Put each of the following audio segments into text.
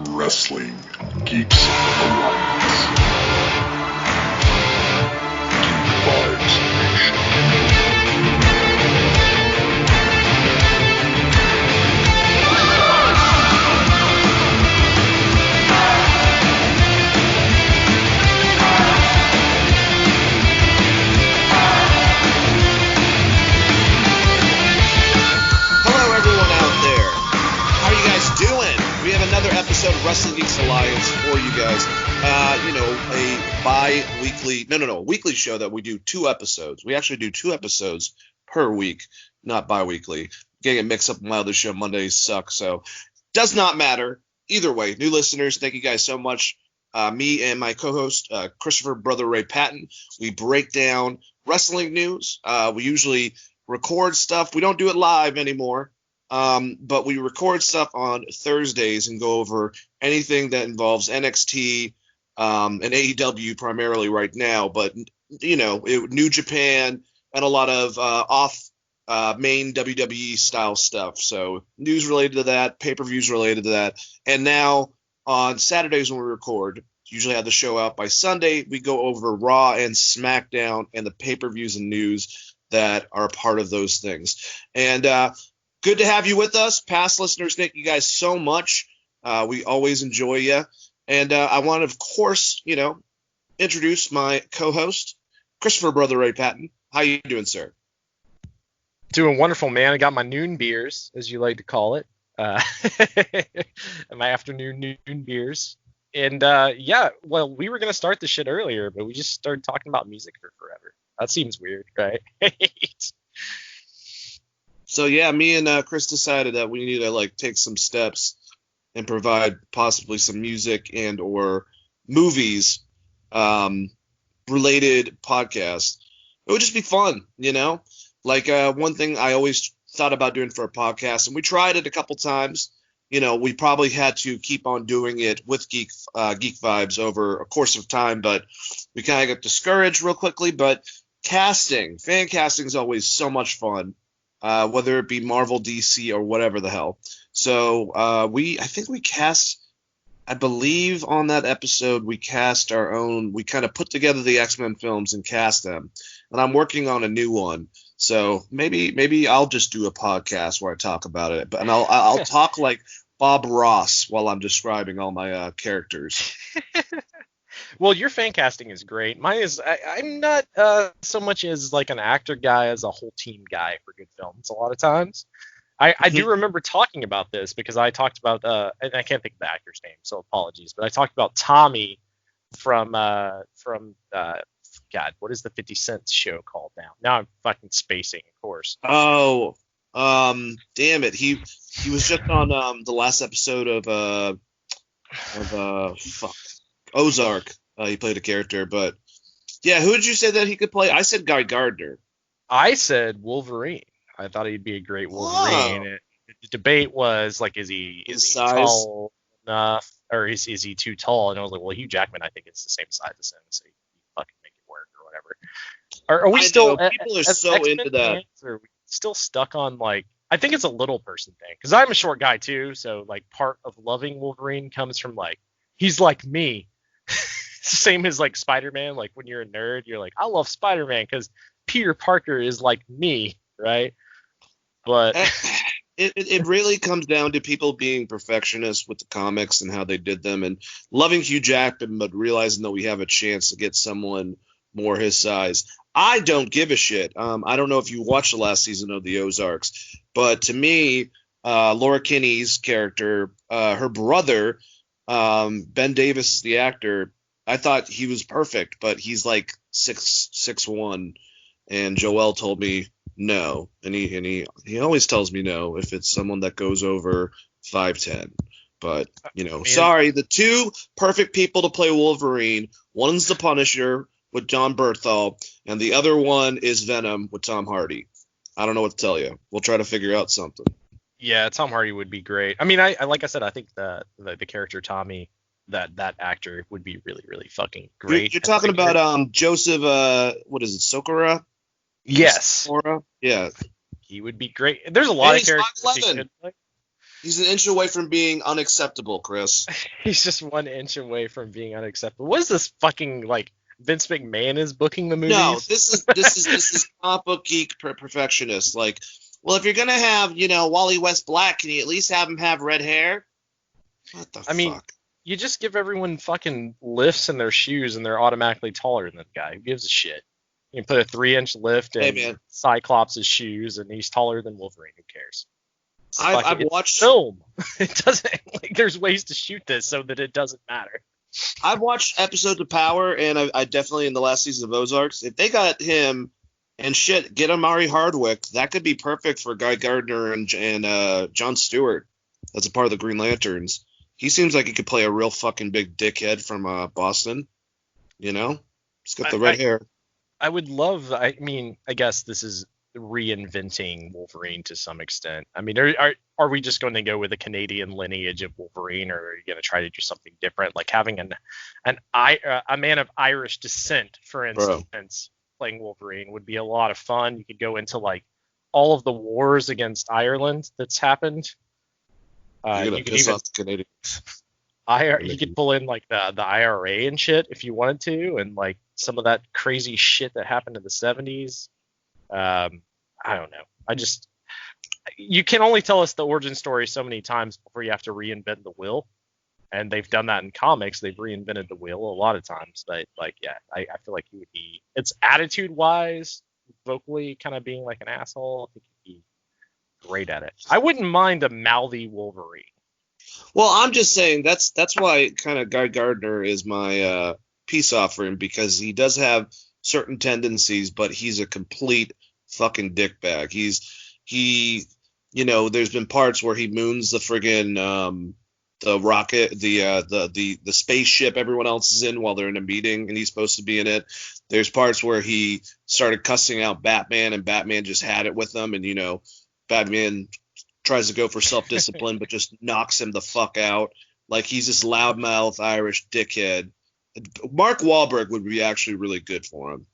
Wrestling Geeks Alliance. Geek Vibes Nation. Hello, everyone out there. How are you guys doing? We have another episode of Wrestling Geeks Alliance for you guys. A bi-weekly, weekly show that we do 2 episodes. We actually do 2 episodes per week, not bi-weekly. Getting it mixed up in my other show, Mondays suck, so does not matter. Either way, new listeners, thank you guys so much. Me and my co-host, Christopher Brother Ray Patton, we break down wrestling news. We usually record stuff. We don't do it live anymore, but we record stuff on Thursdays and go over anything that involves NXT and AEW primarily right now, but New Japan and a lot of main WWE style stuff. So news related to that, pay-per-views related to that, and now on Saturdays when we record, usually have the show out by Sunday, we go over Raw and Smackdown and the pay-per-views and news that are part of those things. And good to have you with us. Past listeners, thank you guys so much. We always enjoy you. And I want to, of course, introduce my co-host, Christopher Brother Ray Patton. How you doing, sir? Doing wonderful, man. I got my noon beers, as you like to call it. My afternoon noon beers. And we were going to start the shit earlier, but we just started talking about music for forever. That seems weird, right? So yeah, me and Chris decided that we need to take some steps and provide possibly some music and or movies related podcasts. It would just be fun, one thing I always thought about doing for a podcast, and we tried it a couple times. We probably had to keep on doing it with Geek Vibes over a course of time, but we kind of got discouraged real quickly. But fan casting is always so much fun, whether it be Marvel, DC, or whatever the hell. So I believe on that episode we cast our own. We kind of put together the X-Men films and cast them, and I'm working on a new one. So maybe I'll just do a podcast where I talk about it, and I'll talk like Bob Ross while I'm describing all my characters. Well, your fan casting is great. Mine is I'm not so much as like an actor guy as a whole team guy for good films. A lot of times, I do remember talking about this because I talked about and I can't think of the actor's name, so apologies. But I talked about Tommy from God, what is the 50 Cent show called now? Now I'm fucking spacing, of course. Oh, damn it. He was just on the last episode of Ozark. He played a character, but yeah, who did you say that he could play? I said Guy Gardner. I said Wolverine. I thought he'd be a great Wolverine. Wow. The debate was like, is he tall enough, or is he too tall? And I was like, well, Hugh Jackman, I think it's the same size as him, so you fucking make it work or whatever. Are we still? People are so X-Men into that. fans, or are we still stuck on I think it's a little person thing, because I'm a short guy too, so part of loving Wolverine comes from he's like me. Same as Spider-Man. When you're a nerd, you're like, I love Spider-Man because Peter Parker is like me, right? But it really comes down to people being perfectionists with the comics and how they did them, and loving Hugh Jackman, but realizing that we have a chance to get someone more his size. I don't give a shit. I don't know if you watched the last season of the Ozarks, but to me, Laura Kinney's character, her brother, Ben Davis is the actor. I thought he was perfect, but he's 6'1", and Joel told me no, and he always tells me no if it's someone that goes over 5'10". But sorry, the 2 perfect people to play Wolverine. One's the Punisher with John Berthal, and the other one is Venom with Tom Hardy. I don't know what to tell you. We'll try to figure out something. Yeah, Tom Hardy would be great. I mean, I like I said, I think the character Tommy, that actor would be really, really fucking great. You're talking about Joseph, what is it, Sokora? Yes. Sokora? Yeah. He would be great. There's a lot of characters he could play. He's an inch away from being unacceptable, Chris. He's just 1 inch away from being unacceptable. What is this fucking like? Vince McMahon is booking the movies. No, this is comic book geek perfectionist. Like, well, if you're gonna have Wally West Black, can you at least have him have red hair? What the fuck? I mean, you just give everyone fucking lifts in their shoes and they're automatically taller than the guy. Who gives a shit? You put a 3-inch lift in Cyclops' shoes and he's taller than Wolverine. Who cares? I've watched film. It doesn't like there's ways to shoot this so that it doesn't matter. I've watched episodes of Power, and I definitely in the last season of Ozarks. If they got him and shit, get Amari Hardwick, that could be perfect for Guy Gardner and Jon Stewart. That's a part of the Green Lanterns. He seems like he could play a real fucking big dickhead from Boston. He's got the red hair. I would love. I mean, I guess this is reinventing Wolverine to some extent. I mean, are we just going to go with a Canadian lineage of Wolverine, or are you going to try to do something different, like having a man of Irish descent, for instance, playing Wolverine would be a lot of fun. You could go into like all of the wars against Ireland that's happened. You could even off the Canadians. You could pull in like the IRA and shit if you wanted to, and like some of that crazy shit that happened in the 70s. I don't know. You can only tell us the origin story so many times before you have to reinvent the wheel. And they've done that in comics. They've reinvented the wheel a lot of times. But like, yeah, I feel like he would be, it's attitude wise, vocally kind of being like an asshole. I think he'd be great at it. I wouldn't mind a mouthy Wolverine. Well, I'm just saying that's why kind of Guy Gardner is my peace offering, because he does have certain tendencies, but he's a complete fucking dickbag. There's been parts where he moons the friggin' the rocket, the spaceship everyone else is in while they're in a meeting and he's supposed to be in it. There's parts where he started cussing out Batman and Batman just had it with him, and Batman tries to go for self-discipline but just knocks him the fuck out. Like, he's this loudmouth Irish dickhead. Mark Wahlberg would be actually really good for him.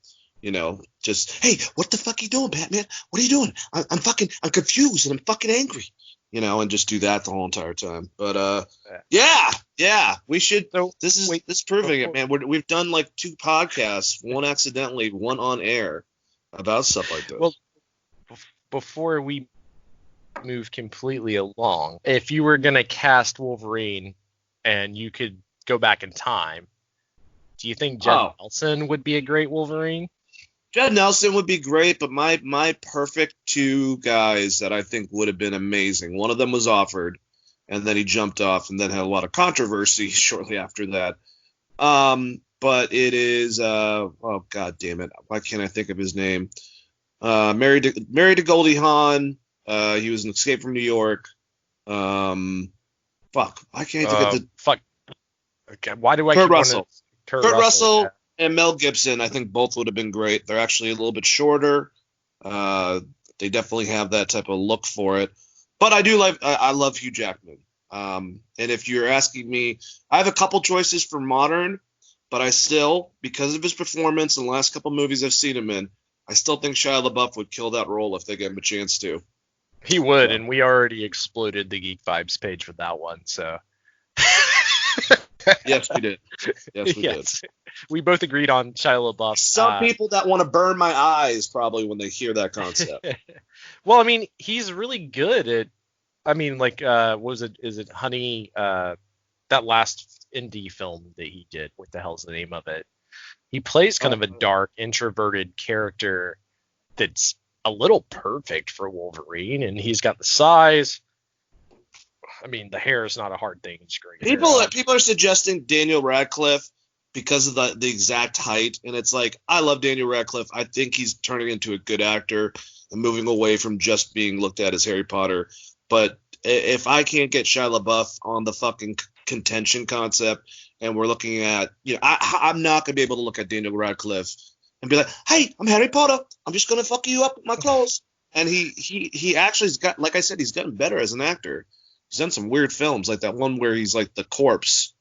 Just, hey, what the fuck are you doing, Batman? What are you doing? I'm confused and I'm fucking angry. And just do that the whole entire time. But yeah, we should. So, this is proving it, man. We've done like 2 podcasts, one accidentally, one on air, about stuff like this. Well, before we move completely along, if you were gonna cast Wolverine and you could go back in time, do you think Judd Nelson would be a great Wolverine? Judd Nelson would be great, but my perfect 2 guys that I think would have been amazing. One of them was offered, and then he jumped off, and then had a lot of controversy shortly after that. But it is oh god damn it, why can't I think of his name? Married to Goldie Hawn. He was in Escape from New York. Fuck, I can't think of the fuck. Okay, why do I Kurt keep Russell? Kurt Russell. Yeah. And Mel Gibson, I think both would have been great. They're actually a little bit shorter. They definitely have that type of look for it. But I love Hugh Jackman. And if you're asking me, I have a couple choices for modern, but I still, because of his performance in the last couple movies I've seen him in, I still think Shia LaBeouf would kill that role if they gave him a chance to. He would, and we already exploded the Geek Vibes page with that one, so. Yes, we did. Yes, we did. We both agreed on Shia LaBeouf. Some people that want to burn my eyes probably when they hear that concept. Well, I mean, he's really good at. I mean, like, what was it? Is it Honey? That last indie film that he did. What the hell's the name of it? He plays kind of a dark, introverted character that's a little perfect for Wolverine, and he's got the size. I mean, the hair is not a hard thing. It's great. People are suggesting Daniel Radcliffe because of the exact height, and it's like, I love Daniel Radcliffe. I think he's turning into a good actor and moving away from just being looked at as Harry Potter. But if I can't get Shia LaBeouf on the fucking contention concept, and we're looking at, I'm not gonna be able to look at Daniel Radcliffe and be like, hey, I'm Harry Potter. I'm just gonna fuck you up with my clothes. And he actually's got, like I said, he's gotten better as an actor. He's done some weird films, like that one where he's like the corpse,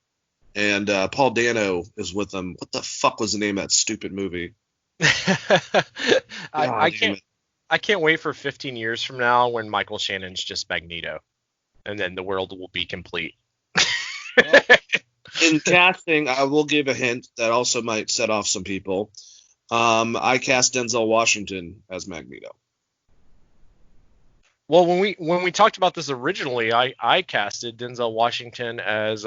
and Paul Dano is with him. What the fuck was the name of that stupid movie? I can't wait for 15 years from now when Michael Shannon's just Magneto, and then the world will be complete. Well, in casting, I will give a hint that also might set off some people. I cast Denzel Washington as Magneto. Well, when we talked about this originally, I casted Denzel Washington as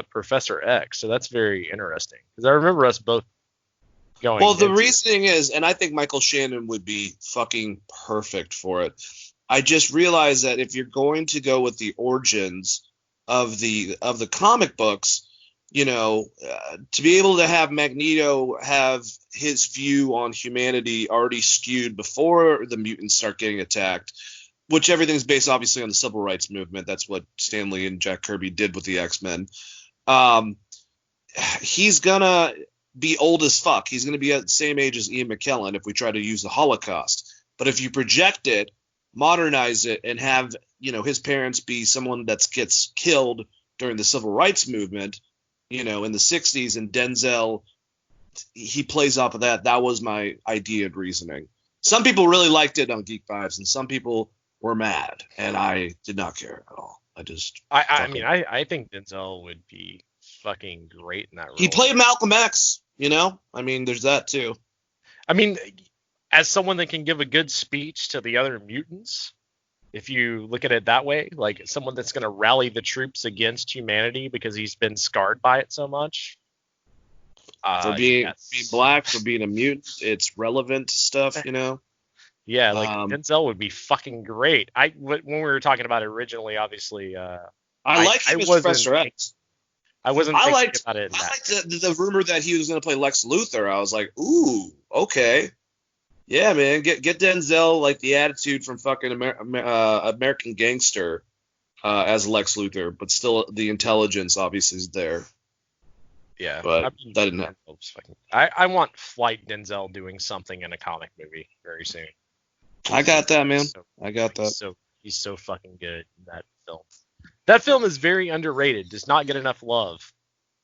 Professor X, so that's very interesting because I remember us both going. Well, the into reasoning is, and I think Michael Shannon would be fucking perfect for it. I just realized that if you're going to go with the origins of the comic books, you know, to be able to have Magneto have his view on humanity already skewed before the mutants start getting attacked, which everything's based obviously on the civil rights movement. That's what Stan Lee and Jack Kirby did with the X-Men. He's gonna be old as fuck. He's gonna be at the same age as Ian McKellen if we try to use the Holocaust. But if you project it, modernize it, and have, you know, his parents be someone that gets killed during the civil rights movement, you know, in the 60s, and Denzel, he plays off of that. That was my idea and reasoning. Some people really liked it on Geek Vibes, and some people were mad, and I did not care at all. I think Denzel would be fucking great in that role. He played Malcolm X, you know? I mean, there's that too. I mean, as someone that can give a good speech to the other mutants, if you look at it that way, like someone that's going to rally the troops against humanity because he's been scarred by it so much. For being black, for being a mutant, it's relevant stuff, you know? Yeah, like Denzel would be fucking great. When we were talking about it originally, obviously, I like him as Professor X. I wasn't thinking about it. I liked the rumor that he was going to play Lex Luthor. I was like, ooh, okay. Yeah, man, get Denzel, like the attitude from fucking American Gangster as Lex Luthor, but still the intelligence obviously is there. Yeah, but that didn't happen. I want Flight Denzel doing something in a comic movie very soon. I got that, man. I got that. So he's so fucking good in that film. That film is very underrated. Does not get enough love.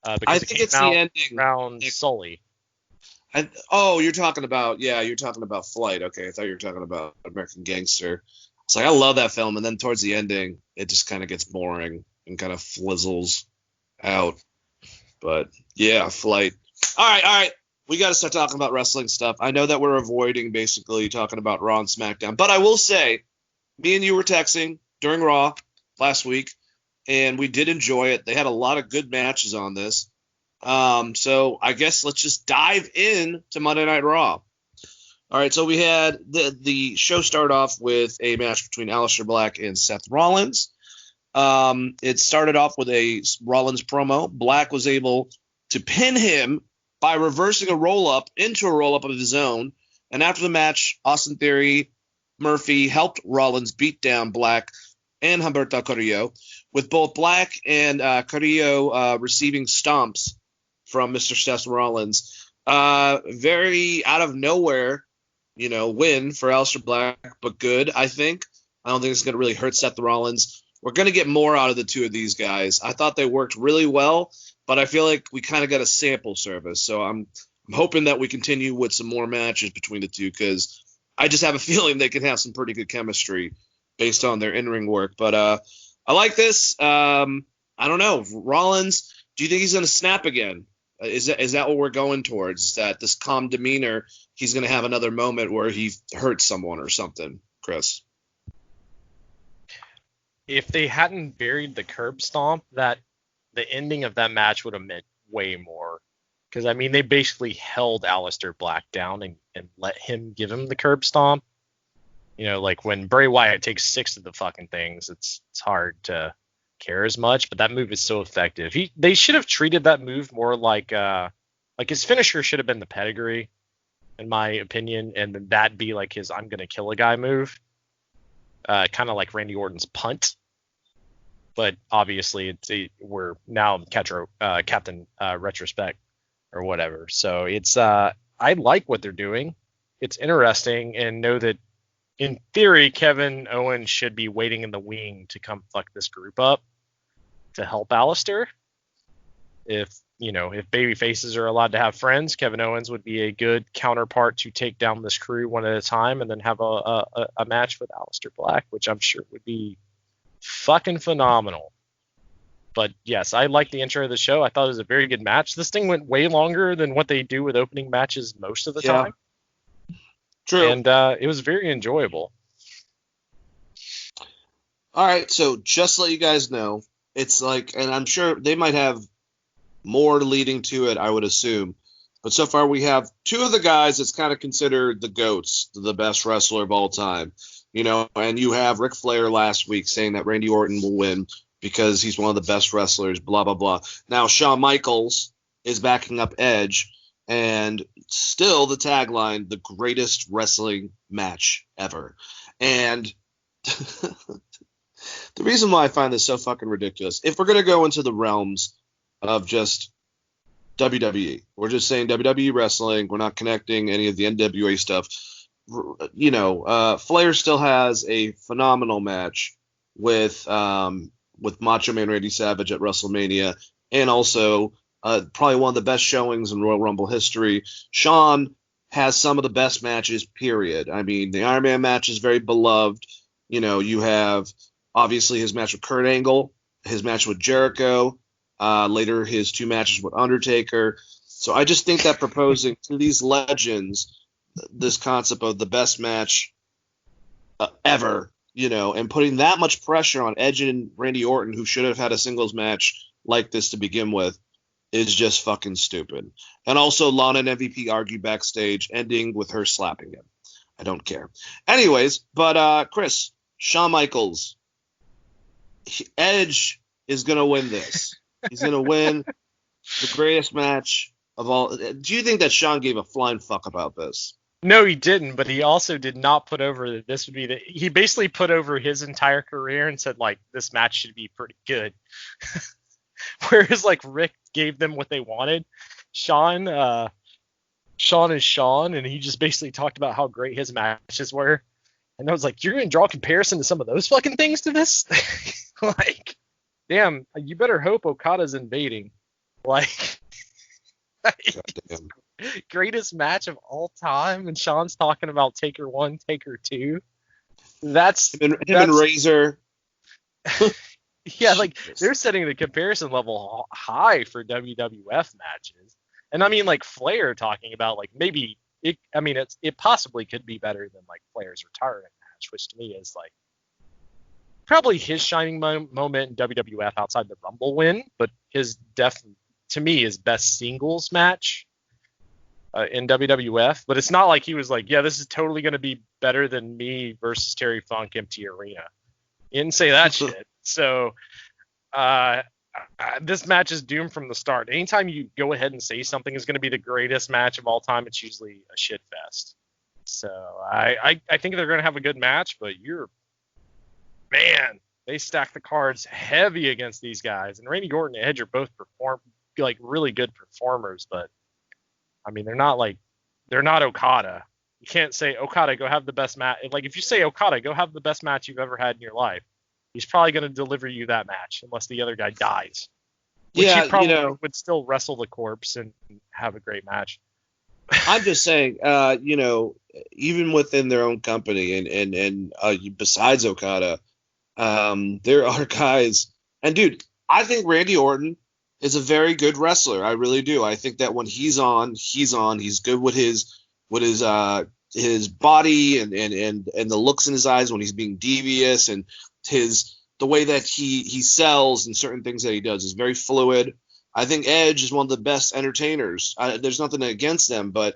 Because I think it's the ending around Sully. You're talking about Flight. Okay, I thought you were talking about American Gangster. It's like I love that film, and then towards the ending, it just kind of gets boring and kind of flizzles out. But yeah, Flight. All right. We got to start talking about wrestling stuff. I know that we're avoiding basically talking about Raw and SmackDown, but I will say, me and you were texting during Raw last week, and we did enjoy it. They had a lot of good matches on this. So I guess let's just dive in to Monday Night Raw. All right, so we had the show start off with a match between Aleister Black and Seth Rollins. It started off with a Rollins promo. Black was able to pin him by reversing a roll-up into a roll-up of his own. And after the match, Austin Theory, Murphy helped Rollins beat down Black and Humberto Carrillo, with both Black and Carrillo receiving stomps from Mr. Seth Rollins. Very out of nowhere, win for Aleister Black, but good, I think. I don't think it's going to really hurt Seth Rollins. We're going to get more out of the two of these guys. I thought they worked really well, but I feel like we kind of got a sample service. So I'm hoping that we continue with some more matches between the two, because I just have a feeling they can have some pretty good chemistry based on their in-ring work. But I like this. I don't know. Rollins, do you think he's going to snap again? Is that what we're going towards? Is that this calm demeanor, he's going to have another moment where he hurts someone or something, Chris? If they hadn't buried the curb stomp, that the ending of that match would have meant way more. Because, I mean, they basically held Aleister Black down and let him give him the curb stomp. Like when Bray Wyatt takes 6 of the fucking things, it's hard to care as much, but that move is so effective. They should have treated that move more like his finisher should have been the pedigree, in my opinion, and then that be like his I'm gonna kill a guy move. Kind of like Randy Orton's punt. But obviously we're now Captain Retrospect or whatever. So it's I like what they're doing. It's interesting, and know that in theory, Kevin Owens should be waiting in the wing to come fuck this group up to help Aleister. If baby faces are allowed to have friends, Kevin Owens would be a good counterpart to take down this crew one at a time and then have a match with Aleister Black, which I'm sure would be fucking phenomenal. But yes, I liked the intro of the show. I thought it was a very good match. This thing went way longer than what they do with opening matches most of the time. True. And it was very enjoyable. All right, so just to let you guys know, it's like, and I'm sure they might have more leading to it, I would assume. But so far we have two of the guys that's kind of considered the GOATs, the best wrestler of all time. You know, and you have Ric Flair last week saying that Randy Orton will win because he's one of the best wrestlers, blah, blah, blah. Now, Shawn Michaels is backing up Edge, and still the tagline, the greatest wrestling match ever. And the reason why I find this so fucking ridiculous, if we're going to go into the realms of just WWE, we're just saying WWE wrestling, we're not connecting any of the NWA stuff. You know, Flair still has a phenomenal match with Macho Man Randy Savage at WrestleMania, and also probably one of the best showings in Royal Rumble history. Shawn has some of the best matches, period. I mean, the Iron Man match is very beloved. You know, you have obviously his match with Kurt Angle, his match with Jericho, later his two matches with Undertaker. So I just think that proposing to these legends this concept of the best match ever, you know, and putting that much pressure on Edge and Randy Orton, who should have had a singles match like this to begin with, is just fucking stupid. And also Lana and MVP argue backstage, ending with her slapping him. I don't care. Anyways, but Chris, Shawn Michaels, Edge is going to win this. He's going to win the greatest match of all. Do you think that Shawn gave a flying fuck about this? No, he didn't, but he also did not put over that this would be he basically put over his entire career and said, like, this match should be pretty good. Whereas, like, Rick gave them what they wanted. Shawn is Shawn, and he just basically talked about how great his matches were. And I was like, you're going to draw a comparison to some of those fucking things to this? Like, damn, you better hope Okada's invading. Like, Goddamn. greatest match of all time, and Shawn's talking about Taker 1, Taker 2. That's him and Razor. Yeah, like, they're setting the comparison level high for WWF matches. And I mean, like, Flair talking about, like, maybe it possibly could be better than, like, Flair's retirement match, which to me is, like, probably his shining moment in WWF outside the Rumble win, but to me, his best singles match in WWF. But it's not like he was like, yeah, this is totally going to be better than me versus Terry Funk Empty Arena. He didn't say that shit. So this match is doomed from the start. Anytime you go ahead and say something is going to be the greatest match of all time, it's usually a shit fest. So I think they're going to have a good match, but they stack the cards heavy against these guys. And Randy Orton and Edge are both really good performers, but I mean, they're not Okada. You can't say, Okada, go have the best match. Like, if you say, Okada, go have the best match you've ever had in your life, he's probably going to deliver you that match unless the other guy dies. Which he probably would still wrestle the corpse and have a great match. I'm just saying, even within their own company and besides Okada, there are guys. And, dude, I think Randy Orton is a very good wrestler. I really do. I think that when he's on. He's good with his body and the looks in his eyes when he's being devious, and the way that he sells and certain things that he does is very fluid. I think Edge is one of the best entertainers. There's nothing against them, but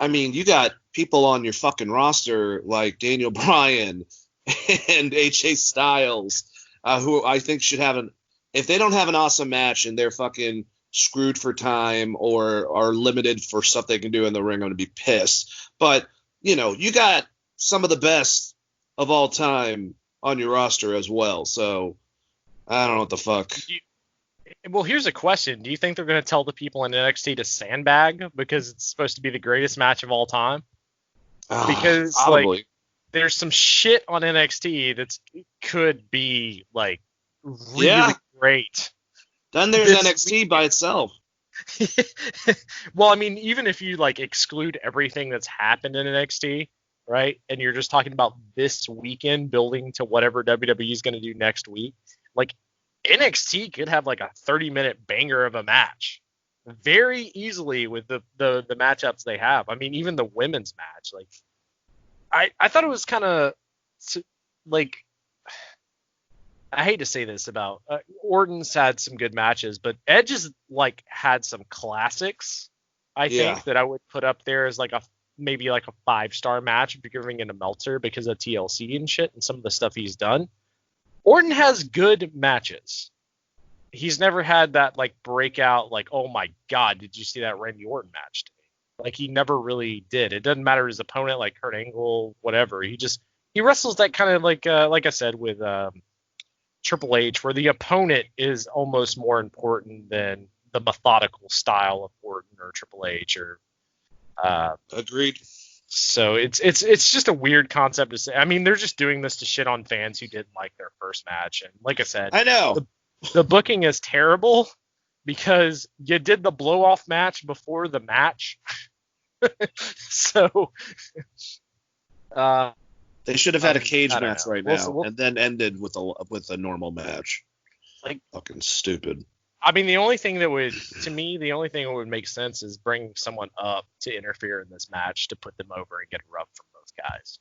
I mean, you got people on your fucking roster like Daniel Bryan and AJ Styles, who I think should have if they don't have an awesome match and they're fucking screwed for time or are limited for stuff they can do in the ring, I'm going to be pissed. But, you got some of the best of all time on your roster as well. So I don't know what the fuck. Well, here's a question. Do you think they're going to tell the people in NXT to sandbag because it's supposed to be the greatest match of all time? Because probably. There's some shit on NXT that could be like really great. Then there's NXT by itself. Well, I mean, even if you like exclude everything that's happened in NXT, right? And you're just talking about this weekend building to whatever WWE is going to do next week. Like NXT could have like a 30-minute banger of a match very easily with the matchups they have. I mean, even the women's match, like I thought it was kind of like, I hate to say this about Orton's had some good matches, but Edge has like had some classics. I think that I would put up there as like maybe like a 5-star match if you're giving it a Meltzer because of TLC and shit and some of the stuff he's done. Orton has good matches. He's never had that like breakout, like, oh my God, did you see that Randy Orton match today? Like he never really did. It doesn't matter his opponent, like Kurt Angle, whatever. He wrestles that kind of like I said with Triple H, where the opponent is almost more important than the methodical style of Orton or Triple H or. Agreed. So it's just a weird concept to say. I mean, they're just doing this to shit on fans who didn't like their first match, and like I said, I know the booking is terrible because you did the blow off match before the match. So they should have had a cage match know. right now, and then ended with a normal match. Like fucking stupid. I mean, the only thing that would make sense is bring someone up to interfere in this match to put them over and get a rub from both guys.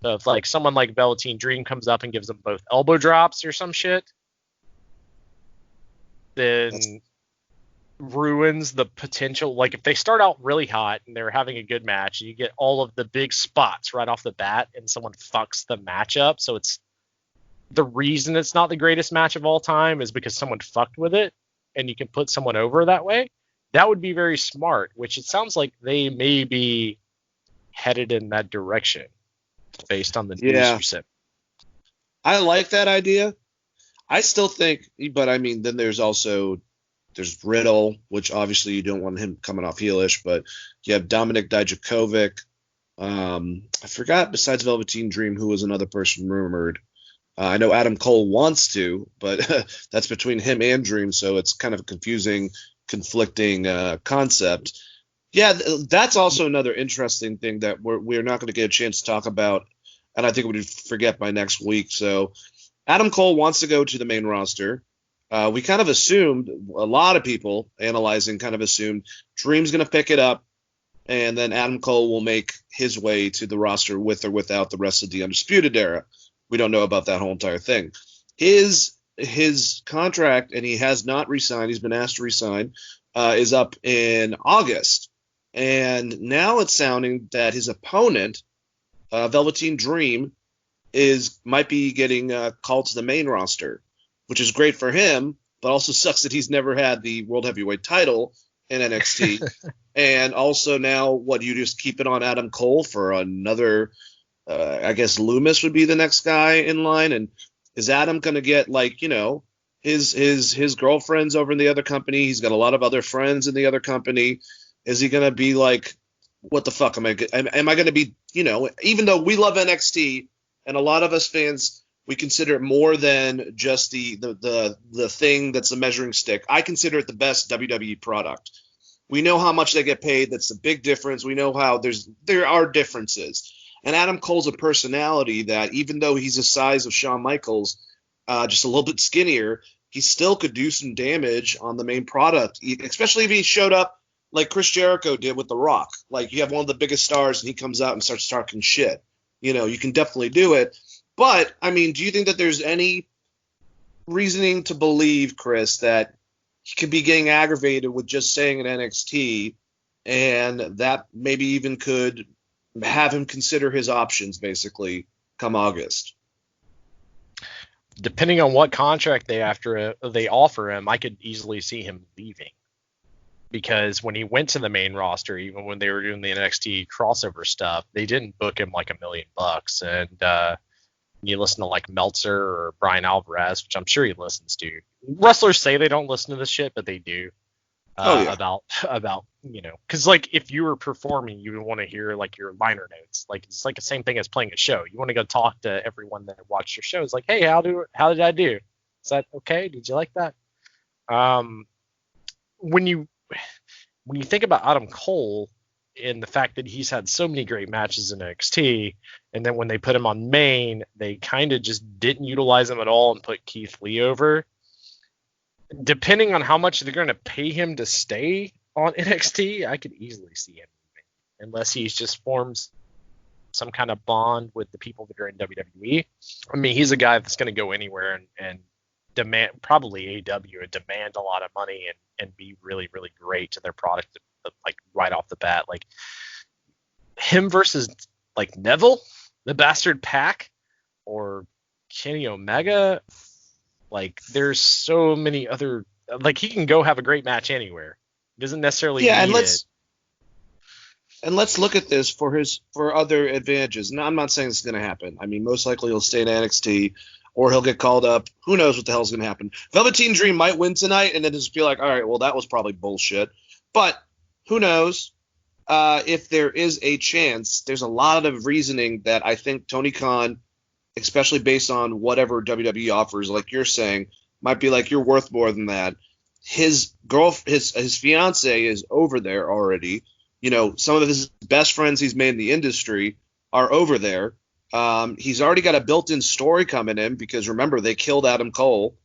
So if like someone like Velveteen Dream comes up and gives them both elbow drops or some shit, then ruins the potential. Like if they start out really hot and they're having a good match and you get all of the big spots right off the bat and someone fucks the match up, so it's the reason it's not the greatest match of all time is because someone fucked with it, and you can put someone over that way, that would be very smart, which it sounds like they may be headed in that direction based on the news you said. I like that idea. I still think, but I mean, then there's Riddle, which obviously you don't want him coming off heelish, but you have Dominik Dijakovic. I forgot, besides Velveteen Dream, who was another person rumored. I know Adam Cole wants to, but that's between him and Dream, so it's kind of a confusing, conflicting concept. Yeah, that's also another interesting thing that we're not going to get a chance to talk about, and I think we would forget by next week. So Adam Cole wants to go to the main roster. We kind of assumed, a lot of people analyzing kind of assumed, Dream's going to pick it up, and then Adam Cole will make his way to the roster with or without the rest of the Undisputed Era. We don't know about that whole entire thing. His contract, and he has not resigned, he's been asked to resign, is up in August. And now it's sounding that his opponent, Velveteen Dream, might be getting called to the main roster, which is great for him, but also sucks that he's never had the World Heavyweight title in NXT. And also now, you just keep it on Adam Cole for another... I guess Loomis would be the next guy in line. And is Adam going to get his girlfriends over in the other company? He's got a lot of other friends in the other company. Is he going to be like, what the fuck am I going to be, even though we love NXT and a lot of us fans, we consider it more than just the thing that's a measuring stick. I consider it the best WWE product. We know how much they get paid. That's a big difference. We know how there are differences. And Adam Cole's a personality that, even though he's the size of Shawn Michaels, just a little bit skinnier, he still could do some damage on the main product, especially if he showed up like Chris Jericho did with The Rock. Like, you have one of the biggest stars and he comes out and starts talking shit. You can definitely do it. But, I mean, do you think that there's any reasoning to believe, Chris, that he could be getting aggravated with just saying an NXT, and that maybe even could have him consider his options basically come August? Depending on what contract they offer him, I could easily see him leaving, because when he went to the main roster, even when they were doing the NXT crossover stuff, they didn't book him like $1 million. And you listen to like Meltzer or Brian Alvarez, which I'm sure he listens to. Wrestlers say they don't listen to this shit, but they do. About because like if you were performing, you would want to hear like your liner notes. Like it's like the same thing as playing a show. You want to go talk to everyone that watched your show. It's like, hey, how did I do? Is that okay? Did you like that? When you think about Adam Cole, in the fact that he's had so many great matches in NXT, and then when they put him on main, they kind of just didn't utilize him at all and put Keith Lee over. Depending on how much they're going to pay him to stay on NXT, I could easily see him leaving, unless he's just forms some kind of bond with the people that are in WWE. I mean, he's a guy that's going to go anywhere and demand, probably AEW, and demand a lot of money and be really, really great to their product, like right off the bat. Like him versus like Neville, the Bastard Pack, or Kenny Omega. Like there's so many other, like he can go have a great match anywhere. He doesn't necessarily need it. And let's look at this for other advantages. Now, I'm not saying this is going to happen. I mean, most likely he'll stay in NXT or he'll get called up. Who knows what the hell's going to happen? Velveteen Dream might win tonight and then just be like, all right, well, that was probably bullshit. But who knows? If there is a chance, there's a lot of reasoning that I think Tony Khan, especially based on whatever WWE offers, like you're saying, might be like, you're worth more than that. His fiance is over there already. You know, some of his best friends he's made in the industry are over there. He's already got a built-in story coming in because, remember, they killed Adam Cole.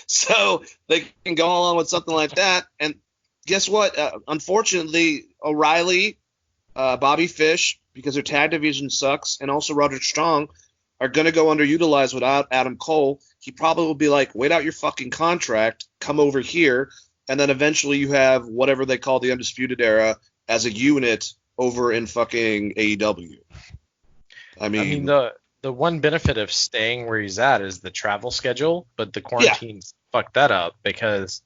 So they can go along with something like that. And guess what? Unfortunately, O'Reilly, Bobby Fish, because their tag division sucks, and also Roderick Strong are going to go underutilized without Adam Cole. He probably will be like, wait out your fucking contract, come over here. And then eventually you have whatever they call the Undisputed Era as a unit over in fucking AEW. I mean the one benefit of staying where he's at is the travel schedule, but the quarantines fucked that up because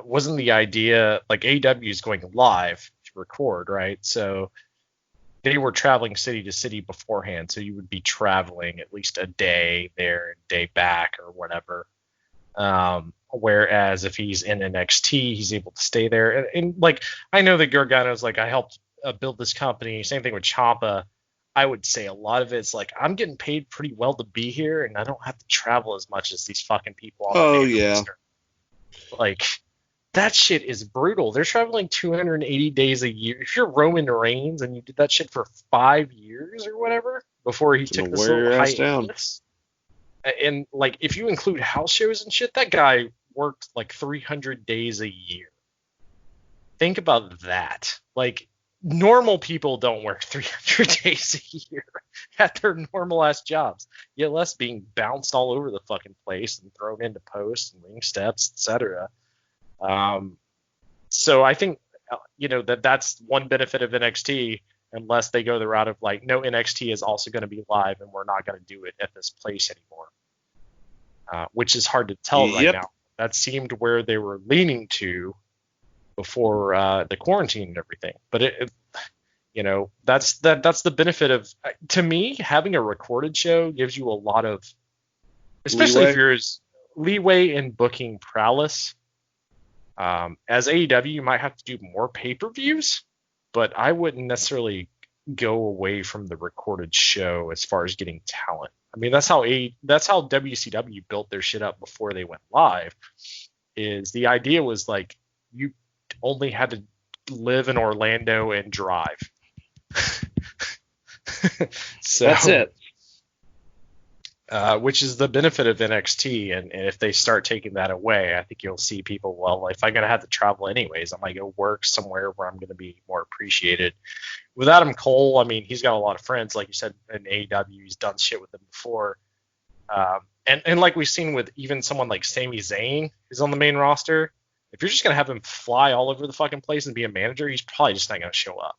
wasn't the idea, like AEW is going live to record, right? So they were traveling city to city beforehand, so you would be traveling at least a day there, a day back, or whatever. Whereas if he's in NXT, he's able to stay there. And like, I know that Gargano's like, I helped build this company. Same thing with Ciampa. I would say a lot of it's like, I'm getting paid pretty well to be here, and I don't have to travel as much as these fucking people on the main roster. Like, that shit is brutal. They're traveling 280 days a year. If you're Roman Reigns and you did that shit for 5 years or whatever before he took this little hiatus, and like if you include house shows and shit, that guy worked like 300 days a year. Think about that. Like, normal people don't work 300 days a year at their normal ass jobs, yet less being bounced all over the fucking place and thrown into posts and ring steps, etc. So I think, that's one benefit of NXT, unless they go the route of like, no, NXT is also going to be live and we're not going to do it at this place anymore, which is hard to tell right now. That seemed where they were leaning to before the quarantine and everything. But that's the benefit of, to me, having a recorded show gives you a lot of, especially if you're as leeway in booking prowess. As AEW, you might have to do more pay-per-views, but I wouldn't necessarily go away from the recorded show as far as getting talent. I mean, that's how WCW built their shit up before they went live. Is the idea was like, you only had to live in Orlando and drive. So that's it. Which is the benefit of NXT, and if they start taking that away, I think you'll see people, well, if I'm going to have to travel anyways, I might go work somewhere where I'm going to be more appreciated. With Adam Cole, I mean, he's got a lot of friends, like you said, in AEW, he's done shit with them before. And like we've seen with even someone like Sami Zayn, who's on the main roster, if you're just going to have him fly all over the fucking place and be a manager, he's probably just not going to show up.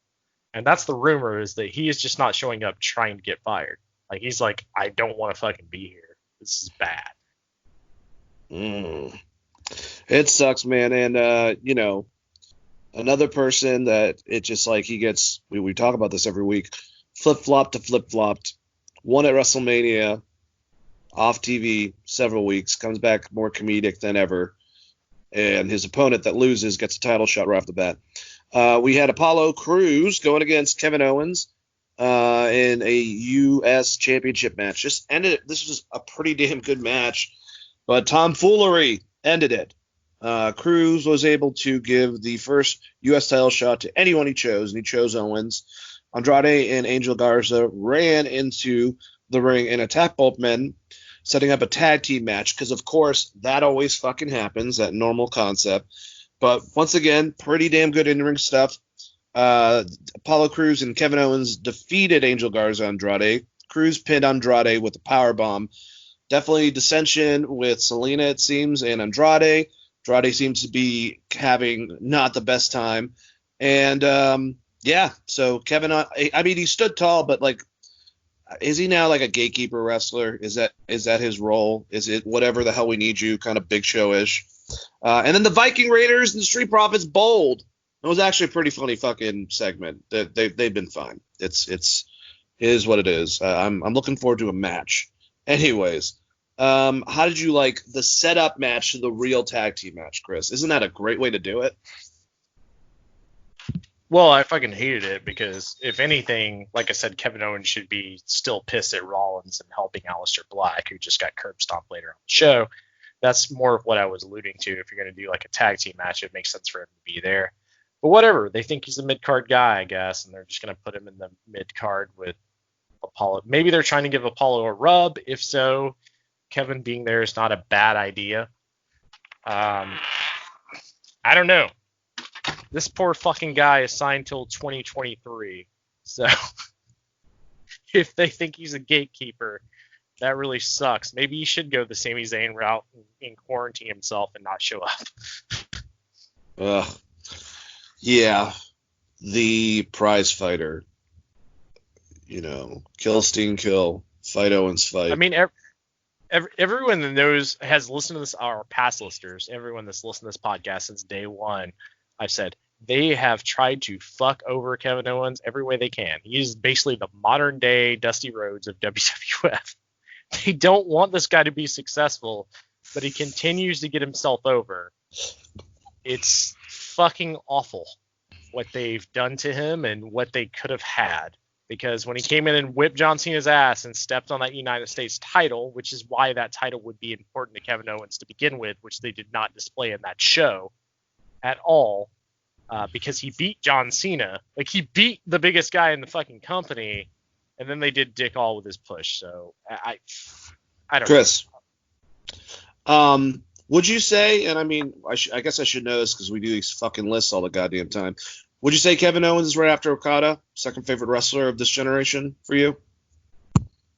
And that's the rumor, is that he is just not showing up trying to get fired. Like, he's like, I don't want to fucking be here. This is bad. It sucks, man. And, another person that it just like he gets, we talk about this every week, flip-flopped to flip-flopped, won at WrestleMania, off TV several weeks, comes back more comedic than ever, and his opponent that loses gets a title shot right off the bat. We had Apollo Crews going against Kevin Owens in a U.S. championship match. This was a pretty damn good match, but tomfoolery ended it. Cruz was able to give the first U.S. title shot to anyone he chose, and he chose Owens. Andrade and Angel Garza ran into the ring and attacked both men, setting up a tag team match, because, of course, that always fucking happens, that normal concept. But once again, pretty damn good in-ring stuff. Apollo Crews and Kevin Owens defeated Angel Garza and Andrade. Crews pinned Andrade with a powerbomb. Definitely dissension with Selena, it seems, and Andrade. Andrade seems to be having not the best time. And, yeah, so Kevin, I mean, he stood tall, but, like, is he now like a gatekeeper wrestler? Is that his role? Is it whatever the hell we need you, kind of Big Show-ish? And then the Viking Raiders and the Street Profits bowled. It was actually a pretty funny fucking segment. They've been fine. It is what it is. I'm looking forward to a match. Anyways, how did you like the setup match to the real tag team match, Chris? Isn't that a great way to do it? Well, I fucking hated it because, if anything, like I said, Kevin Owens should be still pissed at Rollins and helping Aleister Black, who just got curb stomped later on the show. That's more of what I was alluding to. If you're going to do like a tag team match, it makes sense for him to be there. But whatever. They think he's a mid-card guy, I guess, and they're just going to put him in the mid-card with Apollo. Maybe they're trying to give Apollo a rub. If so, Kevin being there is not a bad idea. I don't know. This poor fucking guy is signed till 2023. So if they think he's a gatekeeper, that really sucks. Maybe he should go the Sami Zayn route and quarantine himself and not show up. Yeah. The prize fighter. Kill Sting, kill. Fight Owens, fight. I mean, everyone that knows, has listened to this, our past listeners, everyone that's listened to this podcast since day one, I've said, they have tried to fuck over Kevin Owens every way they can. He's basically the modern day Dusty Rhodes of WWF. They don't want this guy to be successful, but he continues to get himself over. It's fucking awful what they've done to him and what they could have had. Because when he came in and whipped John Cena's ass and stepped on that United States title, which is why that title would be important to Kevin Owens to begin with, which they did not display in that show at all. Because he beat John Cena. Like, he beat the biggest guy in the fucking company, and then they did dick all with his push. So, I don't Chris, would you say, and I mean, I guess I should know this because we do these fucking lists all the goddamn time. Would you say Kevin Owens is right after Okada, second favorite wrestler of this generation for you?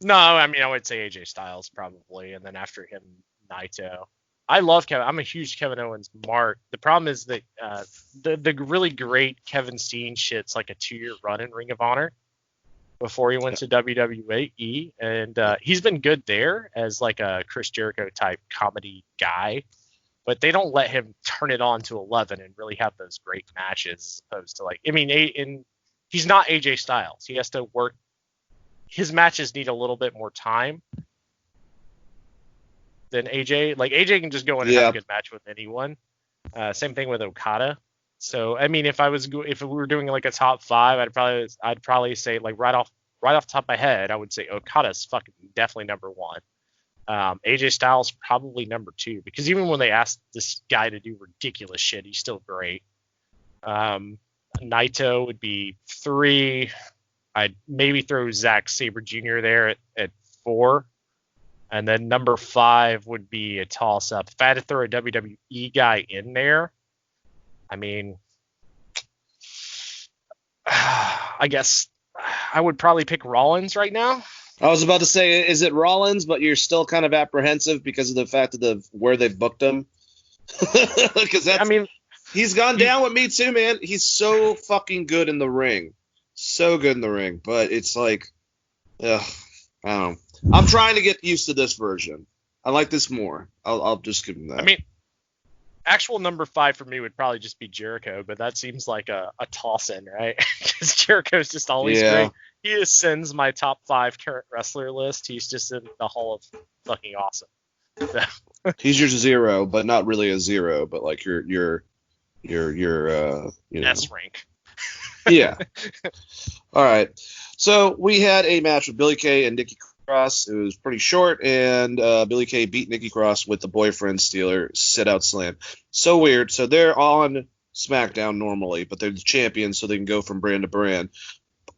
No, I mean, I would say AJ Styles probably, and then after him, Naito. I love Kevin. I'm a huge Kevin Owens mark. The problem is that the really great Kevin Steen shit's like a 2-year run in Ring of Honor before he went to WWE, and he's been good there as like a Chris Jericho type comedy guy, but they don't let him turn it on to 11 and really have those great matches as opposed to like, I mean, he's not AJ Styles. He has to work. His matches need a little bit more time than AJ. Like, AJ can just go in and have a good match with anyone. Same thing with Okada. So, I mean, if we were doing like a top 5, I'd probably say, like, right off the top of my head, I would say Okada's fucking definitely number 1. AJ Styles probably number 2, because even when they asked this guy to do ridiculous shit, he's still great. Naito would be 3. I'd maybe throw Zack Sabre Jr. there at 4. And then number 5 would be a toss-up. If I had to throw a WWE guy in there, I mean, I guess I would probably pick Rollins right now. I was about to say, is it Rollins, but you're still kind of apprehensive because of the fact of where they've booked him? Because he's gone down with me too, man. He's so fucking good in the ring. So good in the ring. But it's like, I don't know. I'm trying to get used to this version. I like this more. I'll just give him that. I mean, actual number 5 for me would probably just be Jericho, but that seems like a toss-in, right? Because Jericho's just always great. He ascends my top 5 current wrestler list. He's just in the Hall of fucking awesome. So. He's your 0, but not really a 0, but like your S rank. Yeah. All right. So we had a match with Billy Kay and Nikki Cross. It was pretty short, and Billy Kay beat Nikki Cross with the boyfriend stealer sit-out slam. So weird. So they're on SmackDown normally, but they're the champions, so they can go from brand to brand.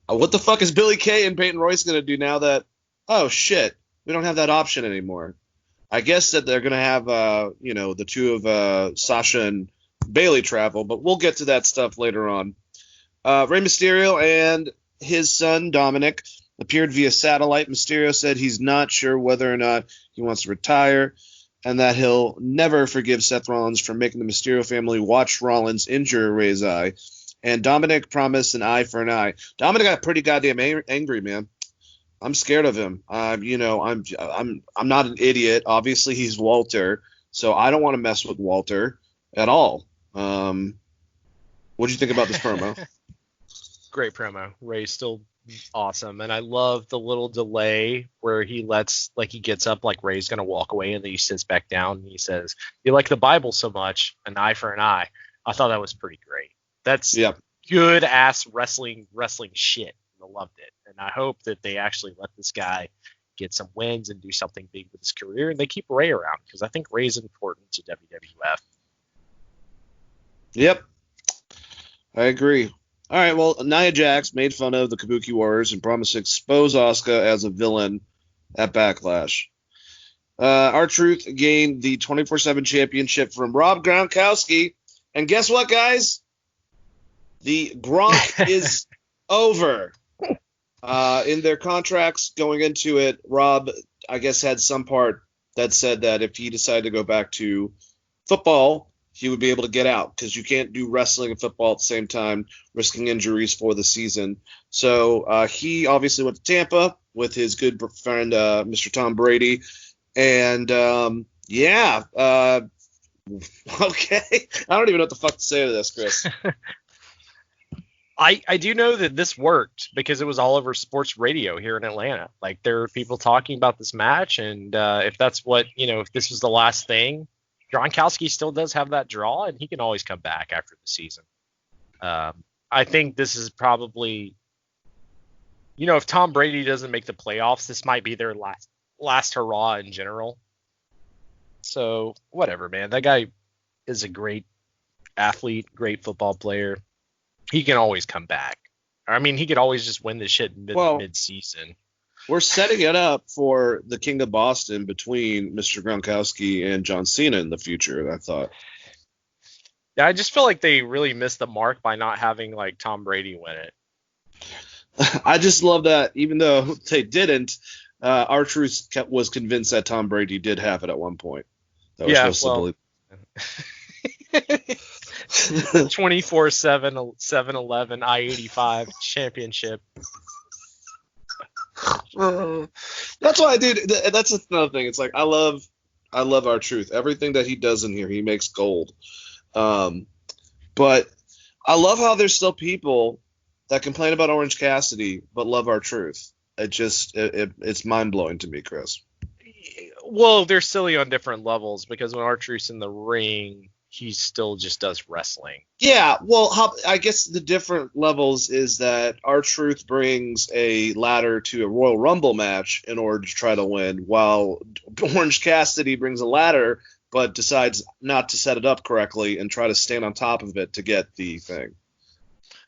What the fuck is Billy Kay and Peyton Royce going to do now that, oh, shit, we don't have that option anymore? I guess that they're going to have, the two of Sasha and Bayley travel, but we'll get to that stuff later on. Rey Mysterio and his son, Dominic, appeared via satellite. Mysterio said he's not sure whether or not he wants to retire and that he'll never forgive Seth Rollins for making the Mysterio family watch Rollins injure Rey's eye. And Dominic promised an eye for an eye. Dominic got pretty goddamn angry, man. I'm scared of him. I'm not an idiot. Obviously, he's Walter, so I don't want to mess with Walter at all. What do you think about this promo? Great promo. Ray's still awesome, and I love the little delay where he gets up like Ray's gonna walk away, and then he sits back down and he says, "You like the Bible so much, an eye for an eye." I thought that was pretty great. That's good ass wrestling shit. I loved it, and I hope that they actually let this guy get some wins and do something big with his career, and they keep Ray around because I think Ray's important to WWF. Yep, I agree. All right, well, Nia Jax made fun of the Kabuki Warriors and promised to expose Asuka as a villain at Backlash. R-Truth gained the 24/7 championship from Rob Gronkowski, and guess what, guys? The Gronk is over. In their contracts going into it, Rob, I guess, had some part that said that if he decided to go back to football, he would be able to get out because you can't do wrestling and football at the same time, risking injuries for the season. So he obviously went to Tampa with his good friend, Mr. Tom Brady. And, okay. I don't even know what the fuck to say to this, Chris. I do know that this worked because it was all over sports radio here in Atlanta. Like, there are people talking about this match, and if that's what, if this was the last thing, Gronkowski still does have that draw, and he can always come back after the season. I think this is probably, if Tom Brady doesn't make the playoffs, this might be their last hurrah in general. So, whatever, man. That guy is a great athlete, great football player. He can always come back. I mean, he could always just win this shit mid-season. We're setting it up for the King of Boston between Mr. Gronkowski and John Cena in the future, I thought. Yeah, I just feel like they really missed the mark by not having, Tom Brady win it. I just love that, even though they didn't, R-Truth was convinced that Tom Brady did have it at one point. That was supposed to believe. 24/7 7-Eleven I-85 championship. That's why I do. That's another thing. It's like I love R-Truth. Everything that he does in here, he makes gold. But I love how there's still people that complain about Orange Cassidy but love R-Truth. It's mind blowing to me, Chris. Well, they're silly on different levels because when R-Truth's in the ring, he still just does wrestling. Yeah, well, I guess the different levels is that R-Truth brings a ladder to a Royal Rumble match in order to try to win, while Orange Cassidy brings a ladder but decides not to set it up correctly and try to stand on top of it to get the thing.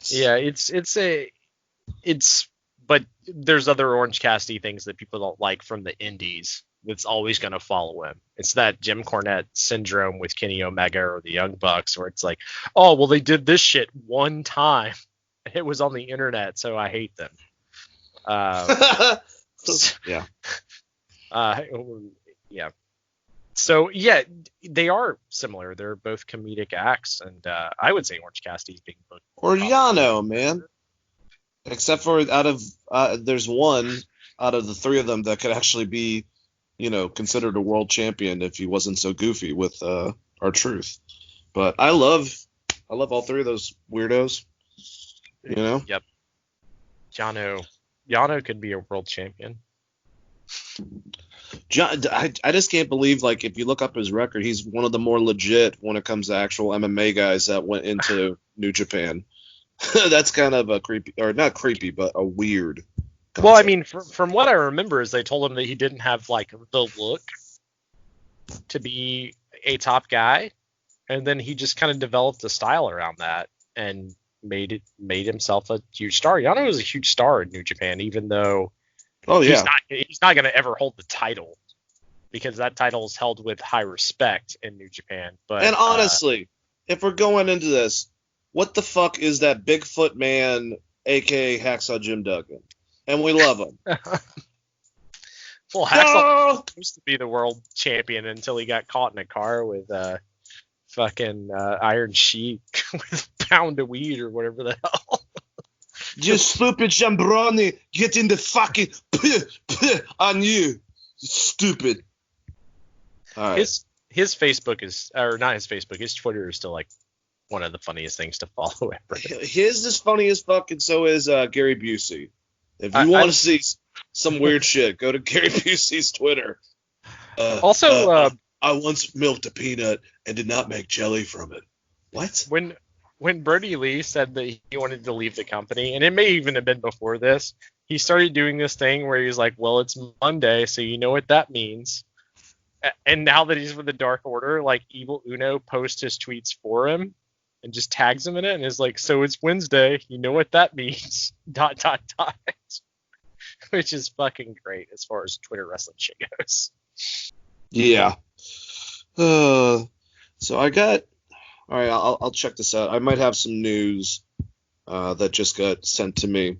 Yeah, but there's other Orange Cassidy things that people don't like from the indies. That's always going to follow him. It's that Jim Cornette syndrome with Kenny Omega or the Young Bucks, where it's like, oh, well, they did this shit one time. It was on the internet, so I hate them. Yeah. Yeah. So, yeah, they are similar. They're both comedic acts, and I would say Orange Cassidy's being booked. Or Yano, man. Except for there's one out of the three of them that could actually be, considered a world champion if he wasn't so goofy with R-Truth. But I love all three of those weirdos. Yep. Yano could be a world champion. I just can't believe, if you look up his record, he's one of the more legit when it comes to actual MMA guys that went into New Japan. That's kind of a creepy, or not creepy, but a weird Well, I concept. mean, from what I remember is they told him that he didn't have like the look to be a top guy, and then he just kind of developed a style around that and made himself a huge star. Yano was a huge star in New Japan, even though Oh yeah, he's not going to ever hold the title because that title is held with high respect in New Japan. But and honestly, if we're going into this, what the fuck is that Bigfoot man, aka Hacksaw Jim Duggan? And we love him. well, Hacksaw was supposed to be the world champion until he got caught in a car with fucking Iron Sheik with a pound of weed or whatever the hell. You stupid jambroni, get in the fucking on you, stupid. All right. His Facebook is, or not his Facebook, his Twitter is still like one of the funniest things to follow ever. His is funny as fuck, and so is Gary Busey. If you want to see some weird shit, go to Gary Busey's Twitter. I once milked a peanut and did not make jelly from it. What? When Brody Lee said that he wanted to leave the company, and it may even have been before this, he started doing this thing where he's like, well, it's Monday, so you know what that means. And now that he's with the Dark Order, like Evil Uno posts his tweets for him and just tags him in it and is like, so it's Wednesday, you know what that means, ... Which is fucking great as far as Twitter wrestling shit goes. Yeah. So I got... All right, I'll check this out. I might have some news that just got sent to me.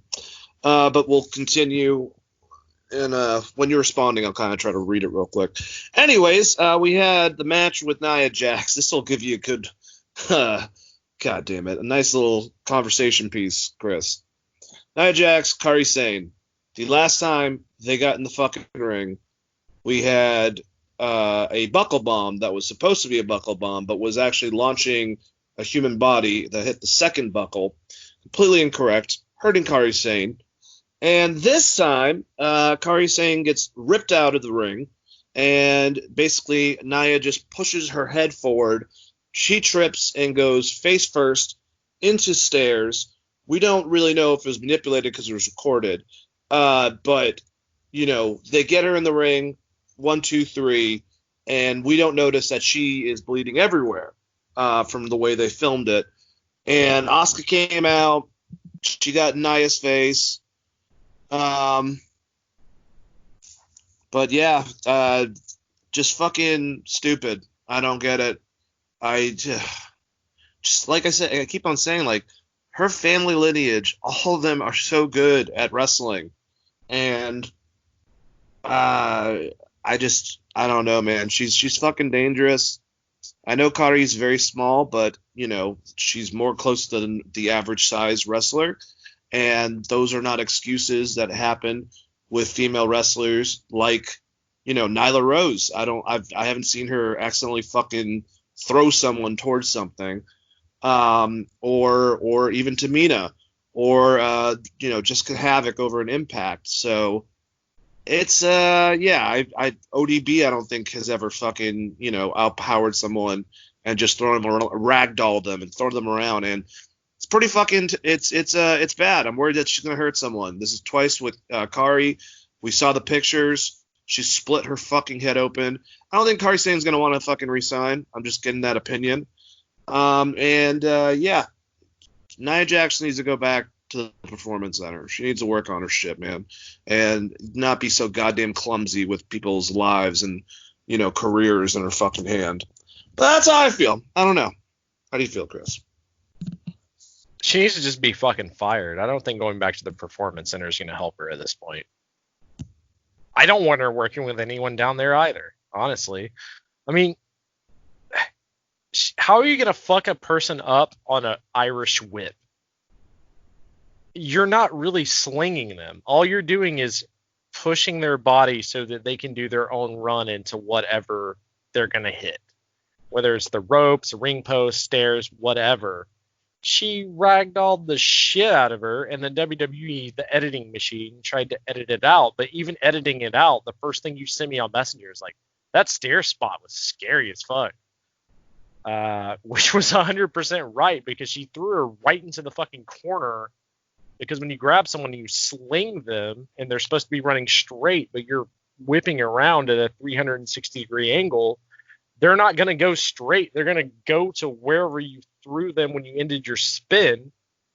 But we'll continue. And when you're responding, I'll kind of try to read it real quick. Anyways, we had the match with Nia Jax. This will give you a good... God damn it. A nice little conversation piece, Chris. Nia Jax, Kairi Sane. The last time they got in the fucking ring, we had a buckle bomb that was supposed to be a buckle bomb, but was actually launching a human body that hit the second buckle. Completely incorrect, hurting Kairi Sane. And this time, Kairi Sane gets ripped out of the ring, and basically Nia just pushes her head forward. She trips and goes face first into stairs. We don't really know if it was manipulated because it was recorded. But, you know, they get her in the ring, 1, 2, 3, and we don't notice that she is bleeding everywhere from the way they filmed it. And Asuka came out. She got in Nia's face. But yeah, just fucking stupid. I don't get it. I just like I said, I keep on saying, like, her family lineage, all of them are so good at wrestling. And I don't know, man. She's fucking dangerous. I know Kairi's very small, but, you know, she's more close than the average size wrestler. And those are not excuses that happen with female wrestlers like, you know, Nyla Rose. I haven't seen her accidentally fucking throw someone towards something. Or even Tamina, or you know, Jessica Havoc over an Impact. So it's ODB I don't think has ever fucking, you know, outpowered someone and just thrown them around, ragdolled them and thrown them around, and it's pretty fucking it's bad. I'm worried that she's gonna hurt someone. This is twice with Kairi. We saw the pictures. She split her fucking head open. I don't think Kairi Sane's gonna want to fucking resign. I'm just getting that opinion. Yeah, Nia Jax needs to go back to the Performance Center. She needs to work on her shit, man, and not be so goddamn clumsy with people's lives and, you know, careers in her fucking hand. But that's how I feel. I don't know. How do you feel, Chris? She needs to just be fucking fired. I don't think going back to the Performance Center is going to help her at this point. I don't want her working with anyone down there either, honestly. I mean, how are you going to fuck a person up on an Irish whip? You're not really slinging them. All you're doing is pushing their body so that they can do their own run into whatever they're going to hit. Whether it's the ropes, ring post, stairs, whatever. She ragdolled the shit out of her, and then WWE, the editing machine, tried to edit it out. But even editing it out, the first thing you sent me on Messenger is like, that stair spot was scary as fuck. Which was 100% right, because she threw her right into the fucking corner because when you grab someone, you sling them, and they're supposed to be running straight, but you're whipping around at a 360-degree angle. They're not going to go straight. They're going to go to wherever you threw them when you ended your spin,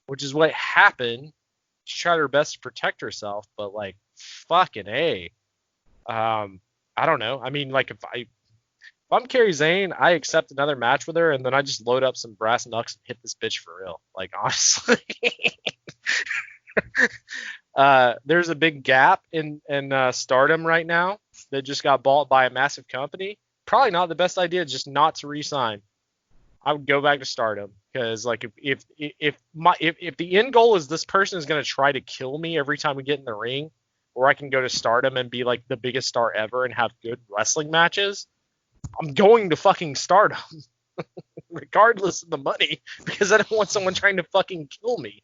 which is what happened. She tried her best to protect herself, but like, fucking A. I don't know. I mean, like, if I'm Kairi Sane, I accept another match with her, and then I just load up some brass knucks and hit this bitch for real. Like, honestly. There's a big gap in Stardom right now that just got bought by a massive company. Probably not the best idea just not to re-sign. I would go back to Stardom, because like if the end goal is this person is going to try to kill me every time we get in the ring, or I can go to Stardom and be like the biggest star ever and have good wrestling matches, I'm going to fucking Stardom regardless of the money, because I don't want someone trying to fucking kill me.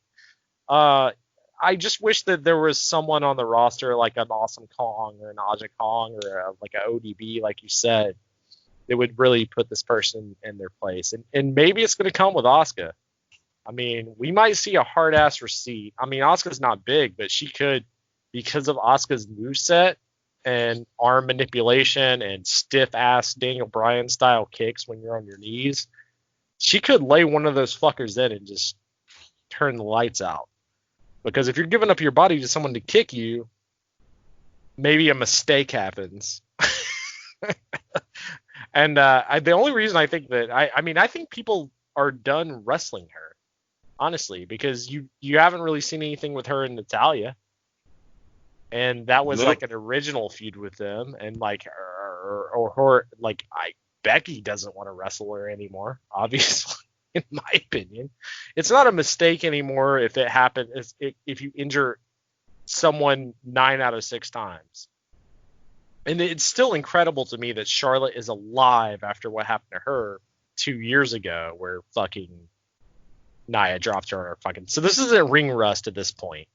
I just wish that there was someone on the roster like an Awesome Kong or an Aja Kong or like a ODB, like you said, that would really put this person in their place. And maybe it's going to come with Asuka. I mean, we might see a hard-ass receipt. I mean, Asuka's not big, but she could, because of Asuka's moveset and arm manipulation and stiff-ass Daniel Bryan-style kicks when you're on your knees, she could lay one of those fuckers in and just turn the lights out. Because if you're giving up your body to someone to kick you, maybe a mistake happens. And the only reason I think that I think people are done wrestling her, honestly, because you haven't really seen anything with her and Natalya, and that was like an original feud with them, and like or Becky doesn't want to wrestle her anymore, obviously. In my opinion, it's not a mistake anymore if it happens, if you injure someone 9 out of 6 times. And it's still incredible to me that Charlotte is alive after what happened to her 2 years ago, where fucking Nia dropped her on her fucking. So this isn't ring rust at this point.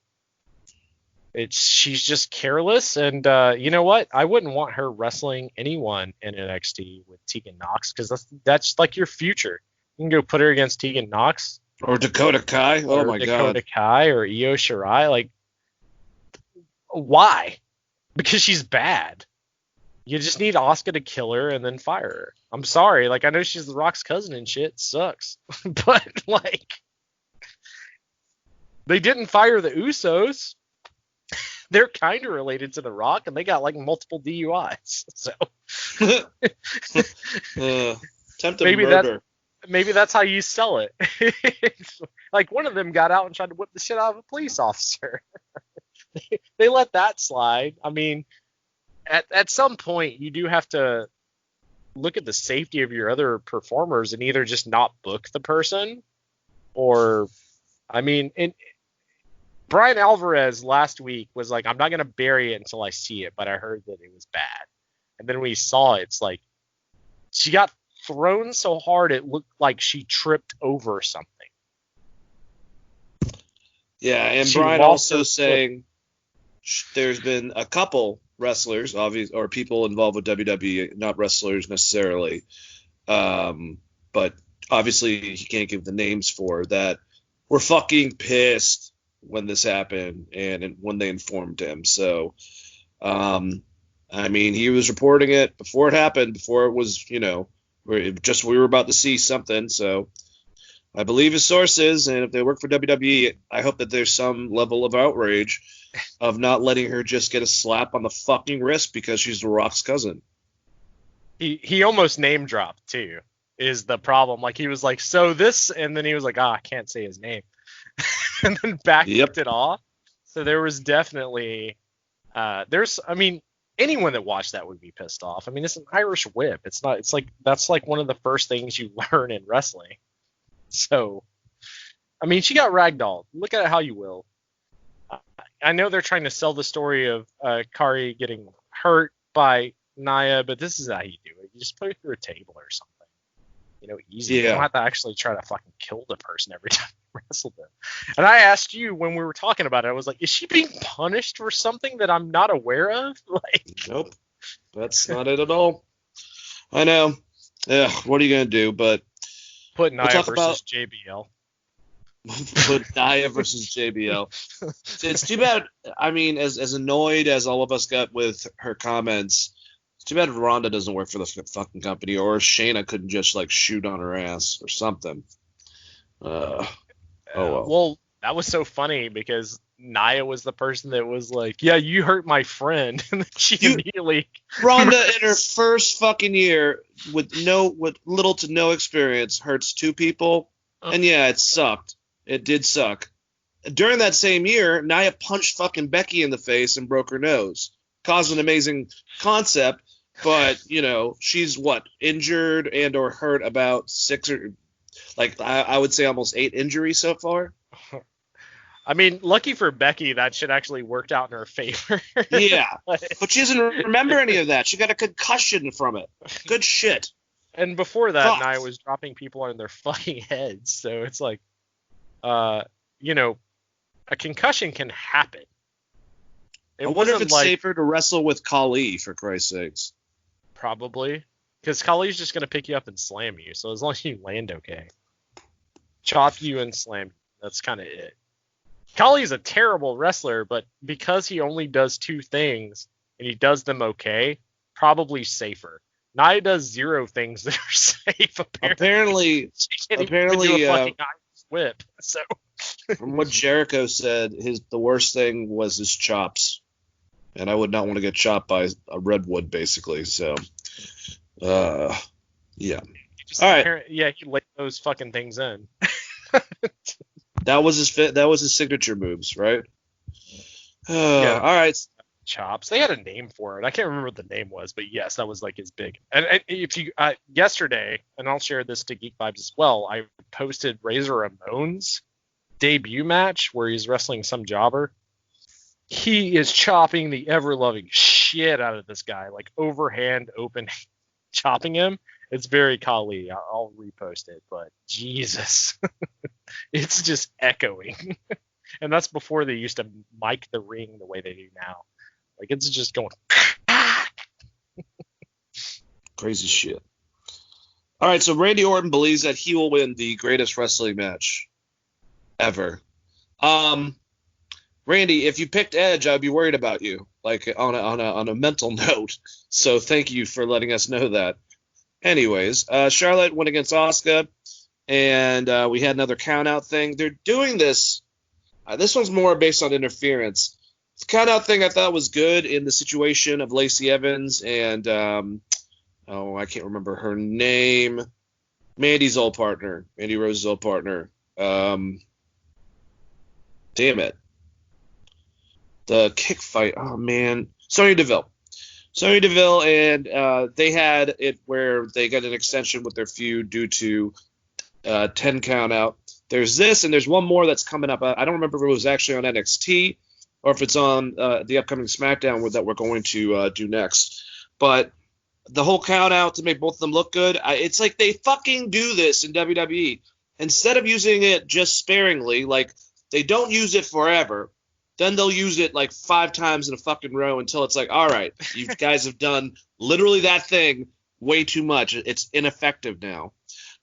She's just careless, and you know what? I wouldn't want her wrestling anyone in NXT with Tegan Nox, because that's like your future. You can go put her against Tegan Nox. Or Dakota Kai. Oh, my God. Dakota Kai or Io Shirai. Like, why? Because she's bad. You just need Asuka to kill her and then fire her. I'm sorry. Like, I know she's The Rock's cousin and shit. It sucks. But, like, they didn't fire the Usos. They're kind of related to The Rock, and they got, like, multiple DUIs. So. Attempted murder. Maybe that's how you sell it. Like, one of them got out and tried to whip the shit out of a police officer. They let that slide. I mean, at some point, you do have to look at the safety of your other performers and either just not book the person, or, I mean, Brian Alvarez last week was like, I'm not going to bury it until I see it, but I heard that it was bad. And then when he saw it, it's like, she got thrown so hard it looked like she tripped over something. Yeah, and Brian also saying there's been a couple wrestlers, obviously, or people involved with WWE, not wrestlers necessarily, but obviously he can't give the names for that, were fucking pissed when this happened and when they informed him. So, I mean, he was reporting it before it happened, before it was, we were about to see something. So I believe his sources, and if they work for WWE, I hope that there's some level of outrage of not letting her just get a slap on the fucking wrist because she's The Rock's cousin. He almost name dropped too, is the problem. Like, he was like, so this, and then he was like, I can't say his name. And then backed it off. So there was definitely, anyone that watched that would be pissed off. I mean, it's an Irish whip. That's like one of the first things you learn in wrestling. So, I mean, she got ragdolled. Look at it how you will. I know they're trying to sell the story of Kari getting hurt by Nia, but this is how you do it. You just put her through a table or something. Easy. Yeah. You don't have to actually try to fucking kill the person every time you wrestle them. And I asked you when we were talking about it, I was like, is she being punished for something that I'm not aware of? Nope. That's not it at all. I know. Yeah, what are you going to do? But put Nia versus JBL. Put Nia versus JBL. It's too bad. I mean, as annoyed as all of us got with her comments, it's too bad Ronda doesn't work for the fucking company, or Shayna couldn't just like shoot on her ass or something. Oh well. Well, that was so funny because Nia was the person that was like, "Yeah, you hurt my friend," and then she immediately. Ronda in her first fucking year with little to no experience hurts two people, and yeah, it sucked. It did suck. During that same year, Nia punched fucking Becky in the face and broke her nose. Caused an amazing concept, but she's injured and or hurt about 6 or I would say almost 8 injuries so far. I mean, lucky for Becky, that shit actually worked out in her favor. Yeah, but she doesn't remember any of that. She got a concussion from it. Good shit. And before that, Nia was dropping people on their fucking heads. So it's like, a concussion can happen. I wonder if it's safer to wrestle with Khali, for Christ's sakes. Probably. Because Khali's just going to pick you up and slam you. So as long as you land okay. Chop you and slam you. That's kind of it. Khali's a terrible wrestler, but because he only does 2 things and he does them okay, probably safer. Nia does 0 things that are safe, apparently. Apparently, a fucking whip. So from what Jericho said, the worst thing was his chops. And I would not want to get chopped by a redwood, basically. So, yeah. All right. Yeah, he laid those fucking things in. That was his signature moves, right? Yeah. All right. Chops. They had a name for it. I can't remember what the name was, but yes, that was like his big. And if you yesterday, and I'll share this to Geek Vibes as well, I posted Razor Ramon's debut match where he's wrestling some jobber. He is chopping the ever-loving shit out of this guy, like overhand open chopping him. It's very Khali. I'll repost it, but Jesus, it's just echoing. And that's before they used to mic the ring the way they do now. Like, it's just going. Crazy shit. All right, so Randy Orton believes that he will win the greatest wrestling match ever. Randy, if you picked Edge, I'd be worried about you, like on a mental note. So thank you for letting us know that. Anyways, Charlotte went against Asuka, and we had another count-out thing. They're doing this. This one's more based on interference. The count-out thing I thought was good in the situation of Lacey Evans and, I can't remember her name. Mandy Rose's old partner. Damn it. The kick fight. Oh, man. Sonya Deville, and they had it where they got an extension with their feud due to 10 count out. There's this, and there's one more that's coming up. I don't remember if it was actually on NXT or if it's on the upcoming Smackdown that we're going to do next. But the whole count out to make both of them look good, it's like they fucking do this in WWE. Instead of using it just sparingly, like they don't use it forever, then they'll use it like 5 times in a fucking row until it's like, all right, you guys have done literally that thing way too much. It's ineffective now.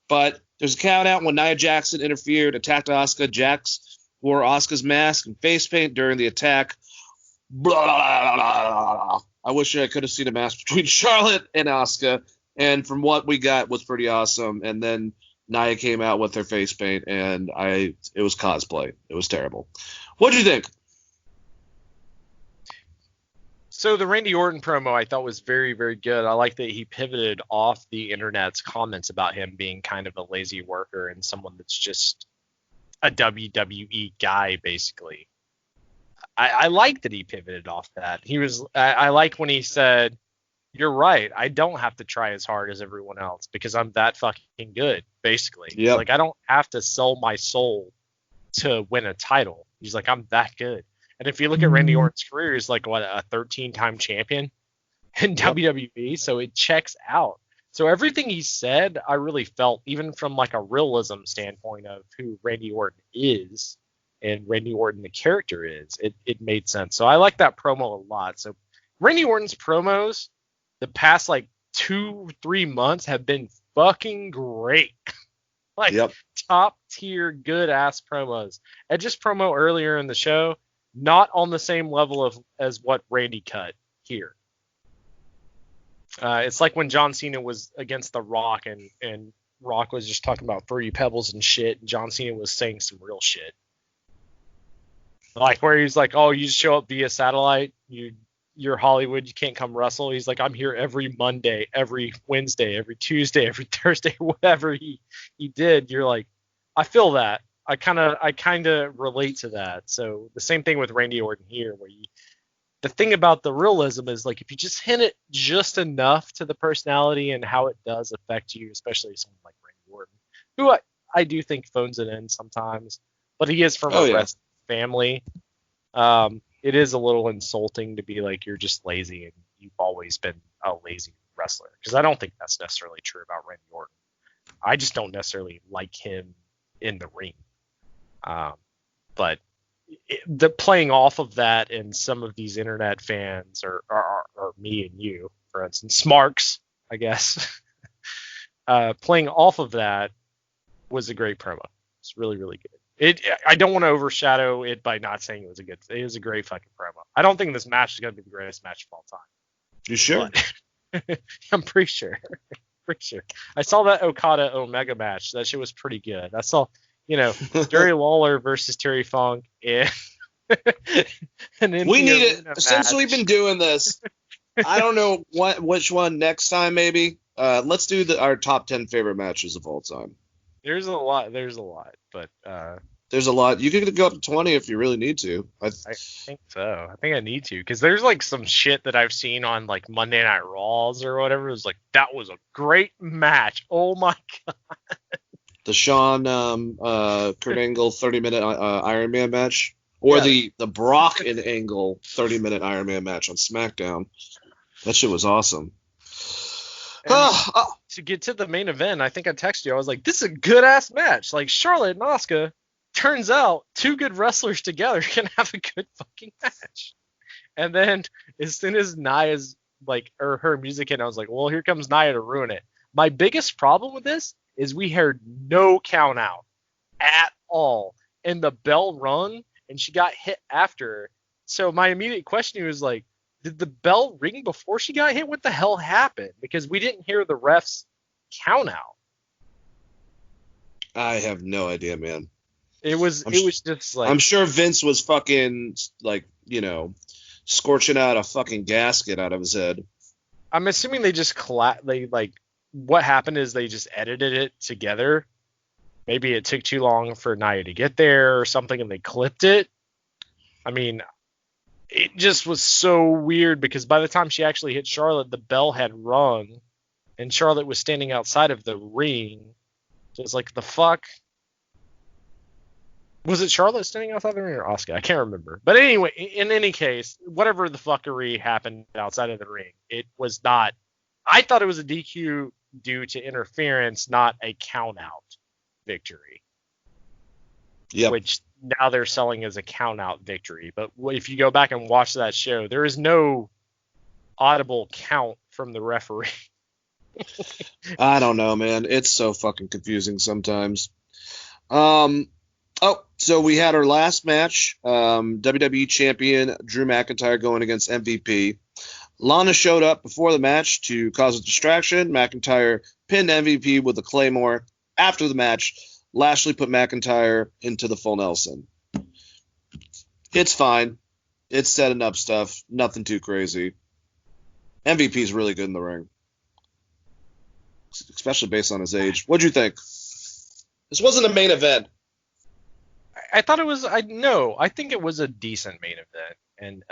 But there's a count out when Nia Jackson interfered, attacked Asuka. Jax wore Asuka's mask and face paint during the attack. Blah, blah, blah, blah. I wish I could have seen a match between Charlotte and Asuka. And from what we got was pretty awesome. And then Nia came out with her face paint, and it was cosplay. It was terrible. What did you think? So the Randy Orton promo I thought was very, very good. I like that he pivoted off the internet's comments about him being kind of a lazy worker and someone that's just a WWE guy, basically. I like that he pivoted off that. I like when he said, "You're right. I don't have to try as hard as everyone else because I'm that fucking good," basically. Yep. He's like, I don't have to sell my soul to win a title. He's like, I'm that good. And if you look at Randy Orton's career, he's like, a 13-time champion in WWE, so it checks out. So everything he said, I really felt, even from like a realism standpoint of who Randy Orton is and Randy Orton the character is, it made sense. So I like that promo a lot. So Randy Orton's promos the past like 2-3 months have been fucking great. Like, Yep. top tier, good ass promos. Edge's promo earlier in the show, not on the same level as what Randy cut here. It's like when John Cena was against The Rock and Rock was just talking about Fruity Pebbles and shit, and John Cena was saying some real shit. Like where he's like, oh, you just show up via satellite, you're Hollywood, you can't come wrestle. He's like, I'm here every Monday, every Wednesday, every Tuesday, every Thursday, whatever he did. You're like, I feel that. I kind of relate to that. So the same thing with Randy Orton here, where the thing about the realism is like if you just hint it just enough to the personality and how it does affect you, especially someone like Randy Orton, who I do think phones it in sometimes, but he is from a wrestling family. It is a little insulting to be like you're just lazy and you've always been a lazy wrestler, because I don't think that's necessarily true about Randy Orton. I just don't necessarily like him in the ring. But the playing off of that, and some of these internet fans or me and you, for instance, Smarks, I guess, playing off of that was a great promo. It's really, really good. I don't want to overshadow it by not saying it was a great fucking promo. I don't think this match is going to be the greatest match of all time. You sure? But I'm pretty sure. I saw that Okada Omega match. That shit was pretty good. I saw, Jerry Lawler versus Terry Funk and we need it since we've been doing this. I don't know which one next time. Maybe let's do our top 10 favorite matches of all time. There's a lot, but there's a lot. You could go up to 20 if you really need to. I think so. I think I need to, because there's like some shit that I've seen on like Monday Night Raws or whatever. It was like, that was a great match. Oh my god. The Shawn Kurt Angle 30-minute Iron Man match, or the Brock and Angle 30-minute Iron Man match on Smackdown. That shit was awesome. To get to the main event, I think I texted you. I was like, this is a good ass match. Like, Charlotte and Asuka, turns out two good wrestlers together can have a good fucking match. And then as soon as Nia's her music hit, I was like, well, here comes Nia to ruin it. My biggest problem with this is we heard no count out at all, and the bell rung and she got hit after. So my immediate question was like, did the bell ring before she got hit? What the hell happened? Because we didn't hear the refs count out. I have no idea, man. It was just like, I'm sure Vince was fucking scorching out a fucking gasket out of his head. I'm assuming they just what happened is they just edited it together. Maybe it took too long for Nia to get there or something, and they clipped it. I mean, it just was so weird, because by the time she actually hit Charlotte, the bell had rung and Charlotte was standing outside of the ring. So it's like, the fuck? Was it Charlotte standing outside the ring or Asuka? I can't remember. But anyway, in any case, whatever the fuckery happened outside of the ring, it was not. I thought it was a DQ due to interference, not a count out victory. Yep. Which now they're selling as a count out victory. But if you go back and watch that show, there is no audible count from the referee. I don't know, man. It's so fucking confusing sometimes. So we had our last match. WWE Champion Drew McIntyre going against MVP. Lana showed up before the match to cause a distraction. McIntyre pinned MVP with a Claymore. After the match, Lashley put McIntyre into the full Nelson. It's fine. It's setting up stuff. Nothing too crazy. MVP's really good in the ring, especially based on his age. What'd you think? This wasn't a main event. I thought it was. I think it was a decent main event, and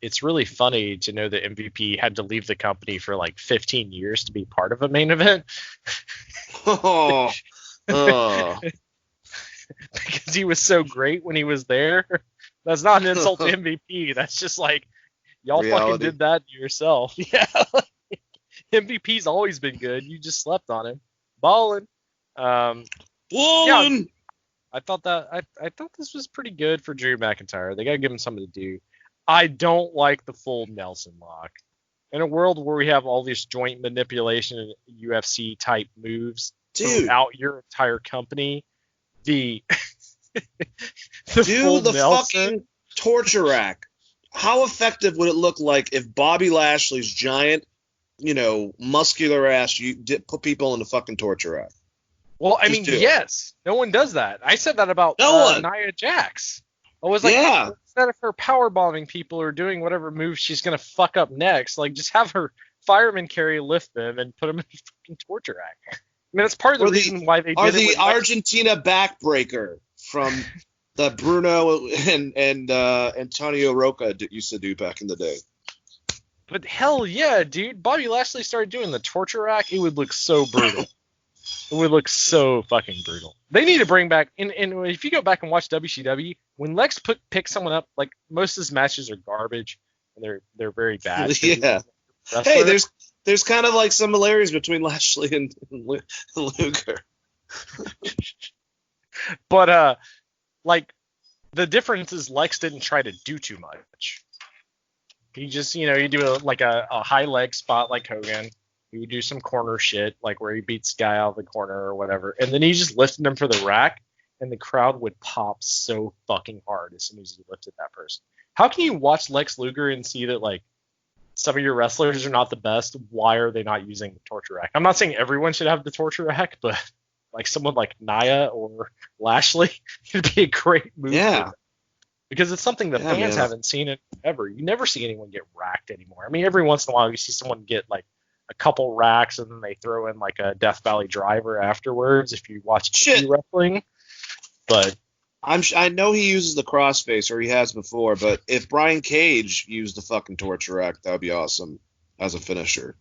it's really funny to know that MVP had to leave the company for like 15 years to be part of a main event. Because he was so great when he was there. That's not an insult to MVP. That's just like, y'all fucking did that to yourself. Yeah. MVP's always been good. You just slept on him. Ballin'. Yeah, I thought this was pretty good for Drew McIntyre. They got to give him something to do. I don't like the full Nelson lock. In a world where we have all this joint manipulation and UFC type moves, Dude. throughout your entire company. The the full Dude, the Nelson. fucking torture rack. How effective would it look like if Bobby Lashley's giant, muscular ass put people in the fucking torture rack? Well, I Just mean, do it. yes, no one does that. I said that about No one. Nia Jax. I was like, Yeah. instead of her power bombing people or doing whatever move she's gonna fuck up next, like just have her fireman carry lift them and put them in the fucking torture rack. I mean, that's part of the reason why they did it. The Argentina backbreaker from the Bruno and Antonio Roca used to do back in the day. But hell yeah, dude! Bobby Lashley started doing the torture rack. It would look so brutal. It would look so fucking brutal. They need to bring back, and if you go back and watch WCW, when Lex picks someone up, like most of his matches are garbage, and they're very bad. Yeah. Hey, there's kind of like similarities between Lashley and Luger. But like the difference is Lex didn't try to do too much. He just, you do a high leg spot like Hogan. He would do some corner shit, like where he beats guy out of the corner or whatever. And then he just lifted him for the rack, and the crowd would pop so fucking hard as soon as he lifted that person. How can you watch Lex Luger and see that, like, some of your wrestlers are not the best? Why are they not using the torture rack? I'm not saying everyone should have the torture rack, but like someone like Nia or Lashley, it'd be a great move. Yeah. Because it's something that fans haven't seen it ever. You never see anyone get racked anymore. I mean, every once in a while you see someone get like a couple racks and then they throw in like a Death Valley driver afterwards if you watch wrestling. But I know he uses the crossface, or he has before, but if Brian Cage used the fucking torture rack, that would be awesome as a finisher.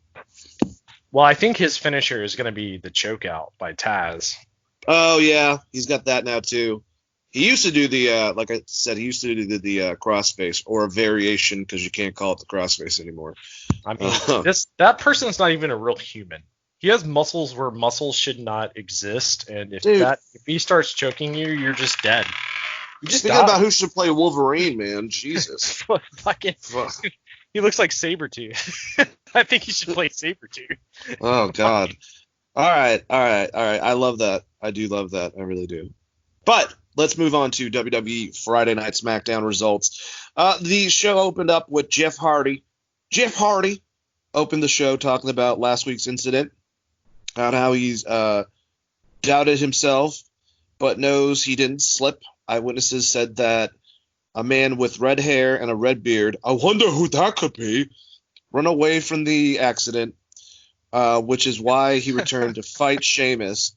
Well, I think his finisher is going to be the choke out by Taz. Oh, yeah. He's got that now, too. He used to do the, like I said, he used to do the crossface, or a variation, because you can't call it the crossface anymore. I mean, that person's not even a real human. He has muscles where muscles should not exist, and if he starts choking you, you're just dead. You just Think about who should play Wolverine, man. Jesus. He looks like Sabretooth. I think he should play Sabretooth. Oh, God. All right. I love that. I do love that. I really do. But let's move on to WWE Friday Night SmackDown results. The show opened up with Jeff Hardy. Jeff Hardy opened the show talking about last week's incident, on how he's doubted himself, but knows he didn't slip. Eyewitnesses said that a man with red hair and a red beard, I wonder who that could be, run away from the accident, which is why he returned to fight Sheamus.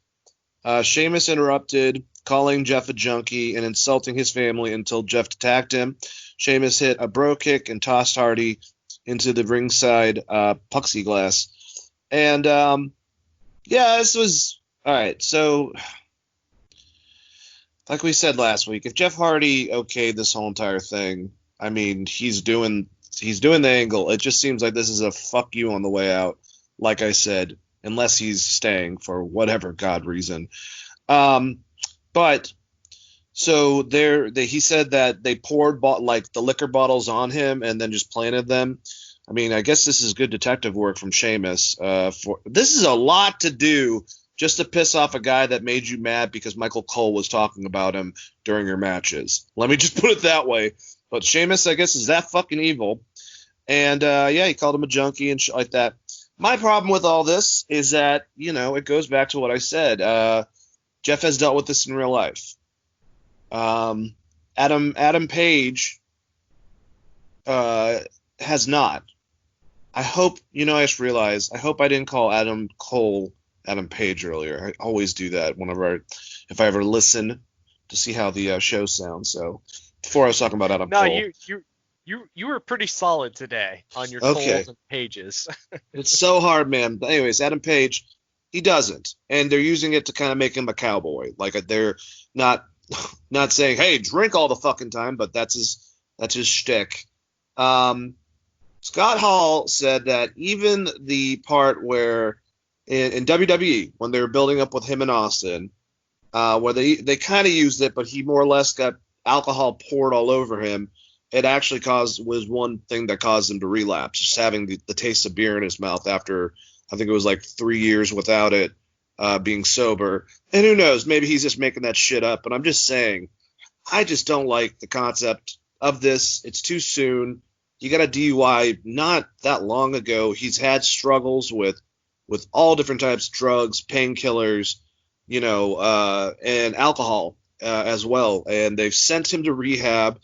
Sheamus interrupted, calling Jeff a junkie and insulting his family until Jeff attacked him. Sheamus hit a bro kick and tossed Hardy into the ringside plexiglass. And, this was all right. So, like we said last week, if Jeff Hardy okayed this whole entire thing, I mean, he's doing the angle. It just seems like this is a fuck you on the way out, like I said, unless he's staying for whatever God reason. But so he said that they poured the liquor bottles on him and then just planted them. I mean, I guess this is good detective work from Sheamus. This is a lot to do just to piss off a guy that made you mad because Michael Cole was talking about him during your matches. Let me just put it that way. But Sheamus, I guess, is that fucking evil. And, he called him a junkie and shit like that. My problem with all this is that, it goes back to what I said. Jeff has dealt with this in real life. Adam Page has not. I hope, I just realized, I hope I didn't call Adam Cole Adam Page earlier. I always do that if I ever listen to see how the show sounds. So before I was talking about Adam Cole. No, you were pretty solid today on your Coles and Pages. It's so hard, man. But anyways, Adam Page, he doesn't, and they're using it to kind of make him a cowboy. Like they're not saying, "Hey, drink all the fucking time," but that's his shtick. Scott Hall said that even the part where in WWE, when they were building up with him and Austin, where they kind of used it, but he more or less got alcohol poured all over him. It actually was one thing that caused him to relapse, just having the taste of beer in his mouth after, I think it was like 3 years without it. being sober. And who knows, maybe he's just making that shit up. But I'm just saying, I just don't like the concept of this. It's too soon. He got a DUI not that long ago. He's had struggles with all different types of drugs, painkillers, and alcohol as well. And they've sent him to rehab.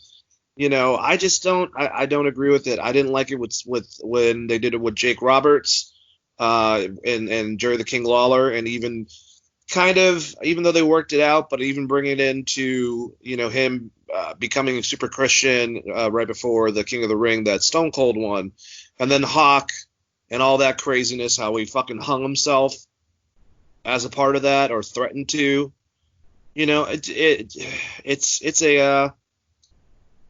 I just don't. I don't agree with it. I didn't like it with when they did it with Jake Roberts and Jerry the King Lawler, and even though they worked it out, but even bringing it into him becoming a super Christian right before the King of the Ring, that Stone Cold one, and then Hawk and all that craziness, how he fucking hung himself as a part of that or threatened to. It's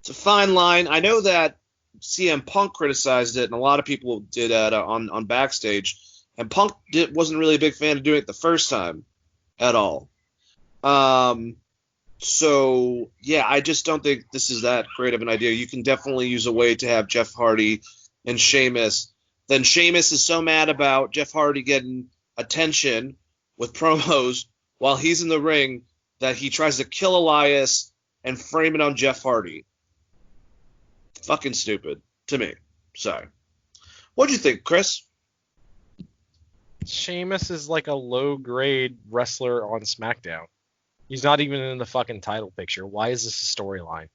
a fine line. I know that CM Punk criticized it, and a lot of people did on backstage, and Punk wasn't really a big fan of doing it the first time at all. So yeah, I just don't think this is that great of an idea. You can definitely use a way to have Jeff Hardy and Sheamus. Then Sheamus is so mad about Jeff Hardy getting attention with promos while he's in the ring that he tries to kill Elias and frame it on Jeff Hardy. Fucking stupid to me. Sorry. What'd you think, Chris? Sheamus is like a low-grade wrestler on SmackDown. He's not even in the fucking title picture. Why is this a storyline?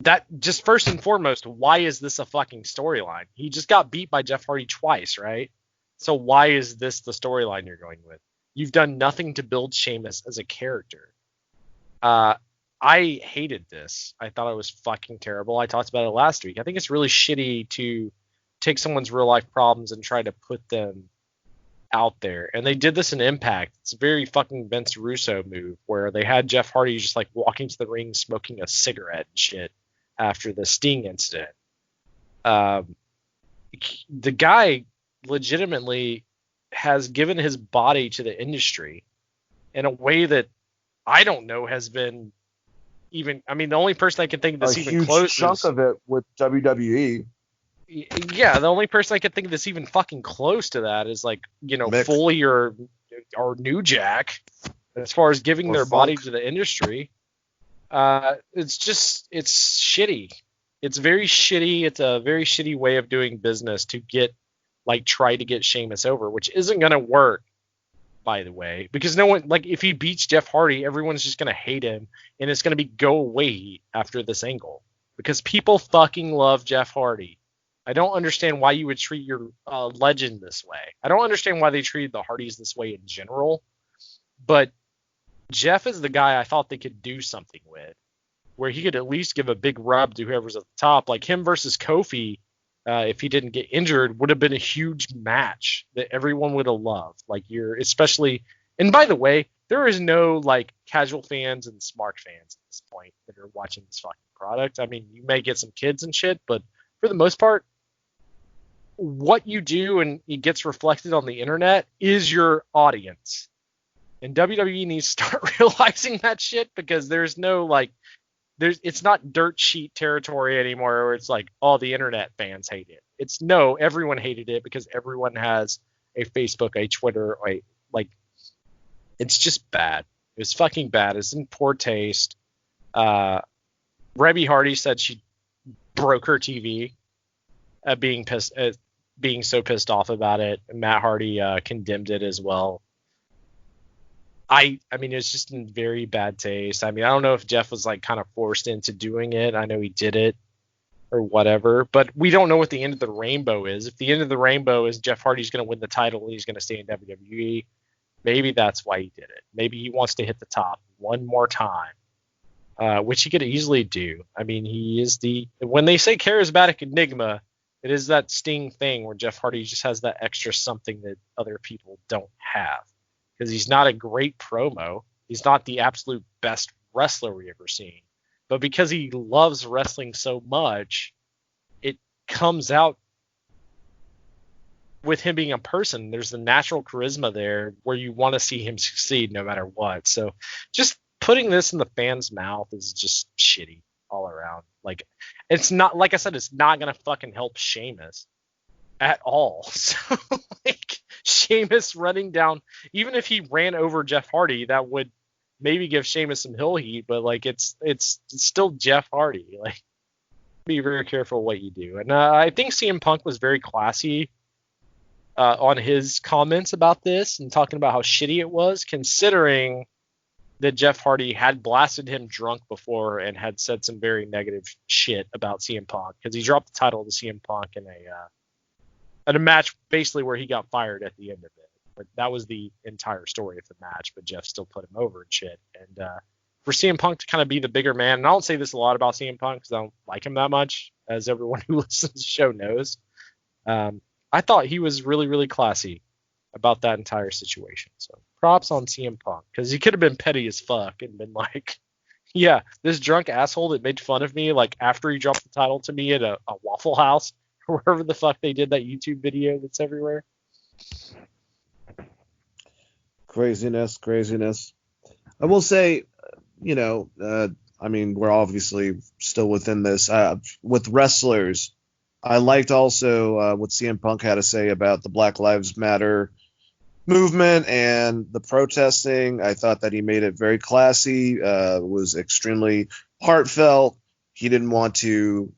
That, just first and foremost, why is this a fucking storyline? He just got beat by Jeff Hardy twice, right? So why is this the storyline you're going with? You've done nothing to build Sheamus as a character. I hated this. I thought it was fucking terrible. I talked about it last week. I think it's really shitty to take someone's real life problems and try to put them out there. And they did this in Impact. It's a very fucking Vince Russo move where they had Jeff Hardy just like walking to the ring smoking a cigarette and shit after the Sting incident. The guy legitimately has given his body to the industry in a way that I don't know has been even. I mean, the only person I can think that's even close. A huge chunk of it with WWE. Yeah, the only person I could think of that's even fucking close to that is like, Mick. Foley or New Jack, as far as giving Or their Funk. body to the industry. It's shitty. It's very shitty. It's a very shitty way of doing business to try to get Sheamus over, which isn't going to work, by the way, because no one, if he beats Jeff Hardy, everyone's just going to hate him, and it's going to be go away after this angle, because people fucking love Jeff Hardy. I don't understand why you would treat your legend this way. I don't understand why they treated the Hardys this way in general, but Jeff is the guy I thought they could do something with, where he could at least give a big rub to whoever's at the top. Like him versus Kofi, if he didn't get injured, would have been a huge match that everyone would have loved. And by the way, there is no casual fans and smart fans at this point that are watching this fucking product. I mean, you may get some kids and shit, but for the most part, what you do and it gets reflected on the internet is your audience. And WWE needs to start realizing that shit, because there's no it's not dirt sheet territory anymore where it's the internet fans hate it. It's no, everyone hated it because everyone has a Facebook, a Twitter, it's just bad. It's fucking bad. It's in poor taste. Rebby Hardy said she broke her TV at being so pissed off about it. Matt Hardy condemned it as well. I mean, it's just in very bad taste. I mean, I don't know if Jeff was kind of forced into doing it. I know he did it or whatever, but we don't know what the end of the rainbow is. If the end of the rainbow is Jeff Hardy's going to win the title and he's going to stay in WWE, maybe that's why he did it. Maybe he wants to hit the top one more time, which he could easily do. I mean, he is when they say charismatic enigma, it is that Sting thing where Jeff Hardy just has that extra something that other people don't have. Because he's not a great promo. He's not the absolute best wrestler we've ever seen. But because he loves wrestling so much, it comes out with him being a person. There's the natural charisma there where you want to see him succeed no matter what. So just putting this in the fans' mouth is just shitty all around. It's not, like I said, it's not going to fucking help Sheamus at all. So, Sheamus running down, even if he ran over Jeff Hardy, that would maybe give Sheamus some hill heat, but like it's still Jeff Hardy. Like, be very careful what you do. And I think CM Punk was very classy on his comments about this and talking about how shitty it was, considering that Jeff Hardy had blasted him drunk before and had said some very negative shit about CM Punk, because he dropped the title to CM Punk in a match basically where he got fired at the end of it. But that was the entire story of the match, but Jeff still put him over and shit. And for CM Punk to kind of be the bigger man, and I don't say this a lot about CM Punk because I don't like him that much, as everyone who listens to the show knows, I thought he was really, really classy about that entire situation. So props on CM Punk, because he could have been petty as fuck and been like, yeah, this drunk asshole that made fun of me like after he dropped the title to me at a Waffle House or wherever the fuck they did that YouTube video that's everywhere. Craziness. I will say, I mean, we're obviously still within this. With wrestlers, I liked also what CM Punk had to say about the Black Lives Matter movement and the protesting. I thought that he made it very classy, was extremely heartfelt. He didn't want to,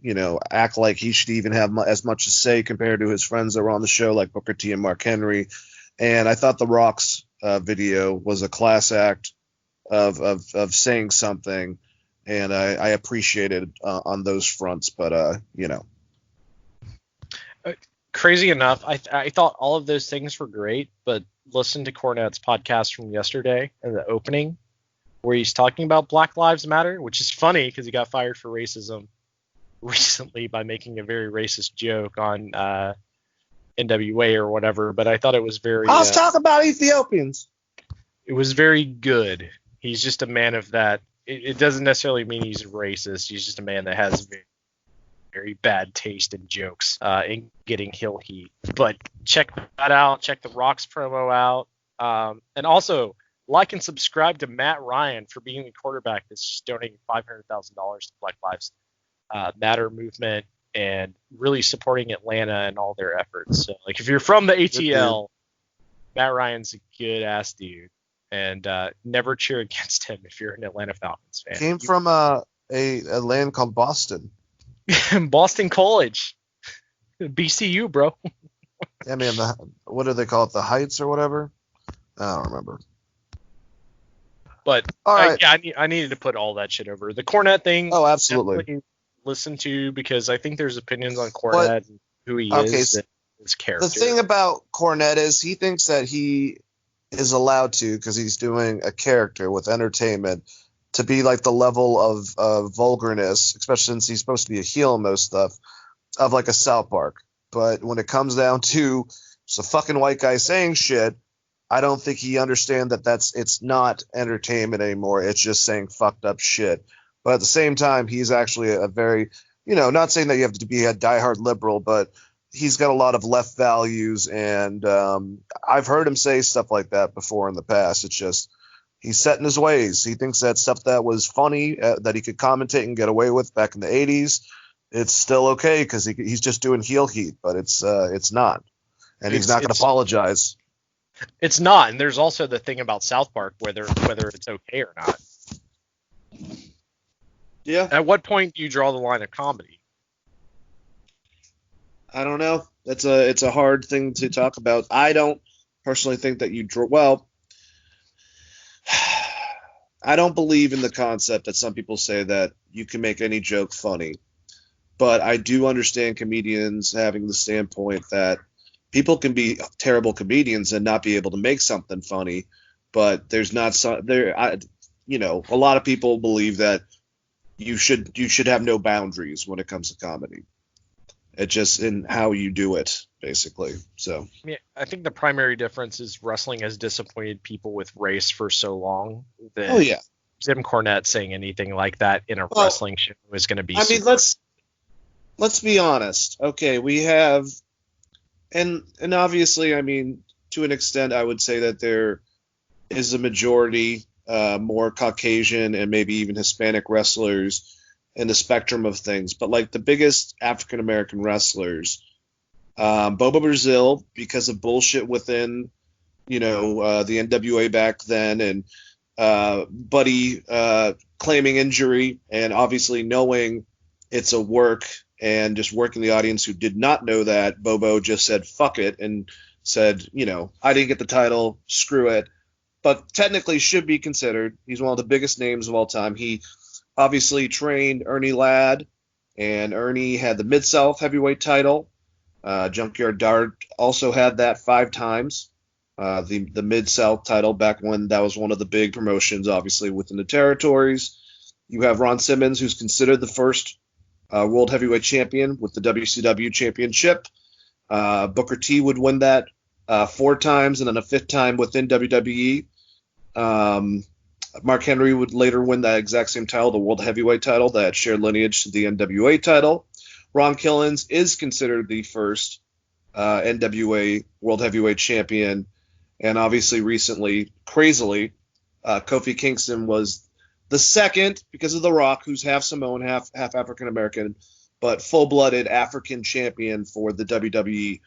act like he should even have as much to say compared to his friends that were on the show, like Booker T and Mark Henry. And I thought The Rock's video was a class act of saying something, and I appreciated on those fronts. But Crazy enough, I thought all of those things were great, but listen to Cornette's podcast from yesterday in the opening, where he's talking about Black Lives Matter, which is funny because he got fired for racism recently by making a very racist joke on NWA or whatever. But I thought it was very. Let's talk about Ethiopians. It was very good. He's just a man of that. It doesn't necessarily mean he's racist. He's just a man that has very bad taste in jokes in getting hill heat. But check that out. Check the Rock's promo out. And also like and subscribe to Matt Ryan for being the quarterback that's donating $500,000 to Black Lives Matter movement and really supporting Atlanta and all their efforts. So, like, if you're from the ATL, Matt Ryan's a good ass dude. And never cheer against him if you're an Atlanta Falcons fan. Came from a land called Boston. Boston College. BCU, bro. Yeah, man. What do they call it? The Heights or whatever? I don't remember. But all right. I needed to put all that shit over. The Cornette thing. Oh, absolutely. Listen to, because I think there's opinions on Cornette and who he is and his character. The thing about Cornette is he thinks that he is allowed to, because he's doing a character with entertainment, to be like the level of vulgarness, especially since he's supposed to be a heel in most stuff, of like a South Park. But when it comes down to just a fucking white guy saying shit, I don't think he understands that it's not entertainment anymore. It's just saying fucked up shit. But at the same time, he's actually a very, not saying that you have to be a diehard liberal, but he's got a lot of left values, and I've heard him say stuff like that before in the past. It's just he's set in his ways. He thinks that stuff that was funny, that he could commentate and get away with back in the 80s, it's still okay because he's just doing heel heat, but it's not. And he's not going to apologize. It's not. And there's also the thing about South Park, whether it's okay or not. Yeah. At what point do you draw the line of comedy? I don't know. It's a hard thing to talk about. I don't personally think that you draw. Well, I don't believe in the concept that some people say that you can make any joke funny. But I do understand comedians having the standpoint that people can be terrible comedians and not be able to make something funny. But there's not a lot of people believe that you should have no boundaries when it comes to comedy. It's just in how you do it, basically. So I think the primary difference is wrestling has disappointed people with race for so long that Jim Cornette saying anything like that in a wrestling show is going to be. I mean, let's be honest. Okay, we have, and obviously, I mean, to an extent, I would say that there is a majority more Caucasian and maybe even Hispanic wrestlers in the spectrum of things. But like the biggest African American wrestlers, Bobo Brazil, because of bullshit within, the NWA back then, and Buddy claiming injury, and obviously knowing it's a work and just working the audience who did not know that, Bobo just said fuck it and said, I didn't get the title, screw it. But technically should be considered. He's one of the biggest names of all time. He obviously trained Ernie Ladd, and Ernie had the Mid-South heavyweight title. Junkyard Dog also had that 5 times. The Mid-South title back when that was one of the big promotions, obviously, within the territories. You have Ron Simmons, who's considered the first World Heavyweight Champion with the WCW Championship. Booker T would win that 4 times, and then a 5th time within WWE. Mark Henry would later win that exact same title, the World Heavyweight title, that shared lineage to the NWA title. Ron Killens is considered the first NWA World Heavyweight Champion, and obviously recently, crazily, Kofi Kingston was the second because of The Rock, who's half Samoan, half African American, but full-blooded African champion for the WWE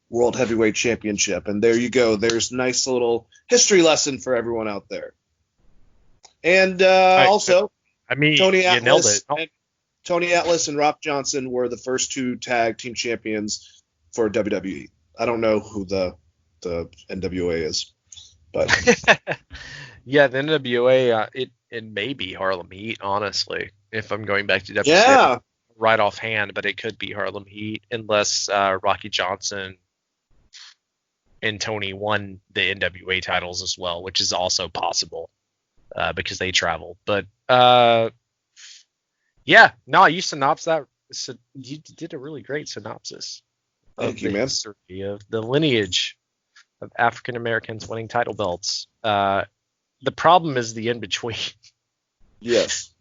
World Heavyweight Championship. And there you go. There's a nice little history lesson for everyone out there. And also, Tony Atlas and Rock Johnson were the first 2 tag team champions for WWE. I don't know who the NWA is, but yeah, the NWA, it may be Harlem Heat, honestly, if I'm going back to WWE. Yeah. Right offhand, but it could be Harlem Heat unless Rocky Johnson and Tony won the NWA titles as well, which is also possible because they traveled. But you synopsed that. So you did a really great synopsis. Thank you, man. History of the lineage of African Americans winning title belts. The problem is the in between. Yes.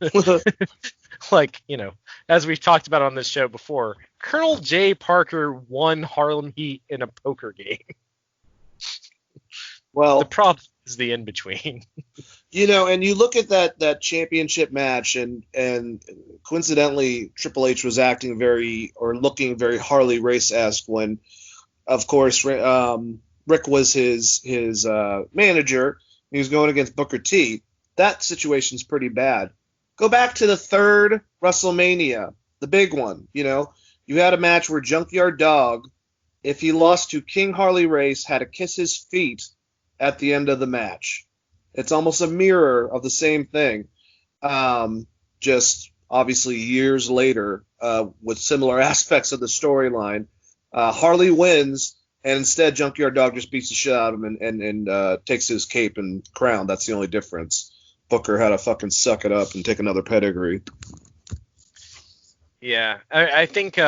As we've talked about on this show before, Colonel J. Parker won Harlem Heat in a poker game. Well, the problem is the in between. And you look at that championship match, and coincidentally, Triple H was looking very Harley Race-esque when, of course, Rick was his manager. He was going against Booker T. That situation's pretty bad. Go back to the 3rd WrestleMania, the big one. You had a match where Junkyard Dog, if he lost to King Harley Race, had to kiss his feet at the end of the match. It's almost a mirror of the same thing. Just obviously years later, with similar aspects of the storyline, Harley wins, and instead Junkyard Dog just beats the shit out of him and takes his cape and crown. That's the only difference. Booker had to fucking suck it up and take another pedigree. Yeah, I think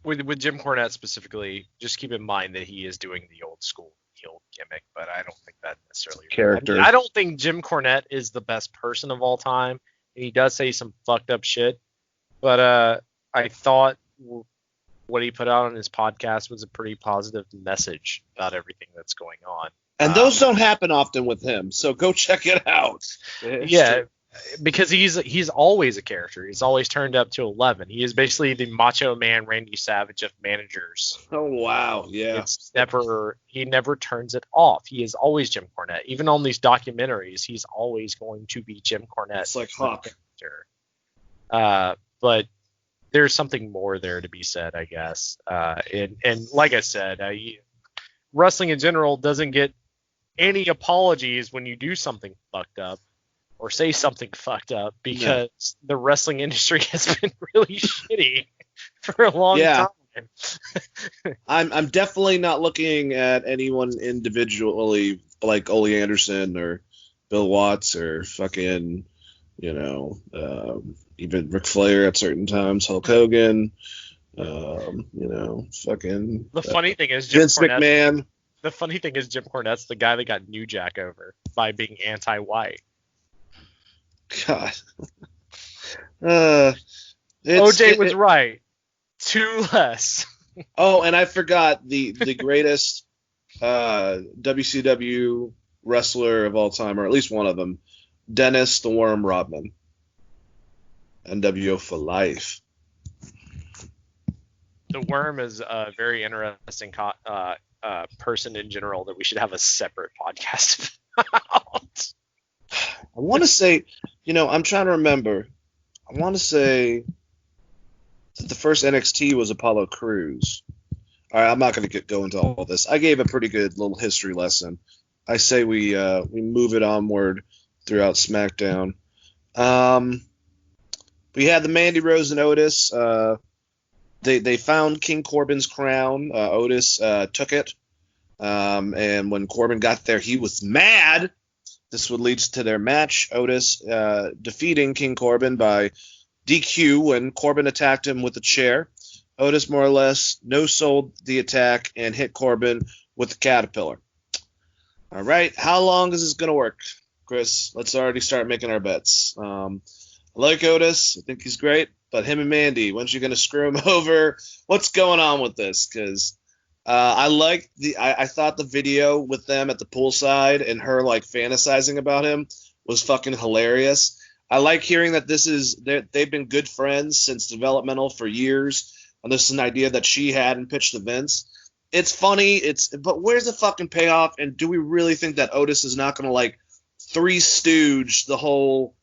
with Jim Cornette specifically, just keep in mind that he is doing the old school heel gimmick, but I don't think that necessarily character. I don't think Jim Cornette is the best person of all time, and he does say some fucked up shit. But I thought what he put out on his podcast was a pretty positive message about everything that's going on. And those don't happen often with him, so go check it out. Yeah, because he's always a character. He's always turned up to 11. He is basically the Macho Man Randy Savage of managers. Oh wow, yeah. He never turns it off. He is always Jim Cornette. Even on these documentaries, he's always going to be Jim Cornette. It's like Hawk. But there's something more there to be said, I guess. And like I said, wrestling in general doesn't get any apologies when you do something fucked up or say something fucked up, because the wrestling industry has been really shitty for a long time. I'm definitely not looking at anyone individually like Ole Anderson or Bill Watts or fucking, even Ric Flair at certain times, Hulk Hogan, fucking. The funny thing is Vince McMahon. The funny thing is Jim Cornette's the guy that got New Jack over by being anti-white. God. OJ was right. 2 less. Oh, and I forgot the greatest WCW wrestler of all time, or at least one of them, Dennis the Worm Rodman. NWO for life. The Worm is a very interesting person in general that we should have a separate podcast about. I want to say, I'm trying to remember. I want to say that the first NXT was Apollo Crews. All right, I'm not going to go into all this. I gave a pretty good little history lesson. I say we move it onward throughout SmackDown. We had the Mandy Rose and Otis. They found King Corbin's crown. Otis took it. And when Corbin got there, he was mad. This would lead to their match. Otis defeating King Corbin by DQ when Corbin attacked him with a chair. Otis more or less no-sold the attack and hit Corbin with the caterpillar. All right, how long is this going to work, Chris? Let's already start making our bets. I like Otis. I think he's great. But him and Mandy, when's you going to screw him over? What's going on with this? Because I thought the video with them at the poolside and her like fantasizing about him was fucking hilarious. I like hearing that they've been good friends since developmental for years, and this is an idea that she had and pitched to Vince. It's funny. But where's the fucking payoff? And do we really think that Otis is not going to like Three Stooge the whole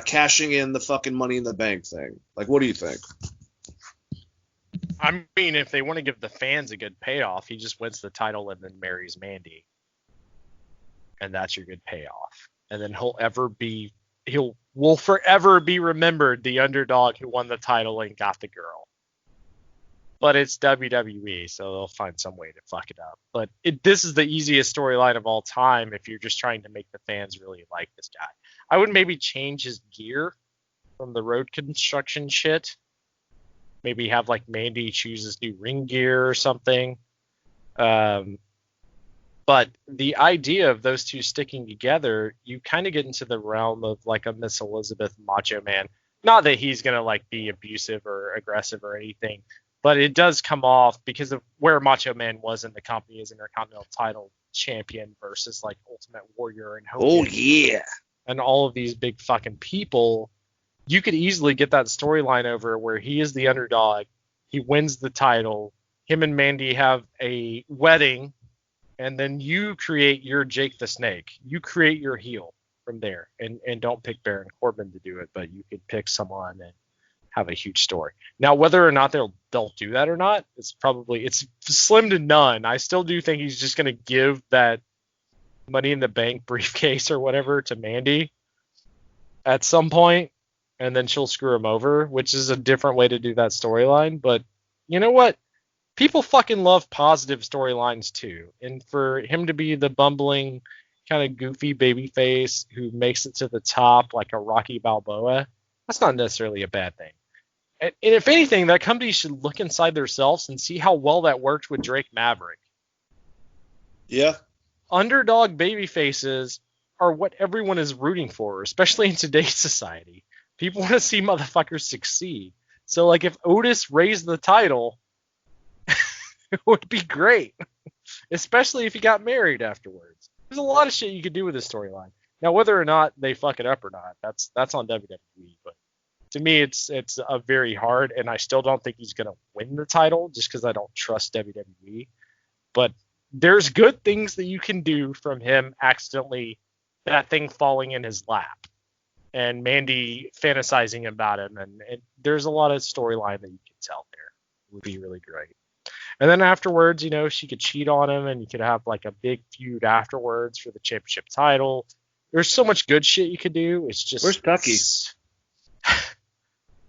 cashing in the fucking Money in the Bank thing? Like, what do you think? I mean, if they want to give the fans a good payoff, he just wins the title and then marries Mandy. And that's your good payoff. And then will forever be remembered the underdog who won the title and got the girl. But it's WWE, so they'll find some way to fuck it up. But this is the easiest storyline of all time if you're just trying to make the fans really like this guy. I would maybe change his gear from the road construction shit. Maybe have like Mandy choose his new ring gear or something. But the idea of those two sticking together, you kind of get into the realm of like a Miss Elizabeth Macho Man. Not that he's going to like be abusive or aggressive or anything, but it does come off because of where Macho Man was in the company as Intercontinental title champion versus like Ultimate Warrior and Hogan. Oh, yeah. And all of these big fucking people. You could easily get that storyline over where he is the underdog. He wins the title. Him and Mandy have a wedding. And then you create your Jake the Snake. You create your heel from there. And don't pick Baron Corbin to do it, but you could pick someone and have a huge story. Now, whether or not they'll do that or not, it's slim to none. I still do think he's just going to give that Money in the Bank briefcase or whatever to Mandy at some point, and then she'll screw him over, which is a different way to do that storyline. But you know what? People fucking love positive storylines too. And for him to be the bumbling, kind of goofy baby face who makes it to the top like a Rocky Balboa, that's not necessarily a bad thing. And if anything, that company should look inside themselves and see how well that worked with Drake Maverick. Yeah. Underdog baby faces are what everyone is rooting for, especially in today's society. People want to see motherfuckers succeed. So, like, if Otis raised the title, it would be great. Especially if he got married afterwards. There's a lot of shit you could do with this storyline. Now, whether or not they fuck it up or not, that's on WWE. But to me, it's a very hard, and I still don't think he's going to win the title just because I don't trust WWE. But there's good things that you can do from him accidentally, that thing falling in his lap. And Mandy fantasizing about him, and there's a lot of storyline that you can tell there. It would be really great. And then afterwards, she could cheat on him, and you could have like a big feud afterwards for the championship title. There's so much good shit you could do. It's just, where's Tucky?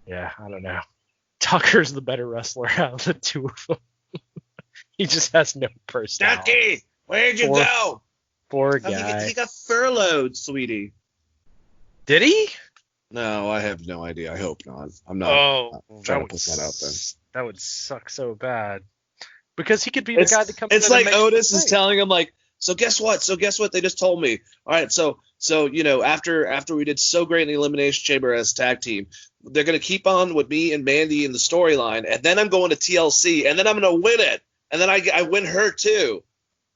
Yeah, I don't know. Tucker's the better wrestler out of the two of them. He just has no personality. Tucky, where'd you go? Poor guy. He got furloughed, sweetie. Did he? No, I have no idea. I hope not. I'm not trying to put that out there. That would suck so bad. Because he could be the guy that comes in. It's like Otis is telling him, like, so guess what? They just told me. All right, so after we did so great in the Elimination Chamber as a tag team, they're going to keep on with me and Mandy in the storyline, and then I'm going to TLC, and then I'm going to win it, and then I win her too.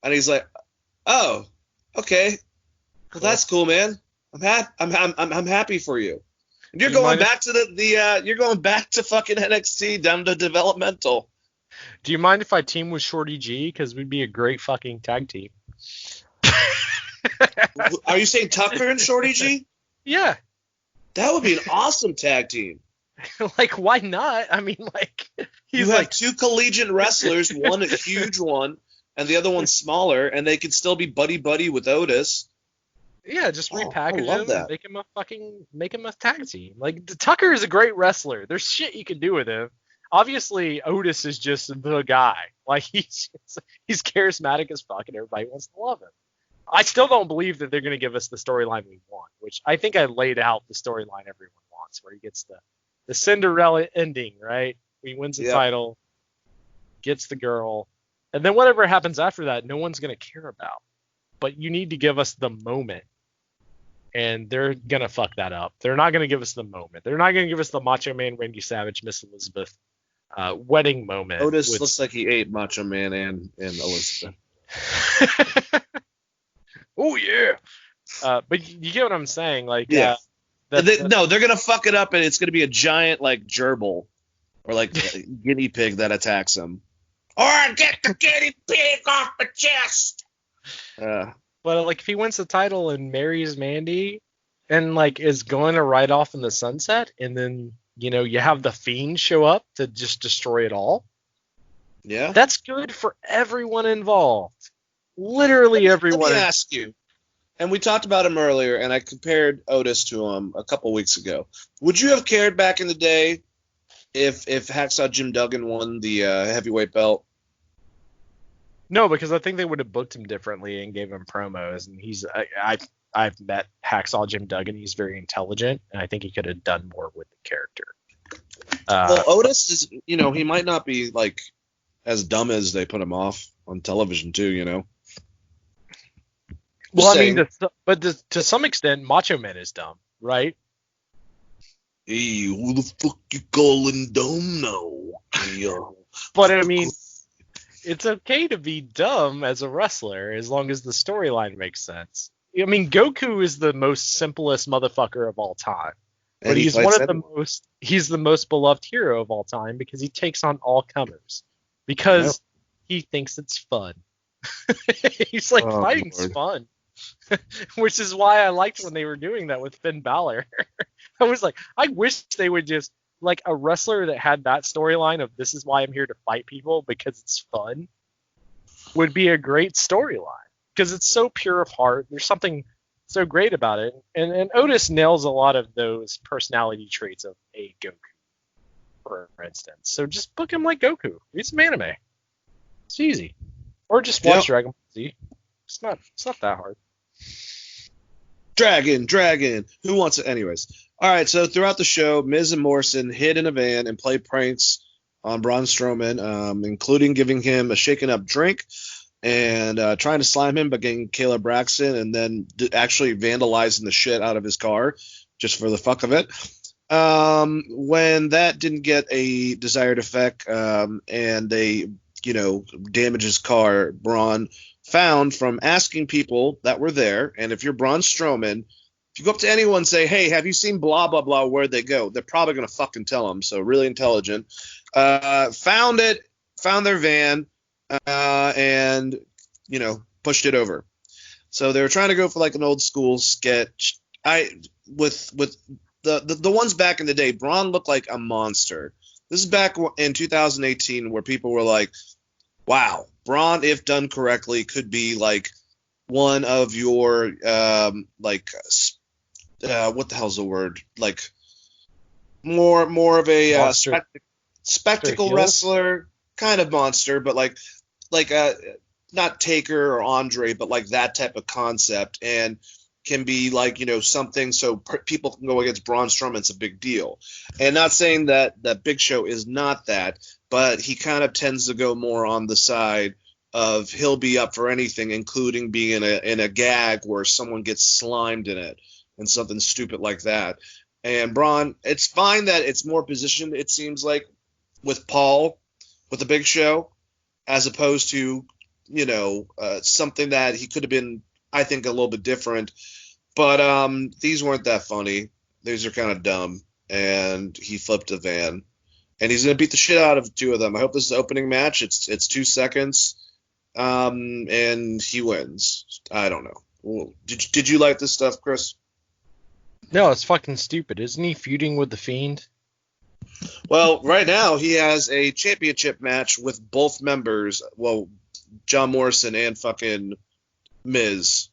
And he's like, oh, okay, well, that's cool, man. I'm happy for you. And you're going back to you're going back to fucking NXT down to developmental. Do you mind if I team with Shorty G? Because we'd be a great fucking tag team. Are you saying Tucker and Shorty G? Yeah. That would be an awesome tag team. Like, why not? I mean, like, You he's have like, two collegiate wrestlers, one a huge one, and the other one smaller, and they could still be buddy with Otis. yeah, just Oh, I repackage love him, that. make him a tag team. Like, Tucker is a great wrestler. There's shit you can do with him. Obviously, Otis is just the guy. Like, he's charismatic as fuck, and everybody wants to love him. I still don't believe that they're going to give us the storyline we want, which I think I laid out the storyline everyone wants, where he gets the Cinderella ending, right? He wins the Yep. title, gets the girl, and then whatever happens after that, no one's going to care about. But you need to give us the moment. And they're going to fuck that up. They're not going to give us the moment. They're not going to give us the Macho Man, Randy Savage, Miss Elizabeth wedding moment. Otis looks like he ate Macho Man and Elizabeth. Oh, yeah. But you get what I'm saying? Like, Yeah. that- No, they're gonna fuck it up, and it's gonna be a giant like gerbil or like a guinea pig that attacks him. Or get the guinea pig off my chest. But like, if he wins the title and marries Mandy, and like is going to ride off in the sunset, and then you have the Fiend show up to just destroy it all. Yeah. That's good for everyone involved. Literally everyone. Let me ask you. And we talked about him earlier, and I compared Otis to him a couple weeks ago. Would you have cared back in the day if Hacksaw Jim Duggan won the heavyweight belt? No, because I think they would have booked him differently and gave him promos. And I've met Hacksaw Jim Duggan. He's very intelligent, and I think he could have done more with the character. Well, Otis is, he might not be like as dumb as they put him off on television too. Well, I saying. mean, to some extent, Macho Man is dumb, right? Hey, who the fuck you calling dumb now? But I mean, it's okay to be dumb as a wrestler as long as the storyline makes sense. I mean, Goku is the most simplest motherfucker of all time. But he's the most beloved hero of all time because he takes on all comers. Because he thinks it's fun. He's like, fighting's Lord. fun. Which is why I liked when they were doing that with Finn Balor. I was like, I wish they would just, like, a wrestler that had that storyline of this is why I'm here to fight people because it's fun would be a great storyline. Because it's so pure of heart. There's something so great about it. And Otis nails a lot of those personality traits of a Goku, for instance. So just book him like Goku. Read some anime. It's easy. Or just watch Dragon Ball Z. It's not that hard. Dragon. Who wants it? Anyways. All right, so throughout the show, Miz and Morrison hid in a van and played pranks on Braun Strowman, including giving him a shaken up drink and trying to slime him by getting Kayla Braxton and then actually vandalizing the shit out of his car just for the fuck of it. When that didn't get a desired effect and they, damaged his car, Braun found from asking people that were there, and if you're Braun Strowman, if you go up to anyone and say, hey, have you seen blah, blah, blah, where'd they go? They're probably going to fucking tell them, so really intelligent. Found their van, and, pushed it over. So they were trying to go for like an old school sketch. With the ones back in the day, Braun looked like a monster. This is back in 2018 where people were like, wow, Braun, if done correctly, could be like one of your what the hell's the word? Like more of a spectacle wrestler, kind of monster, but like not Taker or Andre, but like that type of concept, and can be like, something so people can go against Braun Strowman. It's a big deal. And not saying that Big Show is not that, but he kind of tends to go more on the side of he'll be up for anything, including being in a gag where someone gets slimed in it and something stupid like that. And Braun, it's fine that it's more positioned, it seems like, with Paul, with the Big Show, as opposed to, something that he could have been, I think, a little bit different. But these weren't that funny. These are kind of dumb. And he flipped a van. and he's gonna beat the shit out of two of them. I hope this is the opening match. It's 2 seconds, and he wins. I don't know. Well, did you like this stuff, Chris? No, it's fucking stupid. Isn't he feuding with the Fiend? Well, right now he has a championship match with both members. Well, John Morrison and fucking Miz.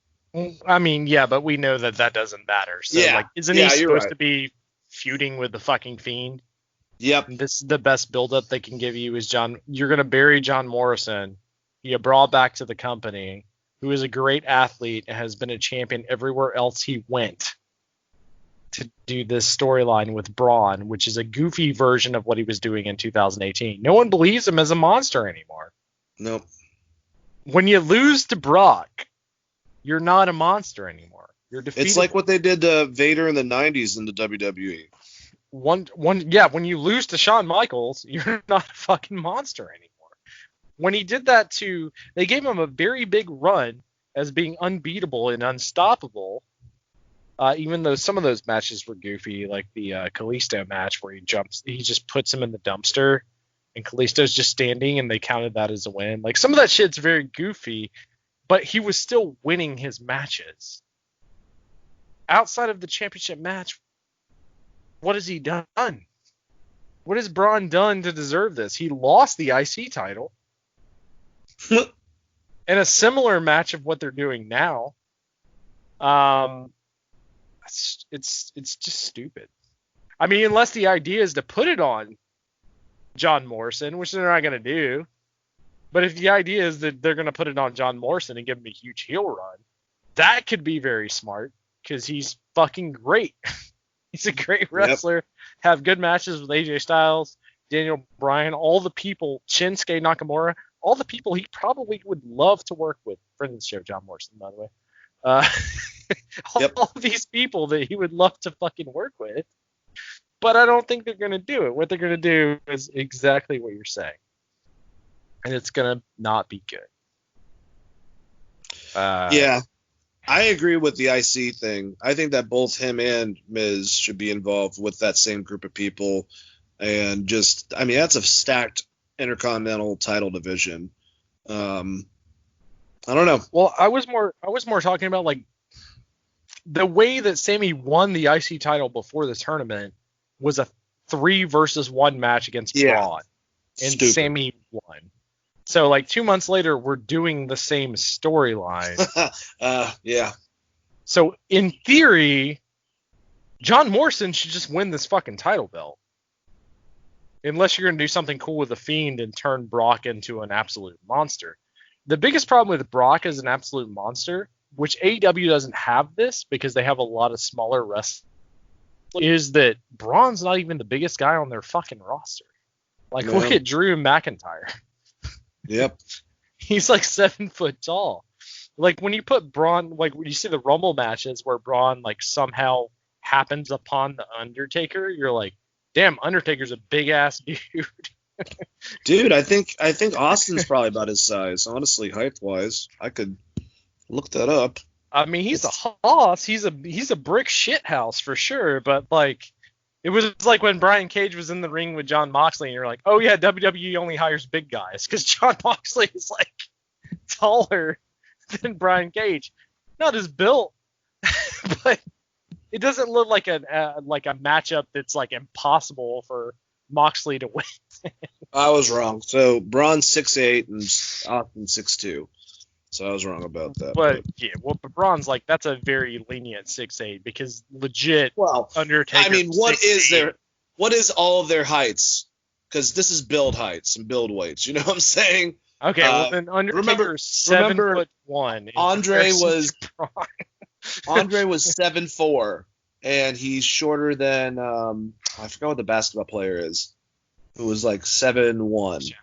I mean, yeah, but we know that doesn't matter. So, Yeah. like, isn't Yeah, he you're supposed right. to be feuding with the fucking Fiend? Yep. This is the best build-up they can give you is you're going to bury John Morrison. You brought back to the company, who is a great athlete and has been a champion everywhere else he went, to do this storyline with Braun, which is a goofy version of what he was doing in 2018. No one believes him as a monster anymore. Nope. When you lose to Brock, you're not a monster anymore. You're defeated. It's like what they did to Vader in the 90s in the WWE. When you lose to Shawn Michaels, you're not a fucking monster anymore. When he did that they gave him a very big run as being unbeatable and unstoppable, even though some of those matches were goofy, like the Kalisto match where he just puts him in the dumpster, and Kalisto's just standing, and they counted that as a win. Like, some of that shit's very goofy, but he was still winning his matches. Outside of the championship match, what has he done? What has Braun done to deserve this? He lost the IC title in a similar match of what they're doing now. It's just stupid. I mean, unless the idea is to put it on John Morrison, which they're not going to do. But if the idea is that they're going to put it on John Morrison and give him a huge heel run, that could be very smart because he's fucking great. He's a great wrestler. Yep. Have good matches with AJ Styles, Daniel Bryan, all the people, Shinsuke Nakamura, all the people he probably would love to work with. Friend of the show, John Morrison, by the way. All these people that he would love to fucking work with. But I don't think they're going to do it. What they're going to do is exactly what you're saying. And it's going to not be good. Yeah. I agree with the IC thing. I think that both him and Miz should be involved with that same group of people. And just, I mean, that's a stacked Intercontinental title division. I don't know. Well, I was more talking about, like, the way that Sammy won the IC title before the tournament was a 3-versus-1 match against Braun. And Stupid. Sammy won. So, like, 2 months later, we're doing the same storyline. Yeah. So, in theory, John Morrison should just win this fucking title belt. Unless you're going to do something cool with The Fiend and turn Brock into an absolute monster. The biggest problem with Brock as an absolute monster, which AEW doesn't have this because they have a lot of smaller wrestlers, is that Braun's not even the biggest guy on their fucking roster. Like, look at Drew McIntyre. Yep. He's like 7 foot tall. Like, when you put Braun, like, when you see the Rumble matches where Braun, like, somehow happens upon the Undertaker, you're like, damn, Undertaker's a big ass dude. Dude, I think Austin's probably about his size, honestly, height wise. I could look that up. I mean, he's a hoss. He's a brick shit house for sure. But, like, it was like when Brian Cage was in the ring with John Moxley, and you're like, oh yeah, WWE only hires big guys because John Moxley is, like, taller than Brian Cage. Not as built, but it doesn't look like a matchup that's, like, impossible for Moxley to win. I was wrong. So Braun's 6'8" and Austin's 6'2". So I was wrong about that. But Braun's, like, that's a very lenient 6'8" because legit Undertaker. I mean, what is all of their heights? Because this is build heights and build weights. You know what I'm saying? Okay, well then Undertaker's 7'1". Andre was 7'4", and he's shorter than I forgot what the basketball player is, who was like 7'1".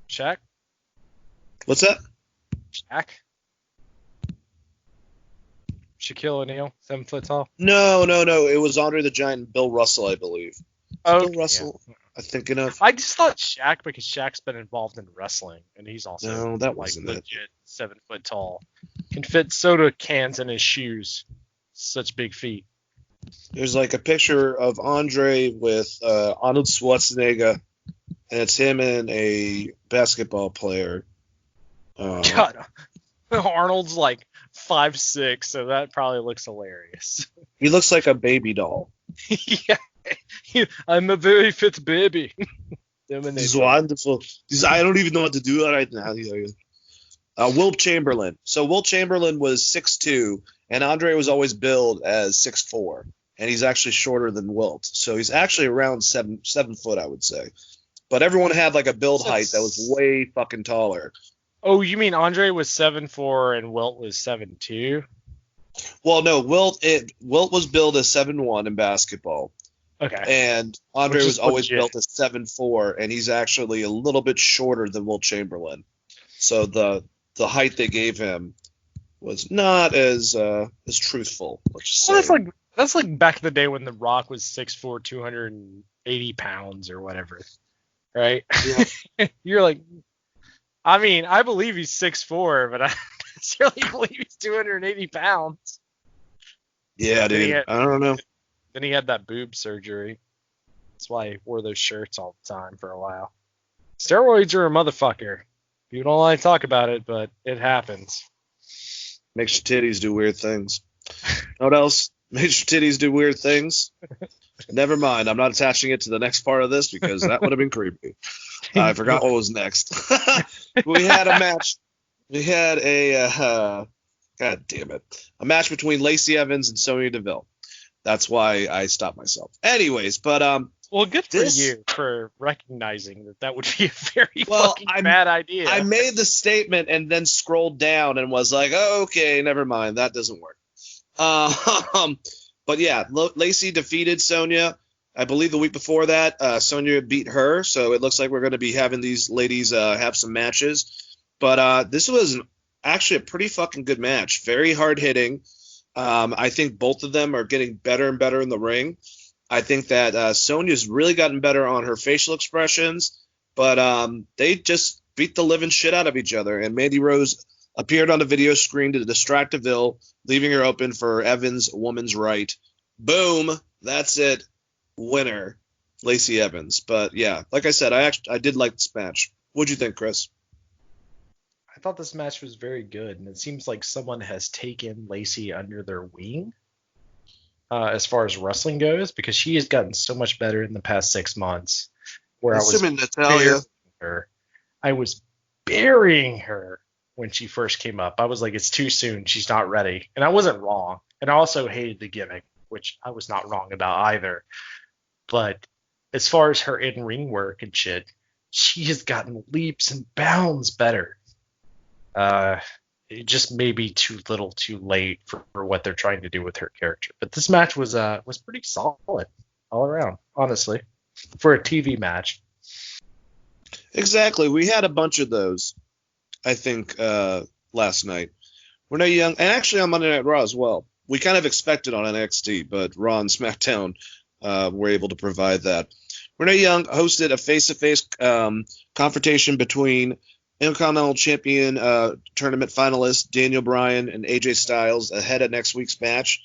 Shaq? What's that? Shaq? Shaquille O'Neal, 7 foot tall? No. It was Andre the Giant and Bill Russell, I believe. Oh, Bill Russell, yeah. I'm thinking of. I just thought Shaq because Shaq's been involved in wrestling, and he's also legit 7 foot tall. Can fit soda cans in his shoes. Such big feet. There's like a picture of Andre with Arnold Schwarzenegger, and it's him and a basketball player. God, Arnold's like 5'6", so that probably looks hilarious. He looks like a baby doll. Yeah, I'm a very fit baby. This is wonderful. I don't even know what to do right now. Wilt Chamberlain. So Wilt Chamberlain was 6'2", and Andre was always billed as 6'4", and he's actually shorter than Wilt. So he's actually around 7 foot, I would say. But everyone had like a build height that was way fucking taller. Oh, you mean Andre was 7'4" and Wilt was 7'2"? Well, no, Wilt was billed as 7'1" in basketball. Okay. And Andre Which was is always legit. built as 7'4", and he's actually a little bit shorter than Wilt Chamberlain. So the height they gave him was not as truthful. Let's just say. Well, that's like back in the day when The Rock was 6'4", 280 pounds or whatever, right? Yeah. You're like, I mean, I believe he's 6'4", but I don't necessarily believe he's 280 pounds. Yeah, Then he dude. had- I don't know. Then he had that boob surgery. That's why he wore those shirts all the time for a while. Steroids are a motherfucker. You don't like to talk about it, but it happens. Makes your titties do weird things. What else? Makes your titties do weird things? Never mind. I'm not attaching it to the next part of this because that would have been creepy. I forgot what was next. We had a match. We had a God damn it, a match between Lacey Evans and Sonya Deville. That's why I stopped myself. Anyways, but Well, good for This- you for recognizing that would be a very Well, fucking bad idea. I made the statement and then scrolled down and was like, oh, okay, never mind, that doesn't work. But yeah, Lacey defeated Sonya. I believe the week before that, Sonya beat her, so it looks like we're going to be having these ladies have some matches. But this was actually a pretty fucking good match. Very hard hitting. I think both of them are getting better and better in the ring. I think that Sonya's really gotten better on her facial expressions, but they just beat the living shit out of each other. And Mandy Rose appeared on the video screen to distract Deville, leaving her open for Evans' woman's right. Boom. That's it. Winner, Lacey Evans. But yeah, like I said, I did like this match. What'd you think, Chris? I thought this match was very good, and it seems like someone has taken Lacey under their wing as far as wrestling goes, because she has gotten so much better in the past 6 months. Where Assuming Natalia. I was burying her when she first came up. I was like, it's too soon. She's not ready. And I wasn't wrong. And I also hated the gimmick, which I was not wrong about either. But as far as her in-ring work and shit, she has gotten leaps and bounds better. It just may be too little too late for what they're trying to do with her character. But this match was pretty solid all around, honestly, for a TV match. Exactly. We had a bunch of those, I think, last night. Renee Young, and actually on Monday Night Raw as well. We kind of expected on NXT, but Raw and SmackDown were able to provide that. Renee Young hosted a face-to-face confrontation between Intercontinental Champion tournament finalists Daniel Bryan and AJ Styles ahead of next week's match.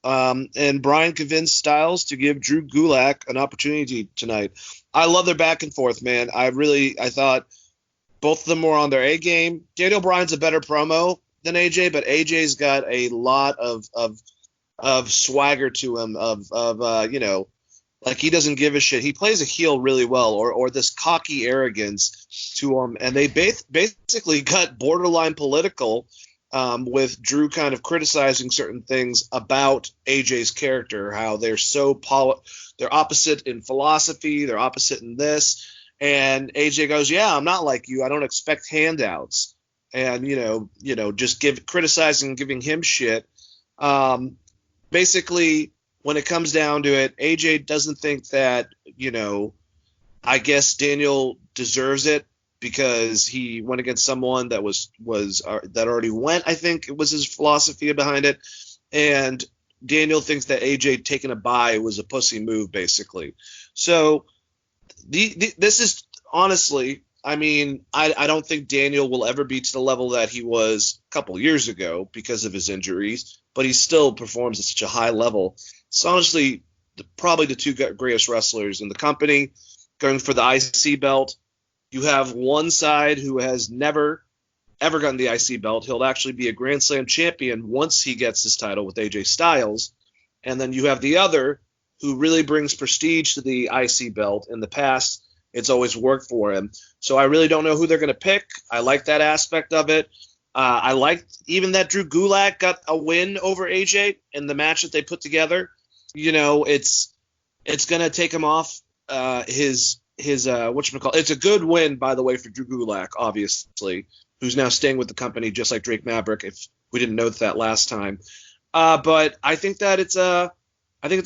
And Bryan convinced Styles to give Drew Gulak an opportunity tonight. I love their back and forth, man. I thought both of them were on their A game. Daniel Bryan's a better promo than AJ, but AJ's got a lot of swagger to him, like he doesn't give a shit. He plays a heel really well, or this cocky arrogance to him. And they basically got borderline political with Drew kind of criticizing certain things about AJ's character, how they're so they're opposite in philosophy, they're opposite in this. And AJ goes, yeah, I'm not like you. I don't expect handouts. And, just criticizing, giving him shit. Basically, when it comes down to it, AJ doesn't think that, I guess Daniel deserves it because he went against someone that that already went. I think it was his philosophy behind it. And Daniel thinks that AJ taking a bye was a pussy move, basically. So this is honestly, I mean, I don't think Daniel will ever be to the level that he was a couple years ago because of his injuries, but he still performs at such a high level. It's honestly probably the two greatest wrestlers in the company. Going for the IC belt, you have one side who has never ever gotten the IC belt. He'll actually be a Grand Slam champion once he gets his title with AJ Styles. And then you have the other who really brings prestige to the IC belt. In the past, it's always worked for him. So I really don't know who they're going to pick. I like that aspect of it. I liked even that Drew Gulak got a win over AJ in the match that they put together. You know, it's going to take him off his whatchamacallit. It's a good win, by the way, for Drew Gulak, obviously, who's now staying with the company just like Drake Maverick, if we didn't note that last time. But I think that it's a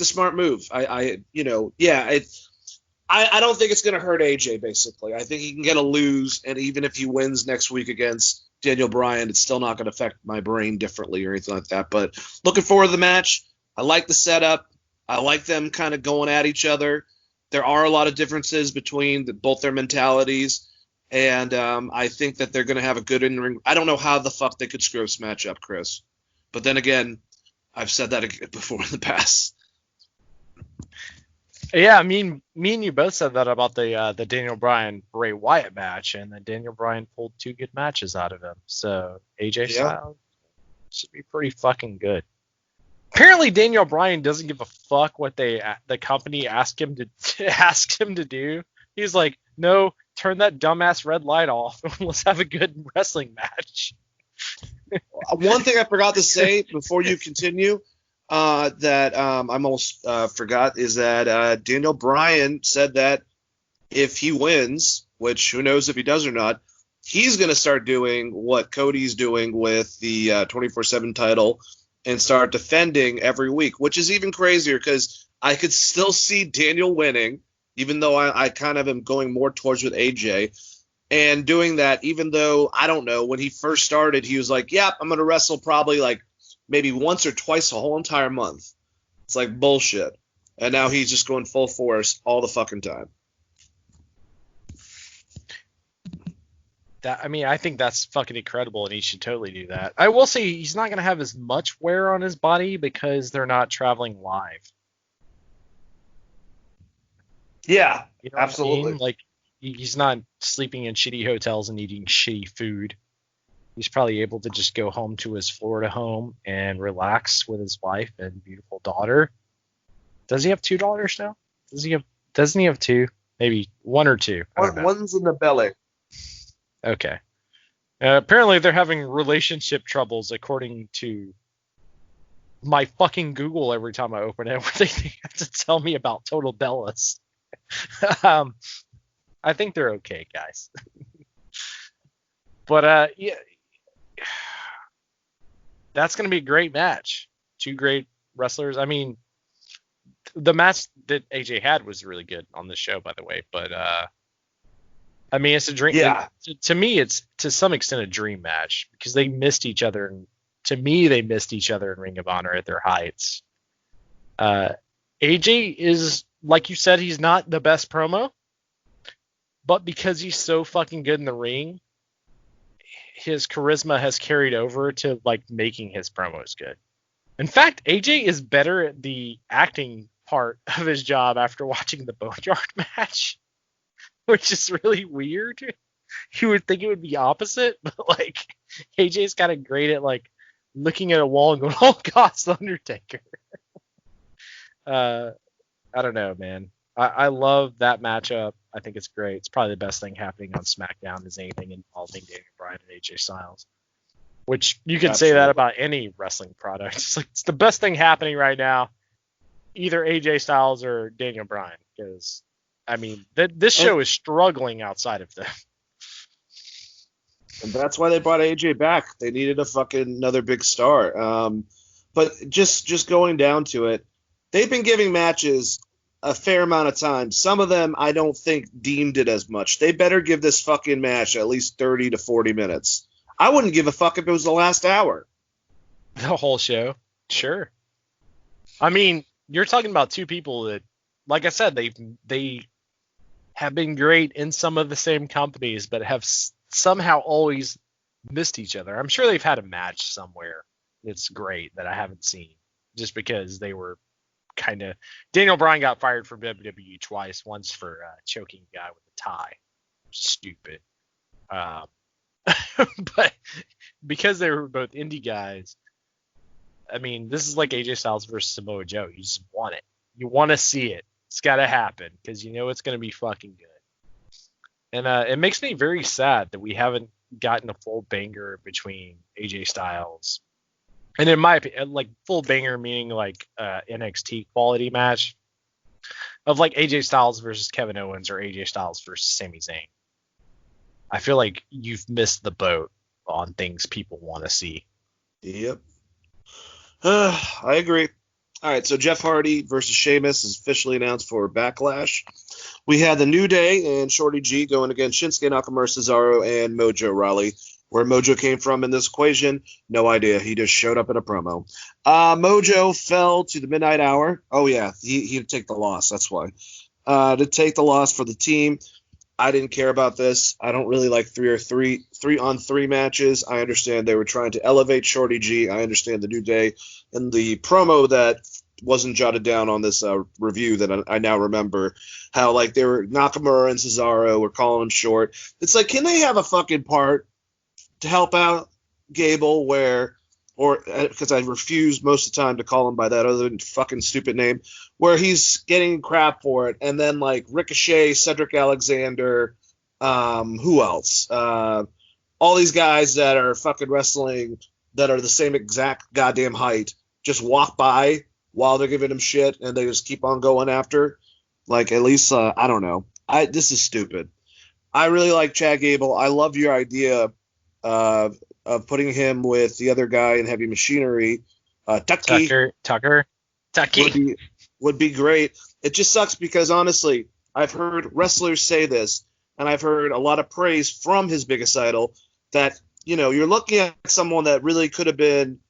smart move. I don't think it's going to hurt AJ, basically. I think he can get a lose, and even if he wins next week against Daniel Bryan, it's still not going to affect my brain differently or anything like that. But looking forward to the match. I like the setup. I like them kind of going at each other. There are a lot of differences between both their mentalities, and I think that they're going to have a good in-ring. I don't know how the fuck they could screw this match up, Chris. But then again, I've said that before in the past. Yeah, I mean, me and you both said that about the Daniel Bryan Bray Wyatt match, and then Daniel Bryan pulled two good matches out of him. So AJ Styles should be pretty fucking good. Apparently, Daniel Bryan doesn't give a fuck what the company asked him to do. He's like, no, turn that dumbass red light off. Let's have a good wrestling match. One thing I forgot to say before you continue that I almost forgot is that Daniel Bryan said that if he wins, which who knows if he does or not, he's going to start doing what Cody's doing with the 24/7 title and start defending every week, which is even crazier because I could still see Daniel winning, even though I kind of am going more towards with AJ. And doing that, even though, I don't know, when he first started, he was like, yep, I'm going to wrestle probably like maybe once or twice a whole entire month. It's like bullshit. And now he's just going full force all the fucking time. I think that's fucking incredible, and he should totally do that. I will say he's not going to have as much wear on his body because they're not traveling live. Yeah, You know what I absolutely. mean? Like, he's not sleeping in shitty hotels and eating shitty food. He's probably able to just go home to his Florida home and relax with his wife and beautiful daughter. Does he have $2 now? Doesn't he have two? Maybe one or two. I don't know. One's in the belly. Okay. Apparently they're having relationship troubles, according to my fucking Google every time I open it, where they have to tell me about Total Bellas. I think they're okay, guys. But yeah, that's going to be a great match. Two great wrestlers. I mean, the match that AJ had was really good on this show, by the way. But I mean, it's a dream. Yeah. To me, it's to some extent a dream match because they missed each other. And to me, they missed each other in Ring of Honor at their heights. AJ is, like you said, he's not the best promo. But because he's so fucking good in the ring, his charisma has carried over to like making his promos good. In fact, AJ is better at the acting part of his job after watching the Boneyard match, which is really weird. You would think it would be opposite, but like AJ's kind of great at like looking at a wall and going, "Oh God, it's the Undertaker." I don't know, man. I love that matchup. I think it's great. It's probably the best thing happening on SmackDown is anything involving Daniel Bryan and AJ Styles. Which you could say that about any wrestling product. It's like it's the best thing happening right now, either AJ Styles or Daniel Bryan. Because I mean, this show is struggling outside of them. And that's why they brought AJ back. They needed a fucking another big star. But just going down to it, they've been giving matches a fair amount of time. Some of them I don't think deemed it as much. They better give this fucking match at least 30 to 40 minutes. I wouldn't give a fuck if it was the last hour. The whole show? Sure. I mean, you're talking about two people that, like I said, they have been great in some of the same companies, but have somehow always missed each other. I'm sure they've had a match somewhere that's great that I haven't seen, just because they were kind of Daniel Bryan got fired from WWE twice, once for choking a guy with a tie. Stupid. But because they were both indie guys, I mean, this is like AJ Styles versus Samoa Joe. You just want it. You want to see it. It's got to happen because you know it's going to be fucking good. And it makes me very sad that we haven't gotten a full banger between AJ Styles. And in my opinion, like full banger meaning like NXT quality match of like AJ Styles versus Kevin Owens or AJ Styles versus Sami Zayn. I feel like you've missed the boat on things people want to see. Yep. I agree. All right, so Jeff Hardy versus Sheamus is officially announced for Backlash. We had the New Day and Shorty G going against Shinsuke Nakamura, Cesaro, and Mojo Rawley. Where Mojo came from in this equation, no idea. He just showed up in a promo. Mojo fell to the Midnight Hour. Oh, yeah, he'd take the loss. That's why. To take the loss for the team. I didn't care about this. I don't really like three-on-3 matches. I understand they were trying to elevate Shorty G. I understand the New Day. And the promo that wasn't jotted down on this review that I now remember, how like they were Nakamura and Cesaro were calling him short. It's like, can they have a fucking part to help out Gable because I refuse most of the time to call him by that other than fucking stupid name, where he's getting crap for it, and then like Ricochet, Cedric Alexander, who else? All these guys that are fucking wrestling that are the same exact goddamn height just walk by while they're giving him shit, and they just keep on going after. Like, at least, I don't know. This is stupid. I really like Chad Gable. I love your idea of putting him with the other guy in Heavy Machinery. Tucker would be great. It just sucks because, honestly, I've heard wrestlers say this, and I've heard a lot of praise from his biggest idol that, you know, you're looking at someone that really could have been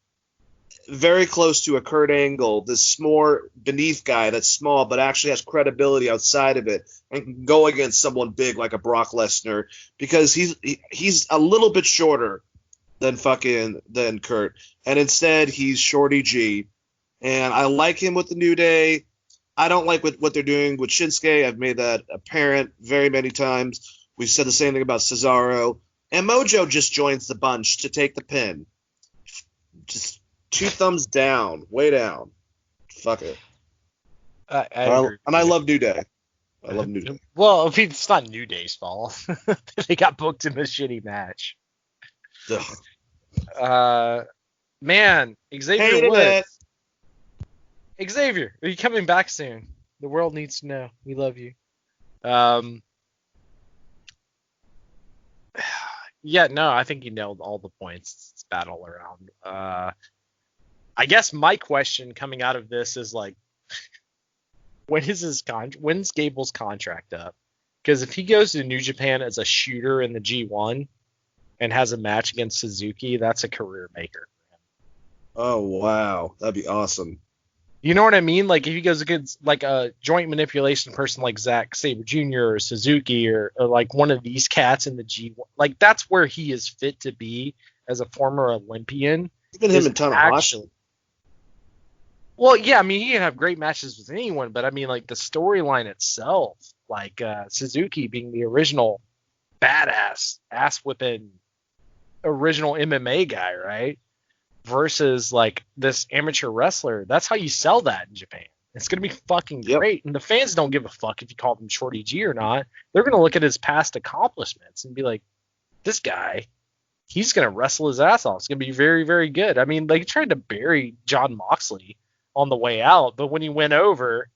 very close to a Kurt Angle, this more beneath guy that's small but actually has credibility outside of it and can go against someone big like a Brock Lesnar, because he's a little bit shorter than Kurt, and instead he's Shorty G, and I like him with the New Day. I don't like what they're doing with Shinsuke. I've made that apparent very many times. We've said the same thing about Cesaro, and Mojo just joins the bunch to take the pin. Just 2 thumbs down, way down. Fuck it. I agree. And I love New Day. I love New Day. Well, I mean, it's not New Day's fault. They got booked in a shitty match. Man, Xavier Woods. Xavier, are you coming back soon? The world needs to know. We love you. Yeah, no, I think you nailed all the points. It's bad all around. I guess my question coming out of this is like, when's Gable's contract up? Because if he goes to New Japan as a shooter in the G1 and has a match against Suzuki, that's a career maker for him. Oh wow, that'd be awesome. You know what I mean? Like if he goes against like a joint manipulation person like Zack Sabre Jr. or Suzuki or like one of these cats in the G1, like that's where he is fit to be as a former Olympian. Even him and Tanahashi. Well, yeah, I mean, he can have great matches with anyone, but I mean, like the storyline itself, like Suzuki being the original badass, ass-whipping, original MMA guy, right? Versus like this amateur wrestler. That's how you sell that in Japan. It's going to be fucking great. And the fans don't give a fuck if you call him Shorty G or not. They're going to look at his past accomplishments and be like, this guy, he's going to wrestle his ass off. It's going to be very, very good. I mean, they tried to bury Jon Moxley on the way out, but when he went over,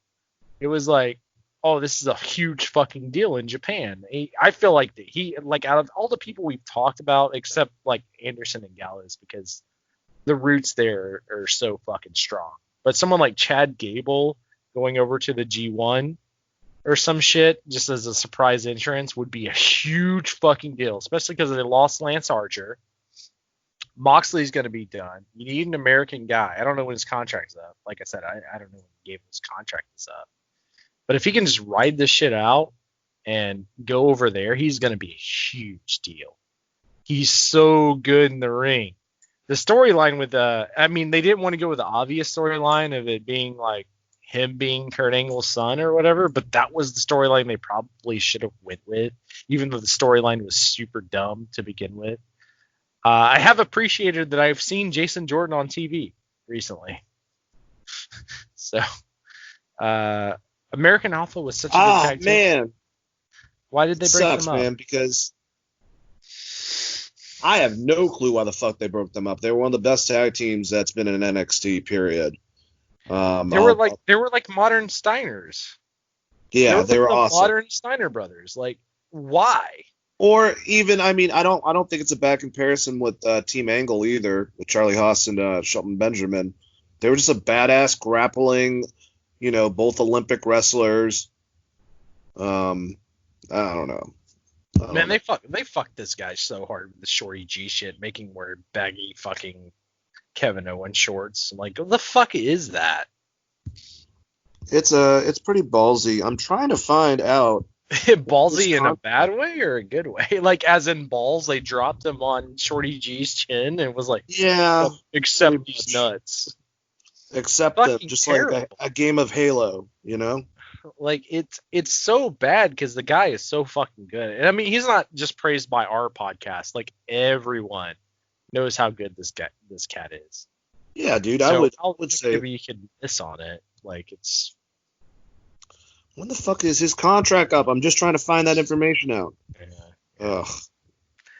it was like, oh, this is a huge fucking deal in Japan. I feel like he, like, out of all the people we've talked about, except like Anderson and Gallows, because the roots there are so fucking strong. But someone like Chad Gable going over to the G1 or some shit just as a surprise entrance would be a huge fucking deal, especially because they lost Lance Archer. Moxley's going to be done. You need an American guy. I don't know when his contract's up. Like I said, I don't know when Gable's contract is up. But if he can just ride this shit out and go over there, he's going to be a huge deal. He's so good in the ring. The storyline with I mean, they didn't want to go with the obvious storyline of it being like him being Kurt Angle's son or whatever, but that was the storyline they probably should have went with, even though the storyline was super dumb to begin with. I have appreciated that I've seen Jason Jordan on TV recently. So, American Alpha was such a good tag team. Man. Why did they break Sucks, them up? man, because I have no clue why the fuck they broke them up. They were one of the best tag teams that's been in NXT, period. They were like modern Steiners. Yeah, they were the awesome. Modern Steiner brothers. Like, why? Or even, I mean, I don't think it's a bad comparison with Team Angle either, with Charlie Haas and Shelton Benjamin. They were just a badass grappling, both Olympic wrestlers. I don't know. Man, they fucked this guy so hard with the Shorty G shit, making him wear baggy fucking Kevin Owens shorts. I'm like, what the fuck is that? It's pretty ballsy. I'm trying to find out. Ballsy in a bad way or a good way? Like, as in balls, they dropped him on Shorty G's chin and was like, yeah, except he's nuts. Except that, just terrible. Like a game of Halo, Like, it's so bad because the guy is so fucking good. And I mean, he's not just praised by our podcast. Like, everyone knows how good this cat is. Yeah, dude. So I would say you could miss on it. Like, it's. When the fuck is his contract up? I'm just trying to find that information out. Yeah. Ugh.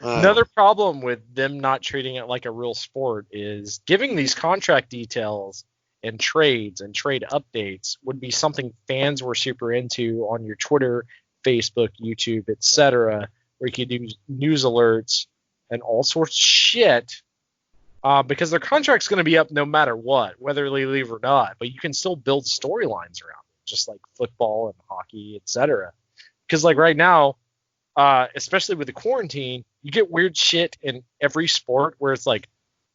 Another problem with them not treating it like a real sport is giving these contract details and trades and trade updates would be something fans were super into on your Twitter, Facebook, YouTube, etc., where you could do news alerts and all sorts of shit, because their contract's going to be up no matter what, whether they leave or not. But you can still build storylines around it, just like football and hockey, etc. Because like right now, especially with the quarantine, you get weird shit in every sport where it's like,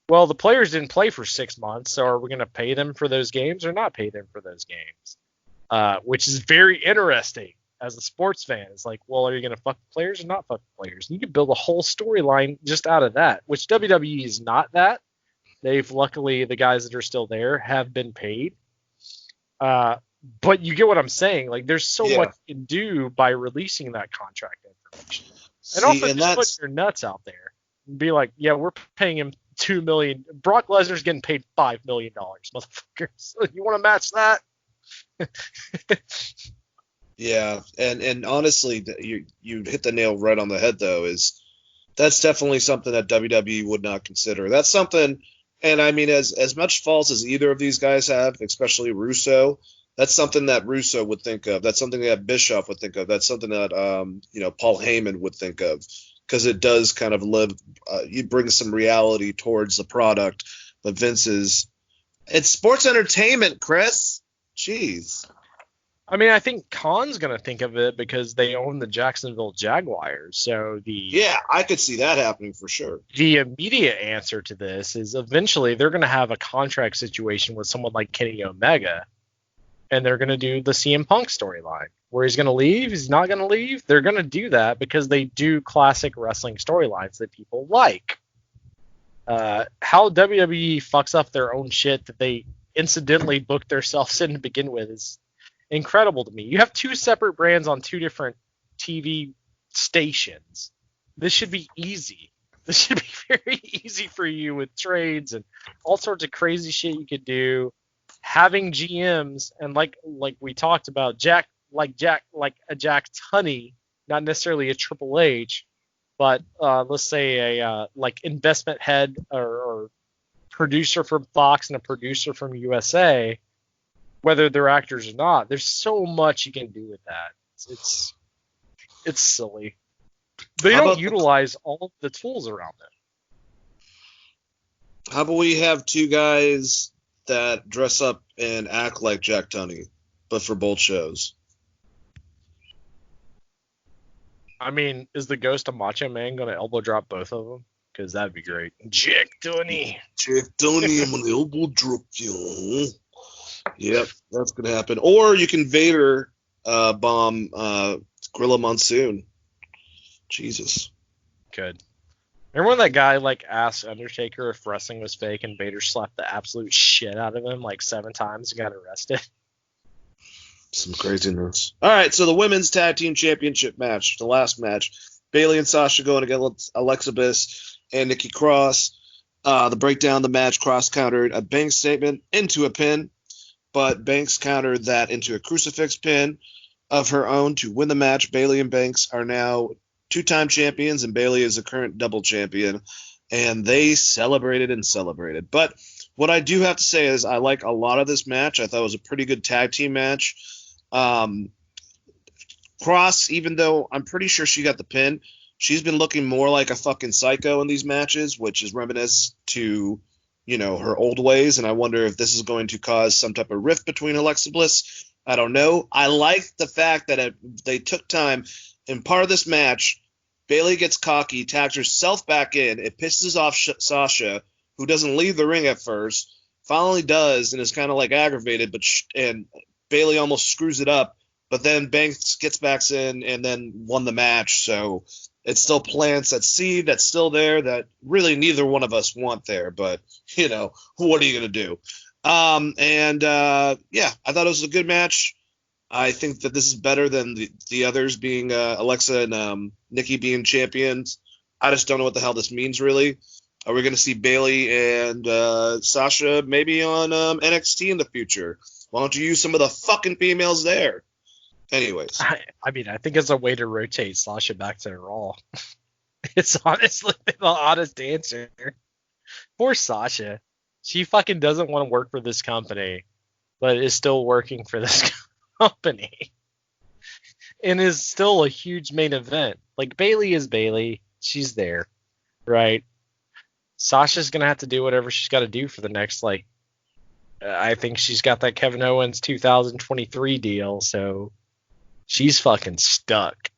well, the players didn't play for 6 months, so are we going to pay them for those games or not pay them for those games? Which is very interesting as a sports fan. It's like, well, are you going to fuck the players or not fuck the players? You could build a whole storyline just out of that, which WWE is not that. They've, luckily, the guys that are still there have been paid. But you get what I'm saying. Like, there's so much you can do by releasing that contract information. And also just put your nuts out there and be like, yeah, we're paying him $2 million. Brock Lesnar's getting paid $5 million, motherfuckers. So you want to match that? Yeah, and honestly, you hit the nail right on the head, though, that's definitely something that WWE would not consider. That's something, and I mean, as much faults as either of these guys have, especially Russo, that's something that Russo would think of. That's something that Bischoff would think of. That's something that Paul Heyman would think of, because it does kind of you bring some reality towards the product. But it's sports entertainment, Chris. Jeez. I mean, I think Khan's going to think of it because they own the Jacksonville Jaguars. So I could see that happening for sure. The immediate answer to this is eventually they're going to have a contract situation with someone like Kenny Omega, and they're going to do the CM Punk storyline where he's going to leave, he's not going to leave. They're going to do that because they do classic wrestling storylines that people like. How WWE fucks up their own shit that they incidentally booked themselves in to begin with is incredible to me. You have two separate brands on two different TV stations. This should be easy. This should be very easy for you with trades and all sorts of crazy shit you could do. Having GMs and like we talked about, Jack Tunney, not necessarily a Triple H, but let's say a investment head or producer from Fox and a producer from USA, whether they're actors or not. There's so much you can do with that. It's silly. They don't utilize all the tools around it. How about we have two guys that dress up and act like Jack Tunney, but for both shows? I mean, is the Ghost of Macho Man going to elbow drop both of them? Because that'd be great. Jack Tunney. Jack Tunney, I'm going to elbow drop you. Yep, that's going to happen. Or you can Vader bomb Gorilla Monsoon. Jesus. Good. Remember when that guy asked Undertaker if wrestling was fake and Vader slapped the absolute shit out of him 7 times and got arrested? Some craziness. All right, so the women's tag team championship match, the last match, Bayley and Sasha going against Alexa Bliss and Nikki Cross. The breakdown of the match, Cross countered a Banks statement into a pin, but Banks countered that into a crucifix pin of her own to win the match. Bayley and Banks are now two-time champions, and Bayley is the current double champion, and they celebrated and celebrated. But what I do have to say is I like a lot of this match. I thought it was a pretty good tag team match. Cross, even though I'm pretty sure she got the pin, she's been looking more like a fucking psycho in these matches, which is reminiscent to, her old ways. And I wonder if this is going to cause some type of rift between Alexa Bliss. I don't know. I like the fact that they took time. In part of this match, Bayley gets cocky, tags herself back in. It pisses off Sasha, who doesn't leave the ring at first. Finally does, and is kind of like aggravated, and Bayley almost screws it up, but then Banks gets back in and then won the match. So it still plants that seed that's still there that really neither one of us want there. But, what are you going to do? I thought it was a good match. I think that this is better than the others, being Alexa and Nikki being champions. I just don't know what the hell this means, really. Are we going to see Bayley and Sasha maybe on NXT in the future? Why don't you use some of the fucking females there? Anyways. I think it's a way to rotate Sasha back to Raw. It's honestly the honest answer. Poor Sasha. She fucking doesn't want to work for this company, but is still working for this company. And is still a huge main event. Like, Bayley is Bayley. She's there, right? Sasha's going to have to do whatever she's got to do for the next, I think she's got that Kevin Owens 2023 deal, so she's fucking stuck.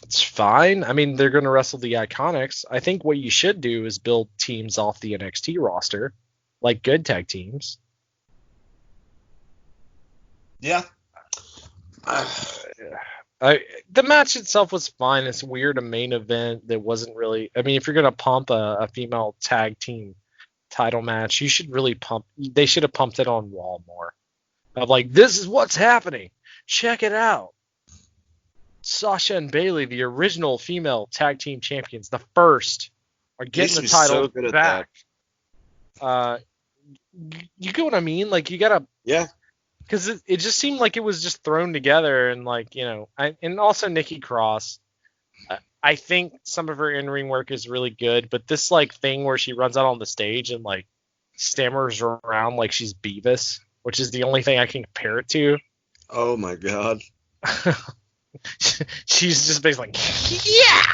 It's fine. They're going to wrestle the Iconics. I think what you should do is build teams off the NXT roster, like good tag teams. Yeah. The match itself was fine. It's weird, a main event that wasn't really... if you're going to pump a female tag team title match, you should really they should have pumped it on Raw more. Of this is what's happening. Check it out. Sasha and Bayley, the original female tag team champions, the first, are getting the title back. You get what I mean? You gotta... Yeah. Because it just seemed like it was just thrown together, and and also Nikki Cross. I think some of her in-ring work is really good, but this thing where she runs out on the stage and stammers around like she's Beavis, which is the only thing I can compare it to. Oh my god. She's just basically yeah.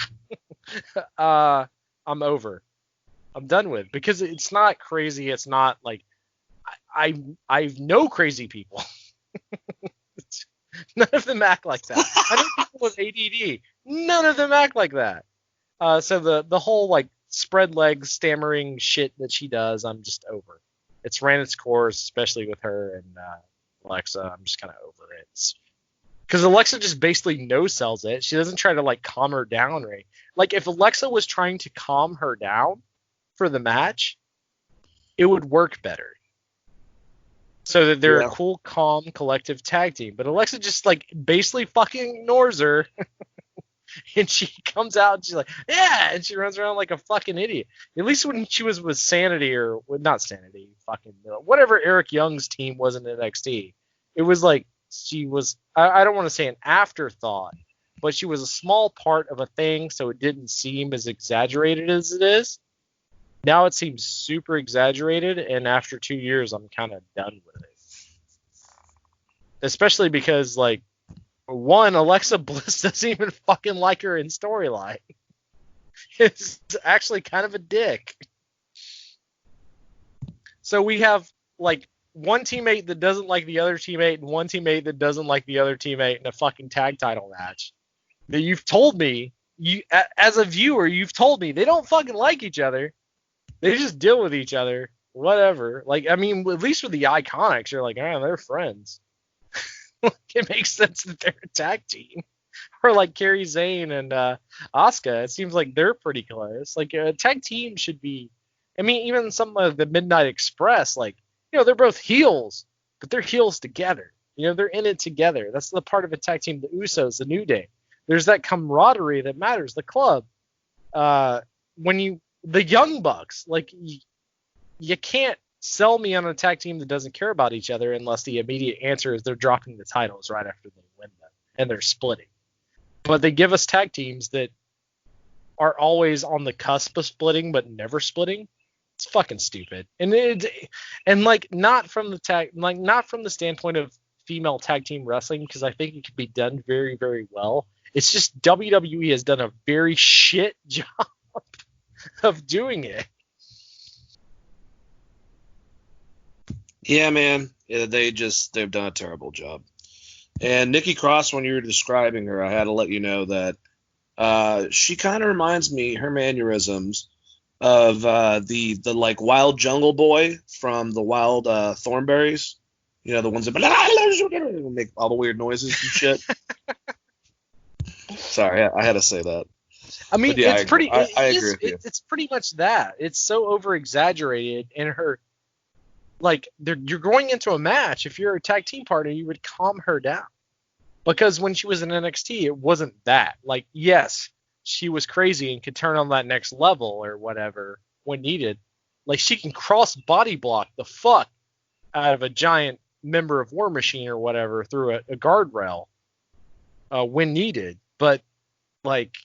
I'm over. I'm done with, because it's not crazy. It's not I know crazy people. None of them act like that. I know people with ADD. None of them act like that. So the whole spread legs stammering shit that she does, I'm just over. It's ran its course, especially with her and Alexa. I'm just kind of over it. Because Alexa just basically no-sells it. She doesn't try to calm her down, right? If Alexa was trying to calm her down for the match, it would work better. So that they're a cool, calm, collective tag team. But Alexa just basically fucking ignores her. And she comes out and she's like, yeah, and she runs around like a fucking idiot. At least when she was with Sanity, or not Sanity, fucking whatever Eric Young's team was in NXT, it was she was, I don't want to say an afterthought, but she was a small part of a thing, so it didn't seem as exaggerated as it is. Now it seems super exaggerated, and after 2 years, I'm kind of done with it. Especially because, one, Alexa Bliss doesn't even fucking like her in storyline. It's actually kind of a dick. So we have, one teammate that doesn't like the other teammate, and one teammate that doesn't like the other teammate in a fucking tag title match. That you've told me, as a viewer, you've told me they don't fucking like each other. They just deal with each other. Whatever. At least with the Iconics, you're they're friends. It makes sense that they're a tag team. Or Kairi Sane and Asuka, it seems like they're pretty close. A tag team should be... even some of the Midnight Express, they're both heels. but they're heels together. You know, they're in it together. That's the part of a tag team. The Usos, the New Day. There's that camaraderie that matters. The club. The Young Bucks, like you can't sell me on a tag team that doesn't care about each other unless the immediate answer is they're dropping the titles right after they win them and they're splitting. But they give us tag teams that are always on the cusp of splitting but never splitting. It's fucking stupid. And like not from the standpoint of female tag team wrestling, because I think it could be done very, very well. It's just WWE has done a very shit job of doing it. Yeah, man. Yeah, they've done a terrible job. And Nikki Cross, when you were describing her, I had to let you know that she kind of reminds me, her mannerisms, of the like Wild Jungle Boy from the Wild Thornberrys. You know, the ones that make all the weird noises and shit. Sorry, I had to say that. I mean, yeah, it's pretty. I agree with you. It's pretty much that. It's so over exaggerated, and her, like, you're going into a match. If you're a tag team partner, you would calm her down, because when she was in NXT, it wasn't that. Like, yes, she was crazy and could turn on that next level or whatever when needed. Like, she can cross body block the fuck out of a giant member of War Machine or whatever through a guardrail when needed. But like,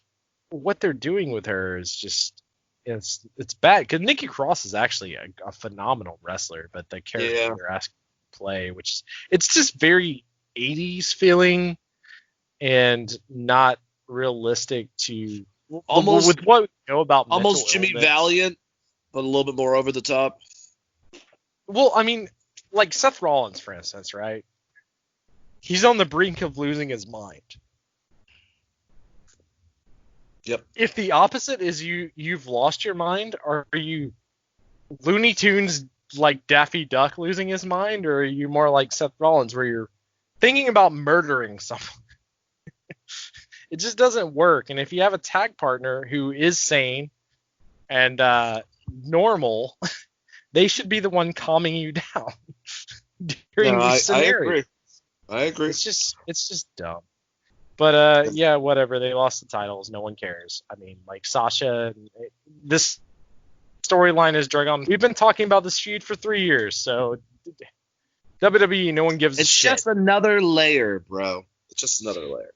what they're doing with her is just it's bad, because Nikki Cross is actually a phenomenal wrestler, but the character they're asking to play, which it's just very 80s feeling and not realistic to almost with what we know about almost Jimmy illness. Valiant, but a little bit more over the top. Well, I mean, like Seth Rollins, for instance, right? He's on the brink of losing his mind. Yep. If the opposite is you've lost your mind, are you Looney Tunes like Daffy Duck losing his mind, or are you more like Seth Rollins where you're thinking about murdering someone? It just doesn't work. And if you have a tag partner who is sane and normal, they should be the one calming you down during these scenarios. I agree. It's just dumb. But yeah, whatever. They lost the titles. No one cares. I mean, like Sasha, this storyline is drug on. We've been talking about this feud for 3 years, so WWE, no one gives a shit. It's just another layer, bro. It's just another layer.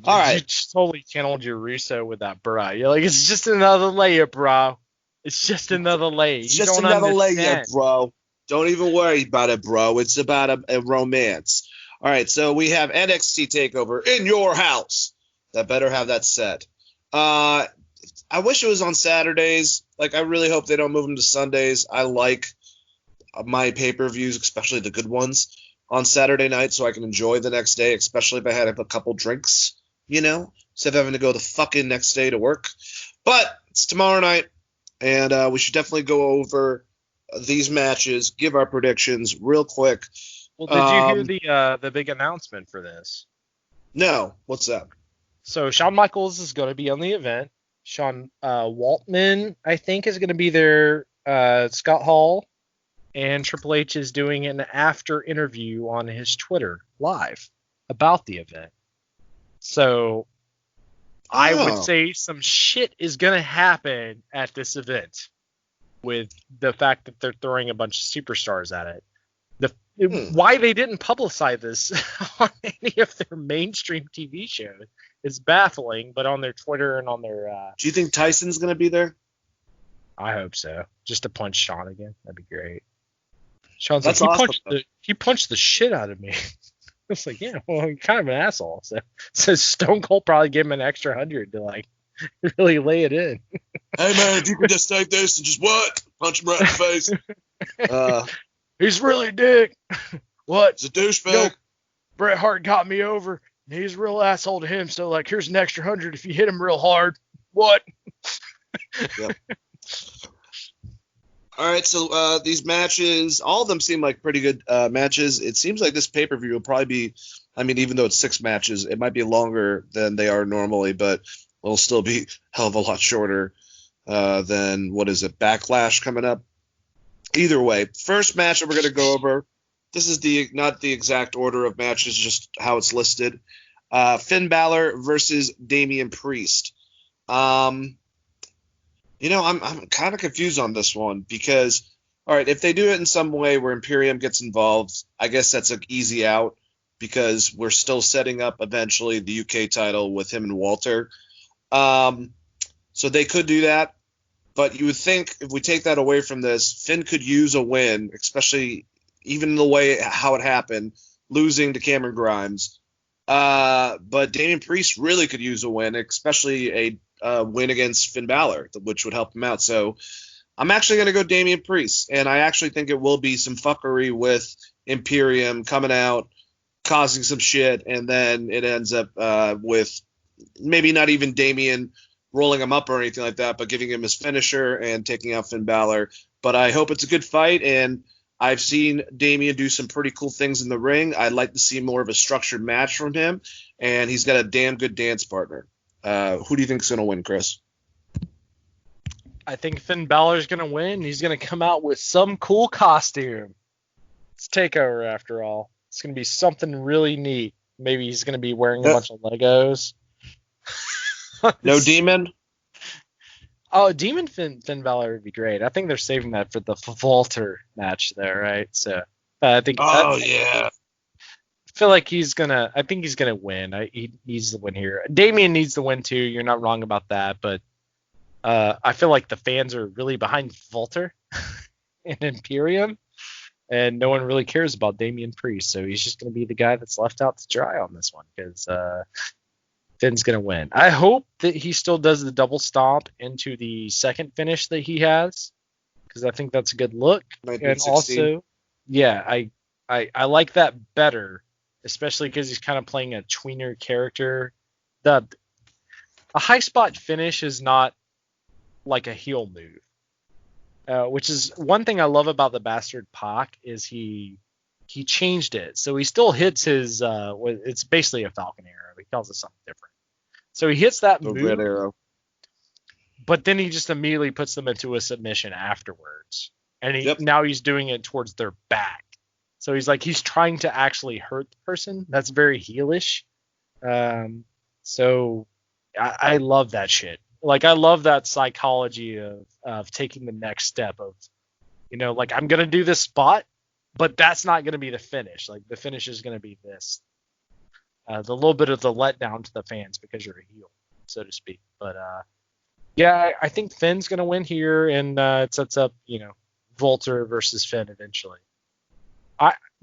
All right. You totally channeled your Russo with that, bro. You're like, it's just another layer, bro. It's just another layer. It's just another layer, bro. Don't even worry about it, bro. It's about a romance. All right, so we have NXT Takeover in your house. That better have that set. I wish it was on Saturdays. Like, I really hope they don't move them to Sundays. I like my pay-per-views, especially the good ones, on Saturday night so I can enjoy the next day, especially if I had a couple drinks, you know, instead of having to go the fucking next day to work. But it's tomorrow night, and we should definitely go over these matches, give our predictions real quick. Well, did you hear the big announcement for this? No. What's that? So Shawn Michaels is going to be on the event. Sean Waltman, I think, is going to be there. Scott Hall, and Triple H is doing an after interview on his Twitter live about the event. So I would say some shit is going to happen at this event with the fact that they're throwing a bunch of superstars at it. Why they didn't publicize this on any of their mainstream TV shows is baffling, but on their Twitter and on their... Do you think Tyson's going to be there? I hope so. Just to punch Sean again. That'd be great. Sean's That's like, awesome. he punched the shit out of me. It's like, yeah, well, you're kind of an asshole. So Stone Cold probably gave him an extra 100 to, like, really lay it in. Hey, man, if you could just take this and just what? Punch him right in the face. He's really dick. What? He's a douchebag. No, Bret Hart got me over. He's a real asshole to him. So, like, here's an extra 100 if you hit him real hard. What? Yep. All right, so these matches, all of them seem like pretty good matches. It seems like this pay-per-view will probably be, I mean, even though it's 6 matches, it might be longer than they are normally, but it'll still be a hell of a lot shorter than, what is it, Backlash coming up? Either way, first match that we're going to go over, this is not the exact order of matches, just how it's listed. Finn Balor versus Damian Priest. I'm kind of confused on this one because, all right, if they do it in some way where Imperium gets involved, I guess that's an easy out because we're still setting up eventually the UK title with him and Walter. So they could do that. But you would think if we take that away from this, Finn could use a win, especially even the way how it happened, losing to Cameron Grimes. But Damian Priest really could use a win, especially a win against Finn Balor, which would help him out. So I'm actually going to go Damian Priest, and I actually think it will be some fuckery with Imperium coming out, causing some shit, and then it ends up with maybe not even Damian rolling him up or anything like that, but giving him his finisher and taking out Finn Balor. But I hope it's a good fight, and I've seen Damian do some pretty cool things in the ring. I'd like to see more of a structured match from him, and he's got a damn good dance partner. Who do you think's going to win, Chris? I think Finn Balor's going to win. He's going to come out with some cool costume. It's Takeover, after all. It's going to be something really neat. Maybe he's going to be wearing a bunch of Legos. No Demon? Oh, Demon Finn Balor would be great. I think they're saving that for the Walter match there, right? So I think. Yeah. I feel like I think he's gonna win. He needs to win here. Damian needs to win too. You're not wrong about that, but I feel like the fans are really behind Walter and Imperium, and no one really cares about Damian Priest. So he's just gonna be the guy that's left out to dry on this one because Finn's gonna win. I hope that he still does the double stomp into the second finish that he has, because I think that's a good look. And also, yeah, I like that better, especially because he's kind of playing a tweener character. A high spot finish is not like a heel move, which is one thing I love about the Bastard Pac is he changed it. So he still hits his it's basically a Falcon Arrow. He calls it something different. So he hits that move, Red Arrow, but then he just immediately puts them into a submission afterwards. And now he's doing it towards their back. So he's trying to actually hurt the person. That's very heelish. So I love that shit. Like, I love that psychology of taking the next step of, I'm going to do this spot, but that's not going to be the finish. Like, the finish is going to be this. The little bit of the letdown to the fans because you're a heel, so to speak. But, yeah, I think Finn's going to win here, and it sets up, Walter versus Finn eventually.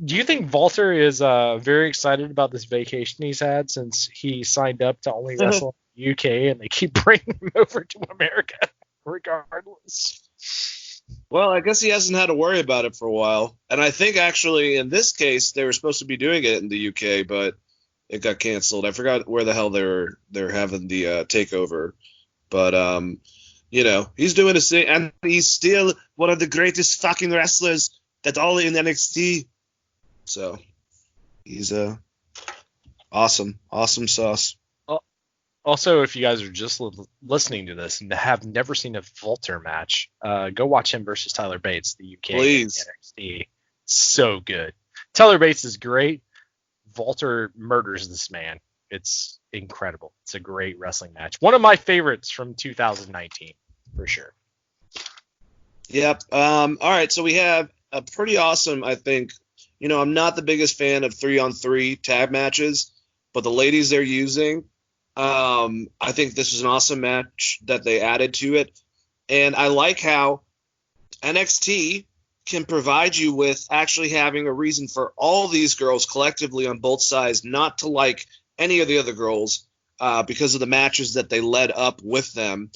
Do you think Walter is very excited about this vacation he's had since he signed up to only wrestle in the UK and they keep bringing him over to America regardless? Well, I guess he hasn't had to worry about it for a while. And I think actually in this case they were supposed to be doing it in the UK, but it got canceled. I forgot where the hell they're having the takeover. But he's doing his thing, and he's still one of the greatest fucking wrestlers that's all in NXT. So he's awesome sauce. Also, if you guys are just listening to this and have never seen a Walter match, go watch him versus Tyler Bates, the UK NXT. So good. Tyler Bates is great. Walter murders this man. It's incredible. It's a great wrestling match. One of my favorites from 2019, for sure. Yep. All right, so we have a pretty awesome, I think. I'm not the biggest fan of 3-on-3 tag matches, but the ladies they're using, I think this is an awesome match that they added to it. And I like how NXT can provide you with actually having a reason for all these girls collectively on both sides not to like any of the other girls because of the matches that they led up with them.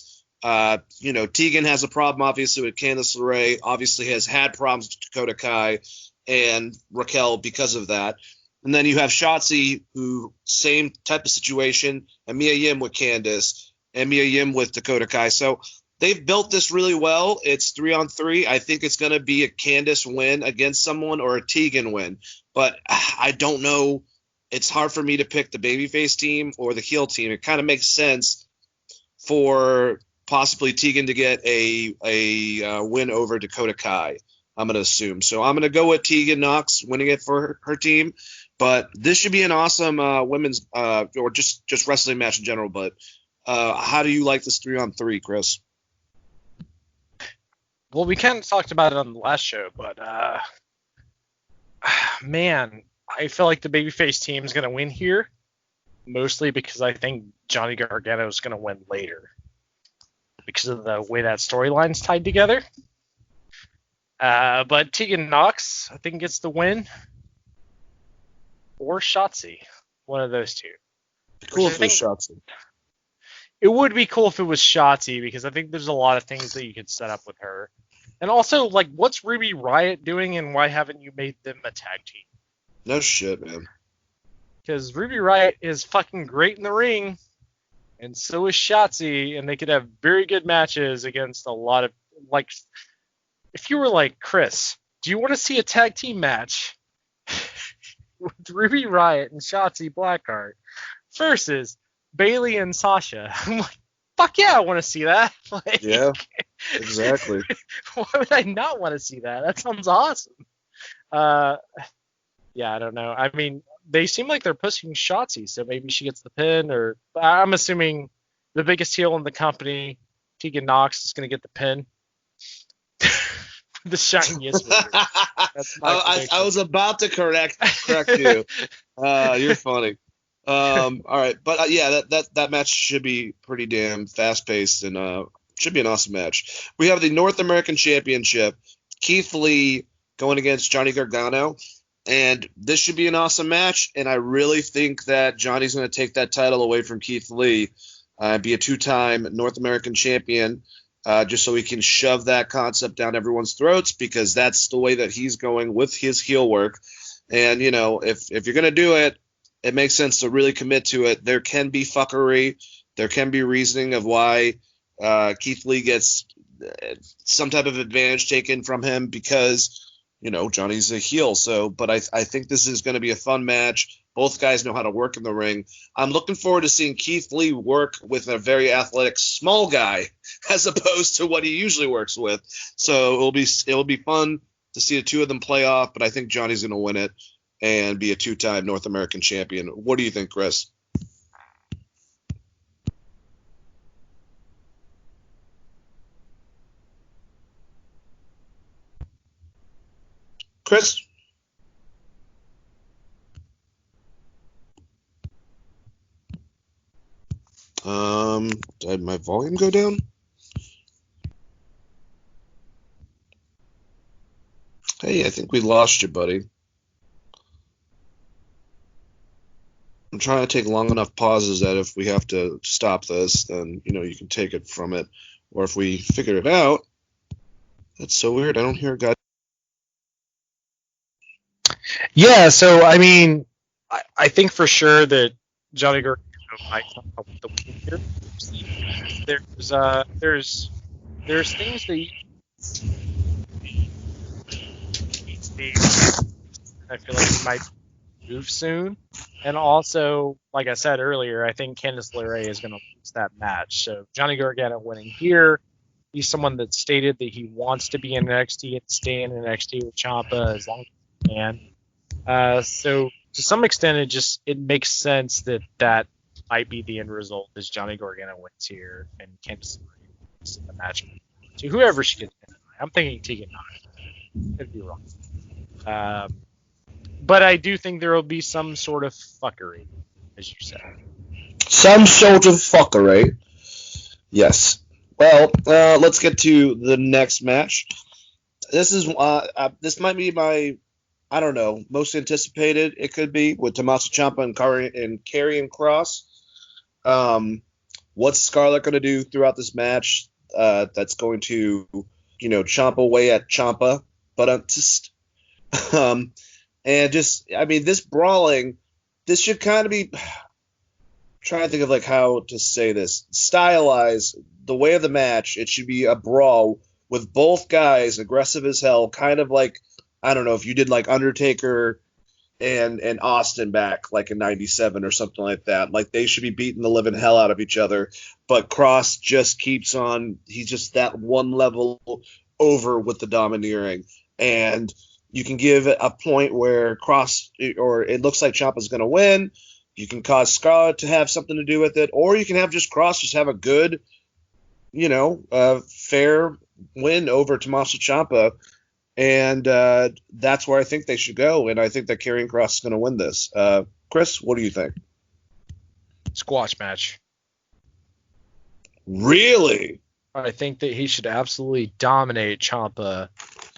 Tegan has a problem, obviously, with Candice LeRae, obviously has had problems with Dakota Kai and Raquel because of that. And then you have Shotzi, who same type of situation, and Mia Yim with Candice, and Mia Yim with Dakota Kai. So they've built this really well. It's 3-on-3. I think it's going to be a Candice win against someone or a Tegan win. But I don't know. It's hard for me to pick the babyface team or the heel team. It kind of makes sense for possibly Tegan to get a win over Dakota Kai. I'm going to assume. So I'm going to go with Tegan Knox winning it for her team. But this should be an awesome women's or just wrestling match in general. But how do you like this 3-on-3, Chris? Well, we kind of talked about it on the last show, but man, I feel like the babyface team is going to win here, mostly because I think Johnny Gargano is going to win later because of the way that storyline's tied together. But Tegan Knox, I think, gets the win. Or Shotzi. One of those two. Cool if it was Shotzi. It would be cool if it was Shotzi, because I think there's a lot of things that you could set up with her. And also, like, what's Ruby Riott doing, and why haven't you made them a tag team? No shit, man. Because Ruby Riott is fucking great in the ring, and so is Shotzi, and they could have very good matches against a lot of, like, if you were like, Chris, do you want to see a tag team match with Ruby Riott and Shotzi Blackheart versus Bayley and Sasha? I'm like, fuck yeah, I want to see that. Like, yeah, exactly. Why would I not want to see that? That sounds awesome. Yeah, I don't know. I mean, they seem like they're pushing Shotzi, so maybe she gets the pin, or I'm assuming the biggest heel in the company, Tegan Knox, is going to get the pin. The shiniest. I was about to correct you. You're funny. All right, but yeah, that match should be pretty damn fast paced and should be an awesome match. We have the North American Championship. Keith Lee going against Johnny Gargano, and this should be an awesome match. And I really think that Johnny's going to take that title away from Keith Lee, be a 2-time North American champion. Just so he can shove that concept down everyone's throats, because that's the way that he's going with his heel work. And, you know, if you're going to do it, it makes sense to really commit to it. There can be fuckery. There can be reasoning of why Keith Lee gets some type of advantage taken from him because, you know, Johnny's a heel. So, but I think this is going to be a fun match. Both guys know how to work in the ring. I'm looking forward to seeing Keith Lee work with a very athletic small guy as opposed to what he usually works with. So it'll be fun to see the two of them play off, but I think Johnny's going to win it and be a 2-time North American champion. What do you think, Chris? Chris? Did my volume go down? Hey, I think we lost you, buddy. I'm trying to take long enough pauses that if we have to stop this, then, you know, you can take it from it. Or if we figure it out, that's so weird. I don't hear a guy. Yeah, so, I mean, I think for sure that Johnny Gargano might come up with the win here. There's things that I feel like he might move soon. And also, like I said earlier, I think Candice LeRae is going to lose that match. So Johnny Gargano winning here. He's someone that stated that he wants to be in NXT and stay in NXT with Ciampa as long as he can. So to some extent, it makes sense that might be the end result is Johnny Gargano wins here and Candice LeRae wins the match to whoever she gets in. I'm thinking Tegan Knox. Could be wrong. But I do think there will be some sort of fuckery, as you said. Some sort of fuckery. Yes. Well, let's get to the next match. This this might be my, I don't know, most anticipated. It could be with Tommaso Ciampa and Karrion Kross. What's Scarlett going to do throughout this match? That's going to, you know, chomp away at Ciampa, but just. And just, I mean, this brawling, this should kind of be, I'm trying to think of like how to say this, stylized the way of the match. It should be a brawl with both guys aggressive as hell, kind of like, I don't know, if you did like Undertaker and Austin back like in 97 or something like that. Like they should be beating the living hell out of each other, but Cross just keeps on, he's just that one level over with the domineering. and you can give a point where Cross, or it looks like Ciampa's going to win. You can cause Scarlett to have something to do with it, or you can have just Cross just have a good, fair win over Tommaso Ciampa, and that's where I think they should go, and I think that Karrion Kross is going to win this. Chris, what do you think? Squash match. Really? I think that he should absolutely dominate Ciampa,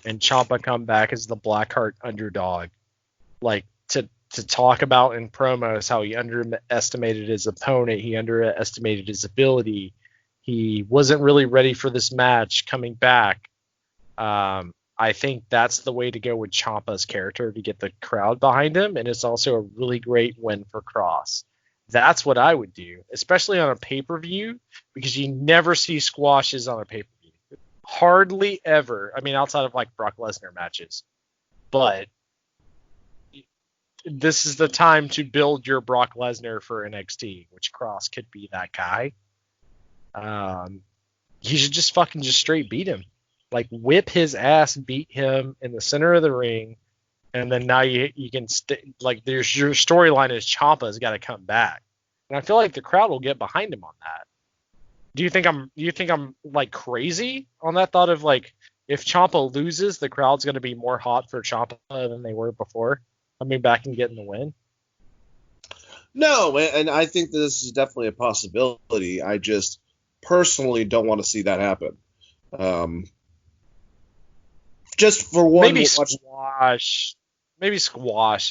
and Ciampa come back as the Blackheart underdog. Like, to talk about in promos how he underestimated his opponent, he underestimated his ability, he wasn't really ready for this match coming back. I think that's the way to go with Ciampa's character to get the crowd behind him, and it's also a really great win for Cross. That's what I would do, especially on a pay-per-view, because you never see squashes on a pay-per-view. Hardly ever. I mean, outside of like Brock Lesnar matches. But this is the time to build your Brock Lesnar for NXT, which Cross could be that guy. He should just straight beat him. Like, whip his ass, beat him in the center of the ring, and then now you can there's your storyline is Ciampa's got to come back, and I feel like the crowd will get behind him on that. Do you think I'm like crazy on that thought of like if Ciampa loses, the crowd's going to be more hot for Ciampa than they were before coming back and getting the win? No, and I think this is definitely a possibility. I just personally don't want to see that happen. Just for one, maybe squash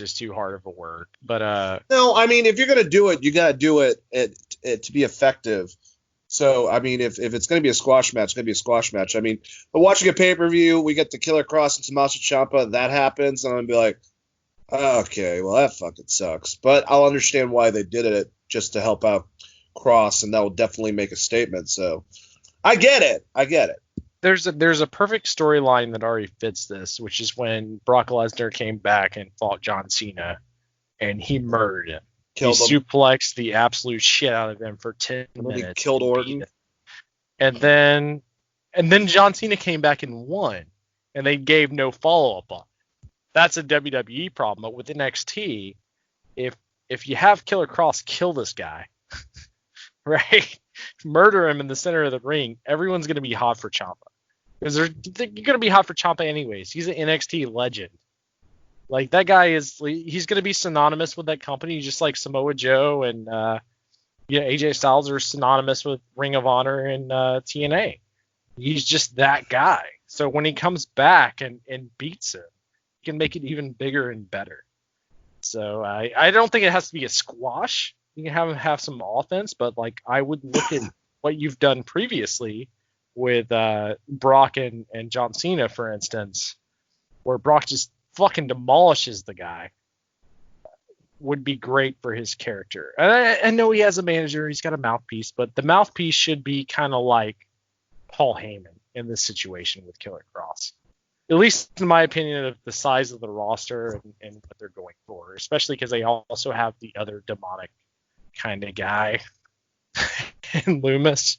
is too hard of a word, but no, I mean, if you're gonna do it, you gotta do it to be effective. So, I mean, if it's gonna be a squash match, it's gonna be a squash match. I mean, but watching a pay-per-view, we get the Killer Cross and Tommaso Ciampa, that happens, and I'm gonna be like, okay, well, that fucking sucks. But I'll understand why they did it, just to help out Cross, and that will definitely make a statement. So, I get it. There's a perfect storyline that already fits this, which is when Brock Lesnar came back and fought John Cena, and he murdered him. He suplexed the absolute shit out of him for 10 minutes. He killed Orton. And then John Cena came back and won, and they gave no follow-up on it. That's a WWE problem. But with NXT, if you have Killer Cross kill this guy, right, murder him in the center of the ring, everyone's going to be hot for Ciampa. Because you're going to be hot for Ciampa anyways. He's an NXT legend. Like, that guy he's going to be synonymous with that company, just like Samoa Joe and AJ Styles are synonymous with Ring of Honor and TNA. He's just that guy. So when he comes back and beats him, he can make it even bigger and better. So I don't think it has to be a squash. You can have some offense, but like I would look at what you've done previously with Brock and John Cena, for instance, where Brock just fucking demolishes the guy. Would be great for his character. And I know he has a manager, he's got a mouthpiece, but the mouthpiece should be kind of like Paul Heyman in this situation with Killer Cross. At least in my opinion of the size of the roster and what they're going for, especially because they also have the other demonic kind of guy in Loomis.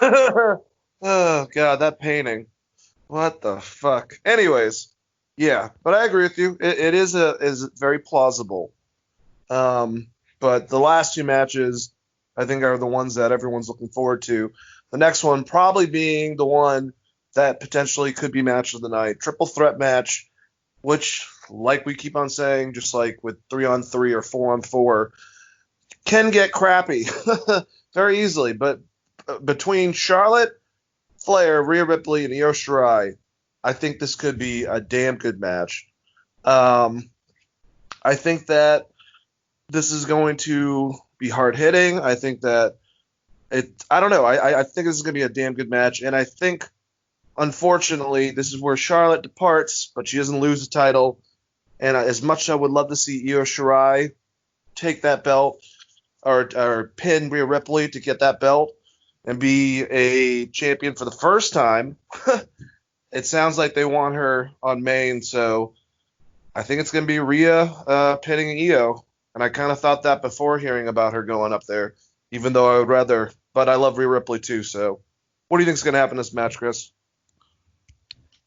Oh god, that painting. What the fuck? Anyways, yeah, but I agree with you. It is very plausible. But the last two matches, I think, are the ones that everyone's looking forward to. The next one probably being the one that potentially could be match of the night. Triple threat match, which, like we keep on saying, just like with 3-on-3 or 4-on-4, can get crappy very easily. But between Charlotte, Flair, Rhea Ripley, and Io Shirai, I think this could be a damn good match. I think that this is going to be hard hitting. I think that I don't know. I think this is going to be a damn good match. And I think, unfortunately, this is where Charlotte departs, but she doesn't lose the title. And as much as I would love to see Io Shirai take that belt or pin Rhea Ripley to get that belt and be a champion for the first time, it sounds like they want her on main. So I think it's going to be Rhea pinning Io. And I kind of thought that before hearing about her going up there, even though I would rather. But I love Rhea Ripley too. So what do you think is going to happen in this match, Chris?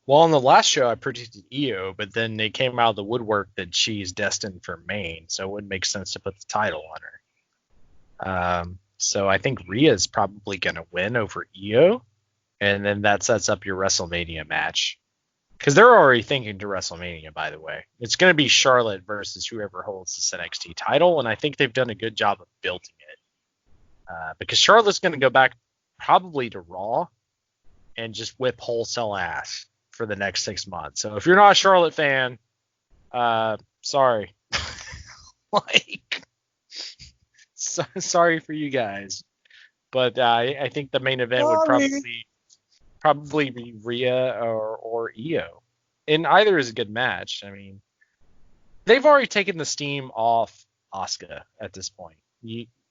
Well, on the last show, I predicted Io, but then they came out of the woodwork that she's destined for Maine, so it wouldn't make sense to put the title on her. So I think Rhea's probably going to win over Io, and then that sets up your WrestleMania match. Because they're already thinking to WrestleMania, by the way. It's going to be Charlotte versus whoever holds this NXT title, and I think they've done a good job of building it. Because Charlotte's going to go back probably to Raw and just whip wholesale ass for the next 6 months. So if you're not a Charlotte fan, sorry. Sorry for you guys. But I think the main event would probably be Rhea or Io. And either is a good match. I mean, they've already taken the steam off Asuka at this point.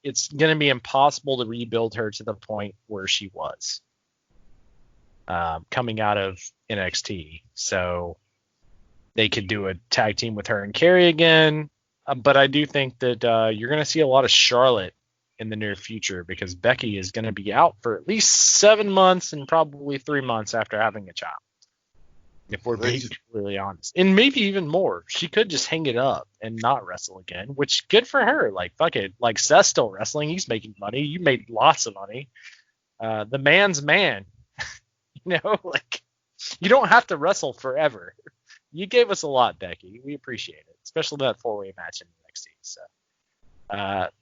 It's going to be impossible to rebuild her to the point where she was coming out of NXT. So they could do a tag team with her and Carrie again. But I do think that you're going to see a lot of Charlotte in the near future because Becky is going to be out for at least 7 months and probably 3 months after having a child. If we're being really honest. And maybe even more. She could just hang it up and not wrestle again, which good for her. Like, fuck it. Like, Seth's still wrestling. He's making money. You made lots of money. The man's man. Like, you don't have to wrestle forever. You gave us a lot, Becky. We appreciate it. Especially that 4-way match in NXT. So.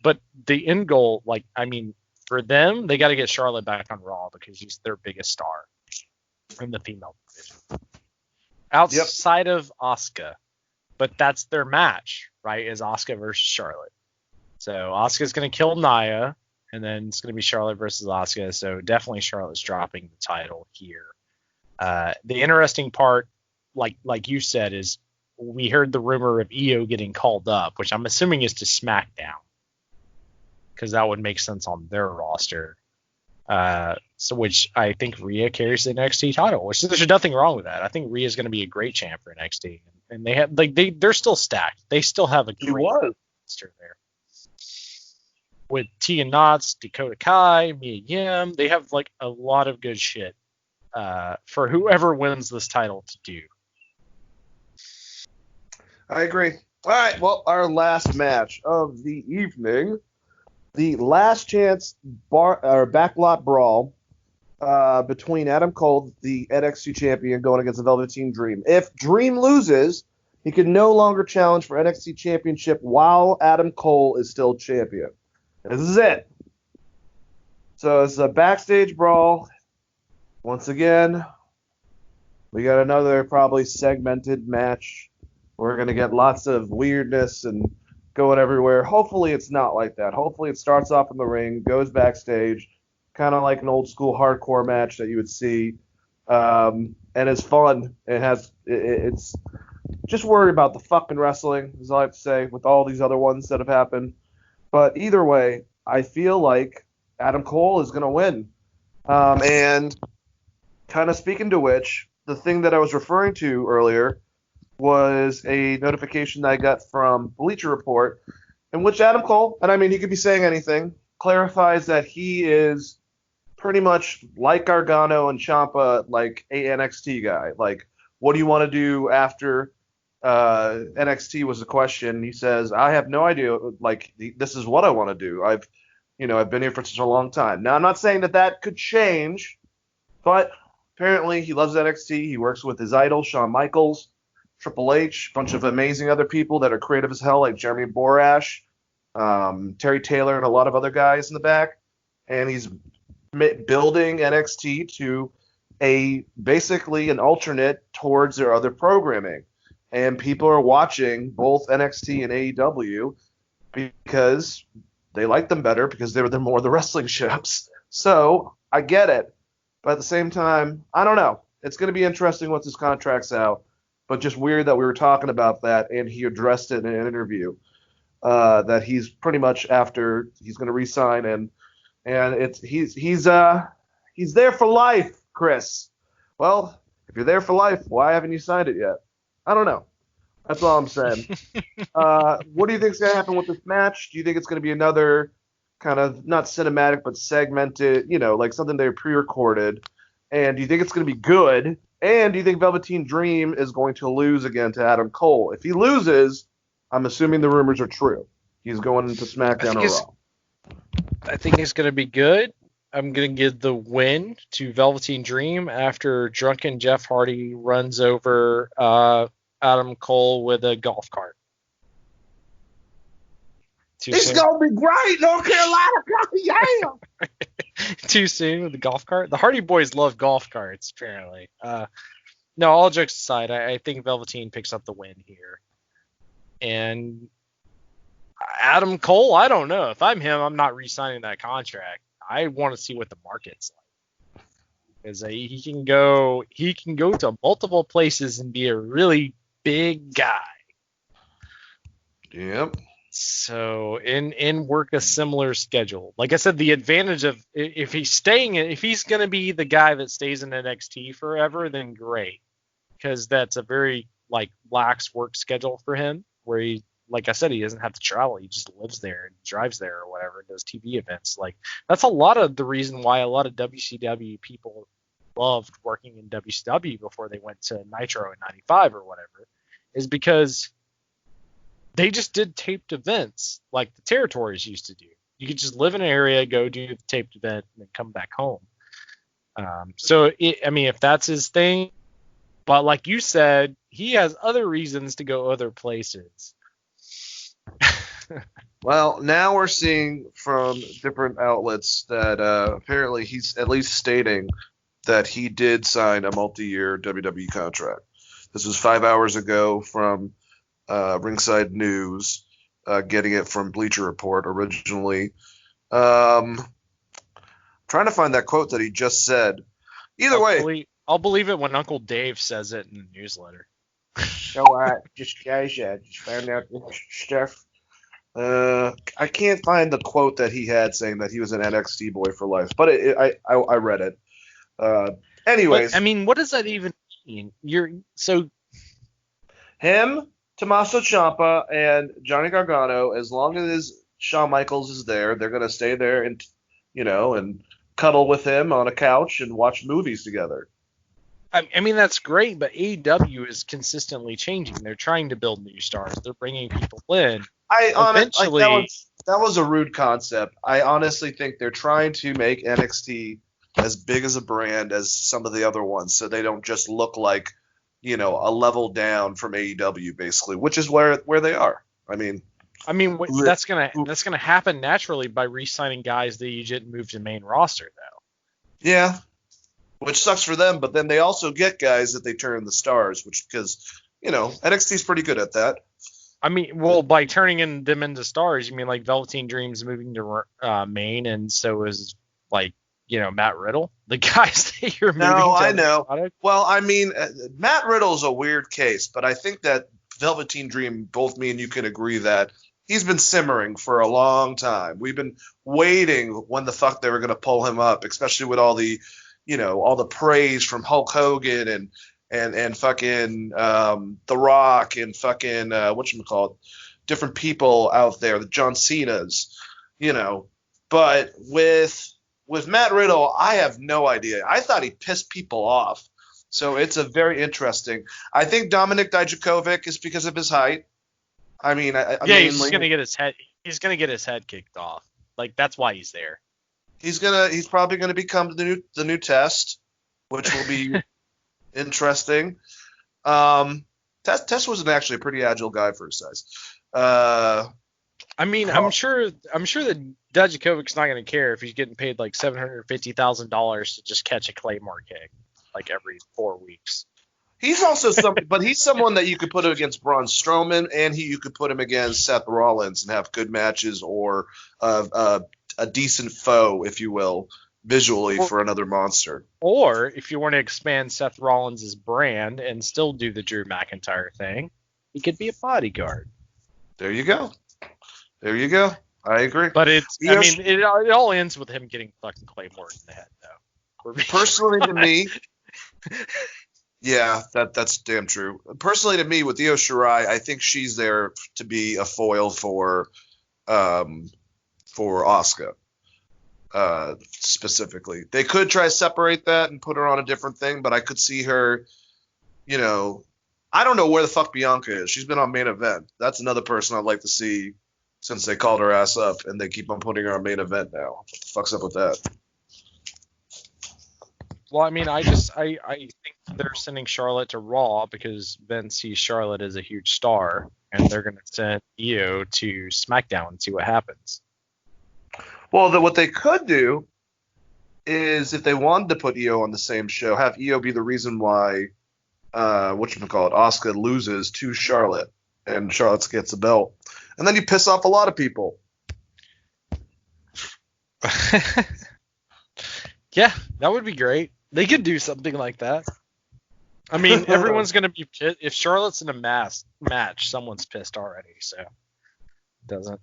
But the end goal, like, I mean, for them, they got to get Charlotte back on Raw because she's their biggest star in the female division. Outside of Asuka, but that's their match, right? Is Asuka versus Charlotte. So Asuka's going to kill Nia, and then it's going to be Charlotte versus Asuka. So definitely Charlotte's dropping the title here. The interesting part, like you said, is we heard the rumor of Io getting called up, which I'm assuming is to SmackDown, because that would make sense on their roster. So which I think Rhea carries the NXT title, which there's nothing wrong with that. I think Rhea is going to be a great champ for NXT, and they have they're still stacked. They still have a great roster there with Tegan Nox, Dakota Kai, Mia Yim. They have like a lot of good shit for whoever wins this title to do. I agree. All right, well, our last match of the evening, the last chance backlot brawl between Adam Cole, the NXT champion, going against the Velveteen Dream. If Dream loses, he can no longer challenge for NXT championship while Adam Cole is still champion. This is it. So it's a backstage brawl. Once again, we got another probably segmented match. We're going to get lots of weirdness and going everywhere. Hopefully it's not like that. Hopefully it starts off in the ring, goes backstage, kind of like an old school hardcore match that you would see, and it's fun. It's just worried about the fucking wrestling, is all I have to say, with all these other ones that have happened. But either way, I feel like Adam Cole is going to win. And kind of speaking to which, the thing that I was referring to earlier was a notification that I got from Bleacher Report, in which Adam Cole, and I mean he could be saying anything, clarifies that he is pretty much like Gargano and Ciampa, like a NXT guy. Like, what do you want to do after NXT was the question? He says, I have no idea. Like, this is what I want to do. I've been here for such a long time. Now, I'm not saying that could change, but apparently he loves NXT. He works with his idol, Shawn Michaels, Triple H, a bunch of amazing other people that are creative as hell, like Jeremy Borash, Terry Taylor, and a lot of other guys in the back. And he's building NXT to basically an alternate towards their other programming. And people are watching both NXT and AEW because they like them better, because they're more the wrestling shows. So I get it. But at the same time, I don't know. It's going to be interesting once this contract's out. But just weird that we were talking about that, and he addressed it in an interview that he's pretty much after he's going to resign, and he's there for life, Chris. Well, if you're there for life, why haven't you signed it yet? I don't know. That's all I'm saying. What do you think's going to happen with this match? Do you think it's going to be another kind of not cinematic but segmented, like something they pre-recorded? And do you think it's going to be good? And do you think Velveteen Dream is going to lose again to Adam Cole? If he loses, I'm assuming the rumors are true. He's going into SmackDown or Raw. I think it's going to be good. I'm going to give the win to Velveteen Dream after drunken Jeff Hardy runs over Adam Cole with a golf cart. It's going to be great, North Carolina. Yeah. Too soon with the golf cart? The Hardy Boys love golf carts, apparently. No, all jokes aside, I think Velveteen picks up the win here. And Adam Cole, I don't know. If I'm him, I'm not re-signing that contract. I want to see what the market's like. Because he can go to multiple places and be a really big guy. Yep. So and work a similar schedule. Like I said, the advantage of if he's going to be the guy that stays in NXT forever, then great, because that's a very lax work schedule for him, where he, like I said, he doesn't have to travel. He just lives there and drives there or whatever, and does TV events. That's a lot of the reason why a lot of WCW people loved working in WCW before they went to Nitro in '95 or whatever, is because they just did taped events like the territories used to do. You could just live in an area, go do the taped event, and then come back home. If that's his thing, but like you said, he has other reasons to go other places. Well, now we're seeing from different outlets that apparently he's at least stating that he did sign a multi-year WWE contract. This was 5 hours ago from Ringside News, getting it from Bleacher Report originally. Trying to find that quote that he just said. Either way. I'll believe it when Uncle Dave says it in the newsletter. Just guys, just found out this stuff. I can't find the quote that he had saying that he was an NXT boy for life, but I read it. Anyways. But, what does that even mean? Him, Tommaso Ciampa, and Johnny Gargano, as long as Shawn Michaels is there, they're going to stay there and cuddle with him on a couch and watch movies together. That's great, but AEW is consistently changing. They're trying to build new stars. They're bringing people in. That was a rude concept. I honestly think they're trying to make NXT as big as a brand as some of the other ones, so they don't just look like, a level down from AEW, basically, which is where they are. That's gonna happen naturally by re-signing guys that you didn't move to the main roster, though. Yeah, which sucks for them, but then they also get guys that they turn the stars, because NXT's pretty good at that. By turning them into stars, you mean like Velveteen Dream's moving to main, and so is Matt Riddle, the guys that you're moving to. No, I know. Well, Matt Riddle's a weird case, but I think that Velveteen Dream, both me and you can agree that he's been simmering for a long time. We've been waiting when the fuck they were going to pull him up, especially with all the praise from Hulk Hogan and fucking The Rock and fucking whatchamacallit, different people out there, the John Cena's, But with Matt Riddle, I have no idea. I thought he pissed people off. So it's a very interesting. I think Dominik Dijakovic is because of his height. He's gonna get his head. He's gonna get his head kicked off. That's why he's there. He's probably gonna become the new Test, which will be interesting. Test was actually a pretty agile guy for his size. I'm sure that Dijakovic's not gonna care if he's getting paid $750,000 to just catch a Claymore kick every 4 weeks. He's also he's someone that you could put him against Braun Strowman, and you could put him against Seth Rollins and have good matches, or a decent foe, if you will, visually for another monster. Or if you want to expand Seth Rollins' brand and still do the Drew McIntyre thing, he could be a bodyguard. There you go. I agree. But it all ends with him getting fucking Claymore in the head, though. Personally to me, yeah, that's damn true. Personally to me, with Io Shirai, I think she's there to be a foil for Asuka. specifically. They could try to separate that and put her on a different thing, but I could see her, I don't know where the fuck Bianca is. She's been on Main Event. That's another person I'd like to see since they called her ass up and they keep on putting her on Main Event now. What the fuck's up with that? Well, I mean, I think they're sending Charlotte to Raw because Vince sees Charlotte as a huge star, and they're going to send Io to SmackDown and see what happens. Well, what they could do is if they wanted to put Io on the same show, have Io be the reason why, Asuka loses to Charlotte, and Charlotte gets the belt. And then you piss off a lot of people. Yeah, that would be great. They could do something like that. I mean, everyone's going to be pissed. If Charlotte's in a match, someone's pissed already, so it doesn't.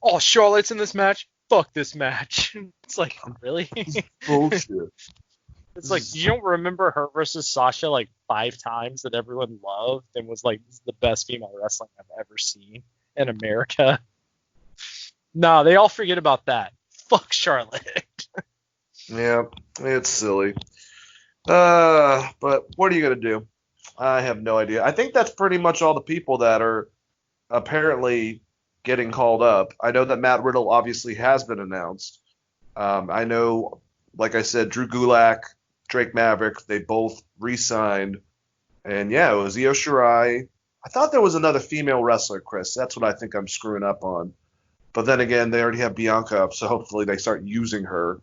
Oh, Charlotte's in this match? Fuck this match. It's like, really? Bullshit. It's like, you don't remember her versus Sasha like 5 times that everyone loved and was like, this is the best female wrestling I've ever seen in America? No, they all forget about that. Fuck Charlotte. Yeah, it's silly. But what are you going to do? I have no idea. I think that's pretty much all the people that are apparently getting called up. I know that Matt Riddle obviously has been announced. I know, like I said, Drew Gulak, Drake Maverick, they both re-signed. And yeah, it was Io Shirai. I thought there was another female wrestler, Chris. That's what I think I'm screwing up on. But then again, they already have Bianca up, so hopefully they start using her.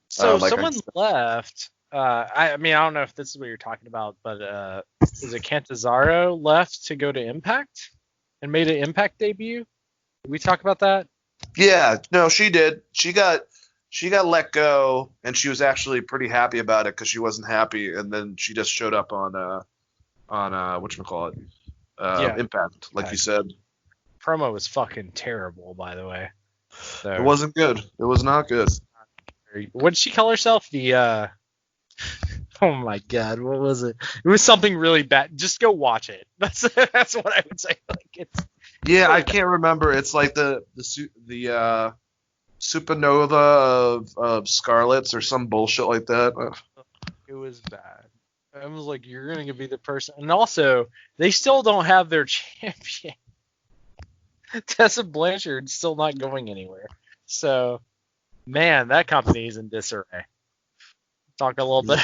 So someone left. I mean, I don't know if this is what you're talking about, but is it Cantazaro left to go to Impact and made an Impact debut? Did we talk about that? Yeah, no, she did. She got let go, and she was actually pretty happy about it because she wasn't happy, and then she just showed up on whatchamacallit, Impact, like you said. Promo was fucking terrible, by the way. So, it wasn't good. It was not good. What did she call herself? Oh my god, what was it? It was something really bad. Just go watch it. That's what I would say. Like it's. Yeah, I can't remember. It's like the supernova of Scarlet's or some bullshit like that. It was bad. I was like, you're gonna be the person, and also they still don't have their champion. Tessa Blanchard's still not going anywhere. So, man, that company is in disarray. Talk a little bit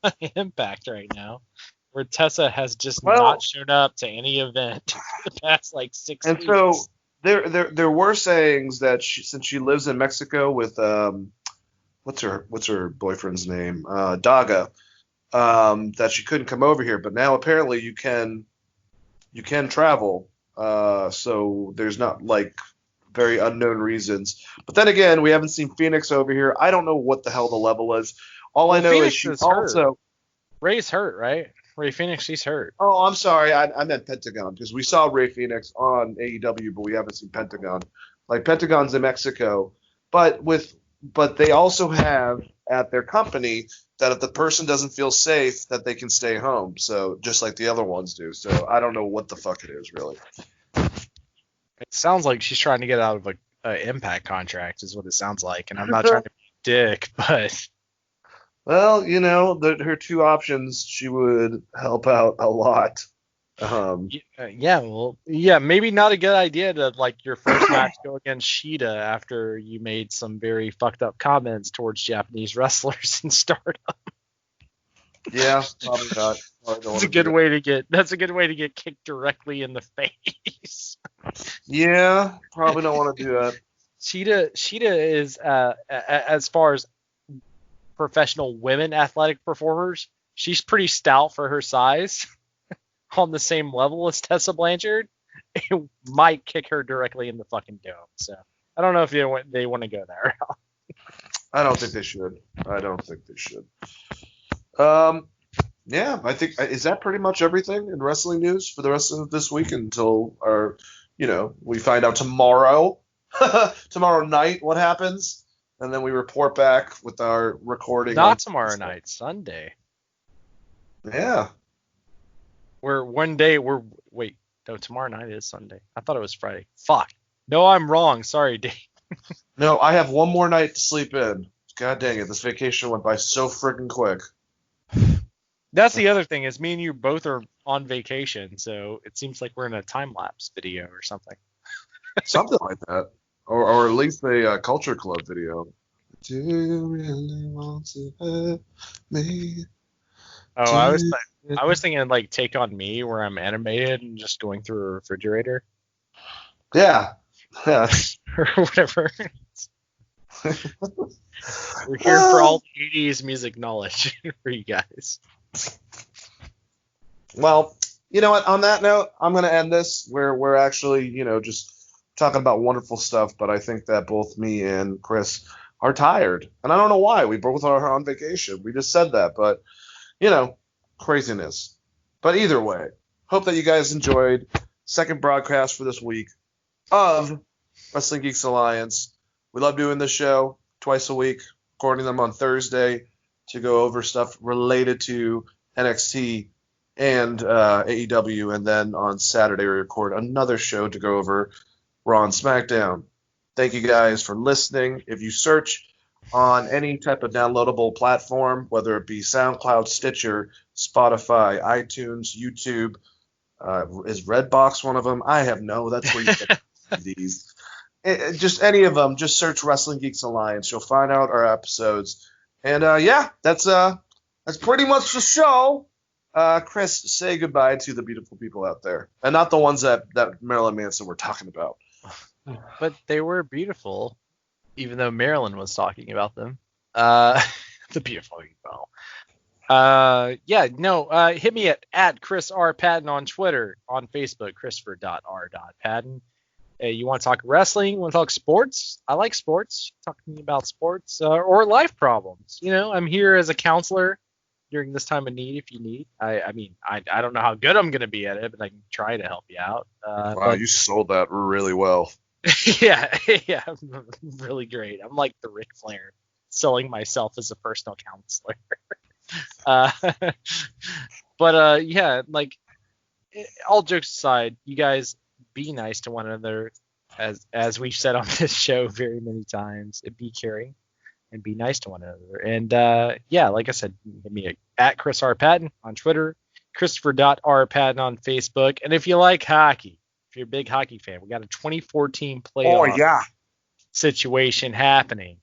about Impact right now, where Tessa has just not shown up to any event for the past like 6 weeks. And so there were sayings that since she lives in Mexico with what's her boyfriend's name, Daga, that she couldn't come over here, but now apparently you can travel. So there's not like very unknown reasons. But then again, we haven't seen Phoenix over here. I don't know what the hell the level is. All I know Phoenix is she's also Ray's hurt, right? Ray Phoenix, she's hurt. Oh, I'm sorry. I meant Pentagon because we saw Ray Phoenix on AEW, but we haven't seen Pentagon. Like Pentagon's in Mexico, but they also have at their company that if the person doesn't feel safe, that they can stay home. So just like the other ones do. So I don't know what the fuck it is really. It sounds like she's trying to get out of an Impact contract, is what it sounds like. And I'm not trying to be a dick, but. Well, her 2 options, she would help out a lot. Maybe not a good idea to like your first match go against Shida after you made some very fucked up comments towards Japanese wrestlers in Stardom. Yeah, probably not. That's a good way to get kicked directly in the face. Yeah, probably don't want to do that. Shida is as far as professional women athletic performers, she's pretty stout for her size. On the same level as Tessa Blanchard, it might kick her directly in the fucking dome. So I don't know if they want to go there. I don't think they should. Yeah, I think is that pretty much everything in wrestling news for the rest of this week until we find out tomorrow night what happens, and then we report back with our recording. Not tomorrow night, Sunday. Yeah. Tomorrow night is Sunday. I thought it was Friday. Fuck. No, I'm wrong. Sorry, Dave. No, I have one more night to sleep in. God dang it, this vacation went by so freaking quick. That's the other thing is me and you both are on vacation, so it seems like we're in a time lapse video or something. Something like that. Or at least a Culture Club video. Do you really want to hurt me? Oh, I was thinking like Take on Me, where I'm animated and just going through a refrigerator Yeah. Yeah. or whatever. We're here for all the 80s music knowledge for you guys. Well, you know what? On that note, I'm going to end this. We're actually, just talking about wonderful stuff, but I think that both me and Chris are tired. And I don't know why. We both are on vacation. We just said that, but, craziness. But either way, hope that you guys enjoyed second broadcast for this week of Wrestling Geeks Alliance. We love doing this show twice a week, recording them on Thursday to go over stuff related to NXT and AEW, and then on Saturday we record another show to go over Raw and Smackdown. Thank you guys for listening. If you search on any type of downloadable platform, whether it be SoundCloud, Stitcher, Spotify, iTunes, YouTube, is Redbox one of them? I have no. That's where you get these. Just any of them. Just search Wrestling Geeks Alliance. You'll find out our episodes. And that's pretty much the show. Chris, say goodbye to the beautiful people out there, and not the ones that Marilyn Manson were talking about. But they were beautiful, even though Marilyn was talking about them. The beautiful people. Hit me at Chris R. Patton on Twitter, on Facebook, Christopher.R.Patton. You want to talk wrestling? You want to talk sports? I like sports. Talk to me about sports or life problems. I'm here as a counselor during this time of need if you need. I don't know how good I'm going to be at it, but I can try to help you out. Wow, you sold that really well. Yeah, I'm really great. I'm like the Ric Flair, selling myself as a personal counselor. All jokes aside, you guys be nice to one another, as we've said on this show very many times. Be caring and be nice to one another. And like I said, hit me at Chris R. Patton on Twitter, Christopher.R. on Facebook. And if you like hockey, if you're a big hockey fan, we got a 2014 playoff situation happening.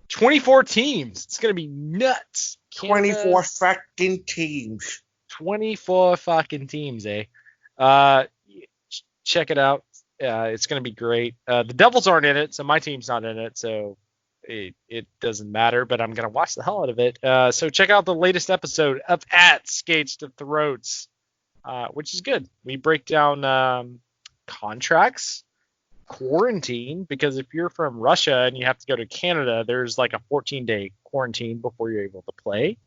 24 teams. It's going to be nuts. 24 fucking teams. 24 fucking teams, eh? Check it out. It's going to be great. The Devils aren't in it, so my team's not in it, so it doesn't matter, but I'm going to watch the hell out of it. So check out the latest episode of At Skates to Throats, which is good. We break down contracts, quarantine, because if you're from Russia and you have to go to Canada, there's like a 14-day quarantine before you're able to play.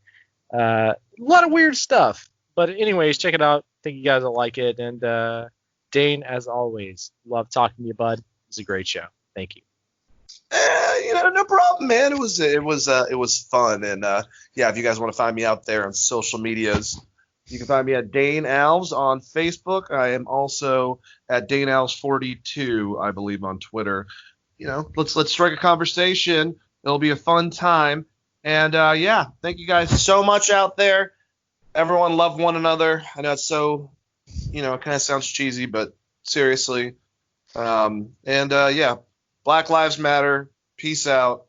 A lot of weird stuff. But anyways, check it out. Think you guys will like it. And Dane, as always, love talking to you, bud. It was a great show. Thank you. No problem, man. It was fun. And if you guys want to find me out there on social medias, you can find me at Dane Alves on Facebook. I am also at Dane Alves 42, I believe, on Twitter. Let's strike a conversation. It'll be a fun time. And thank you guys so much out there. Everyone love one another. I know it's so, it kind of sounds cheesy, but seriously. Black Lives Matter. Peace out.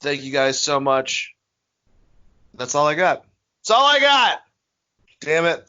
Thank you guys so much. That's all I got. That's all I got. Damn it.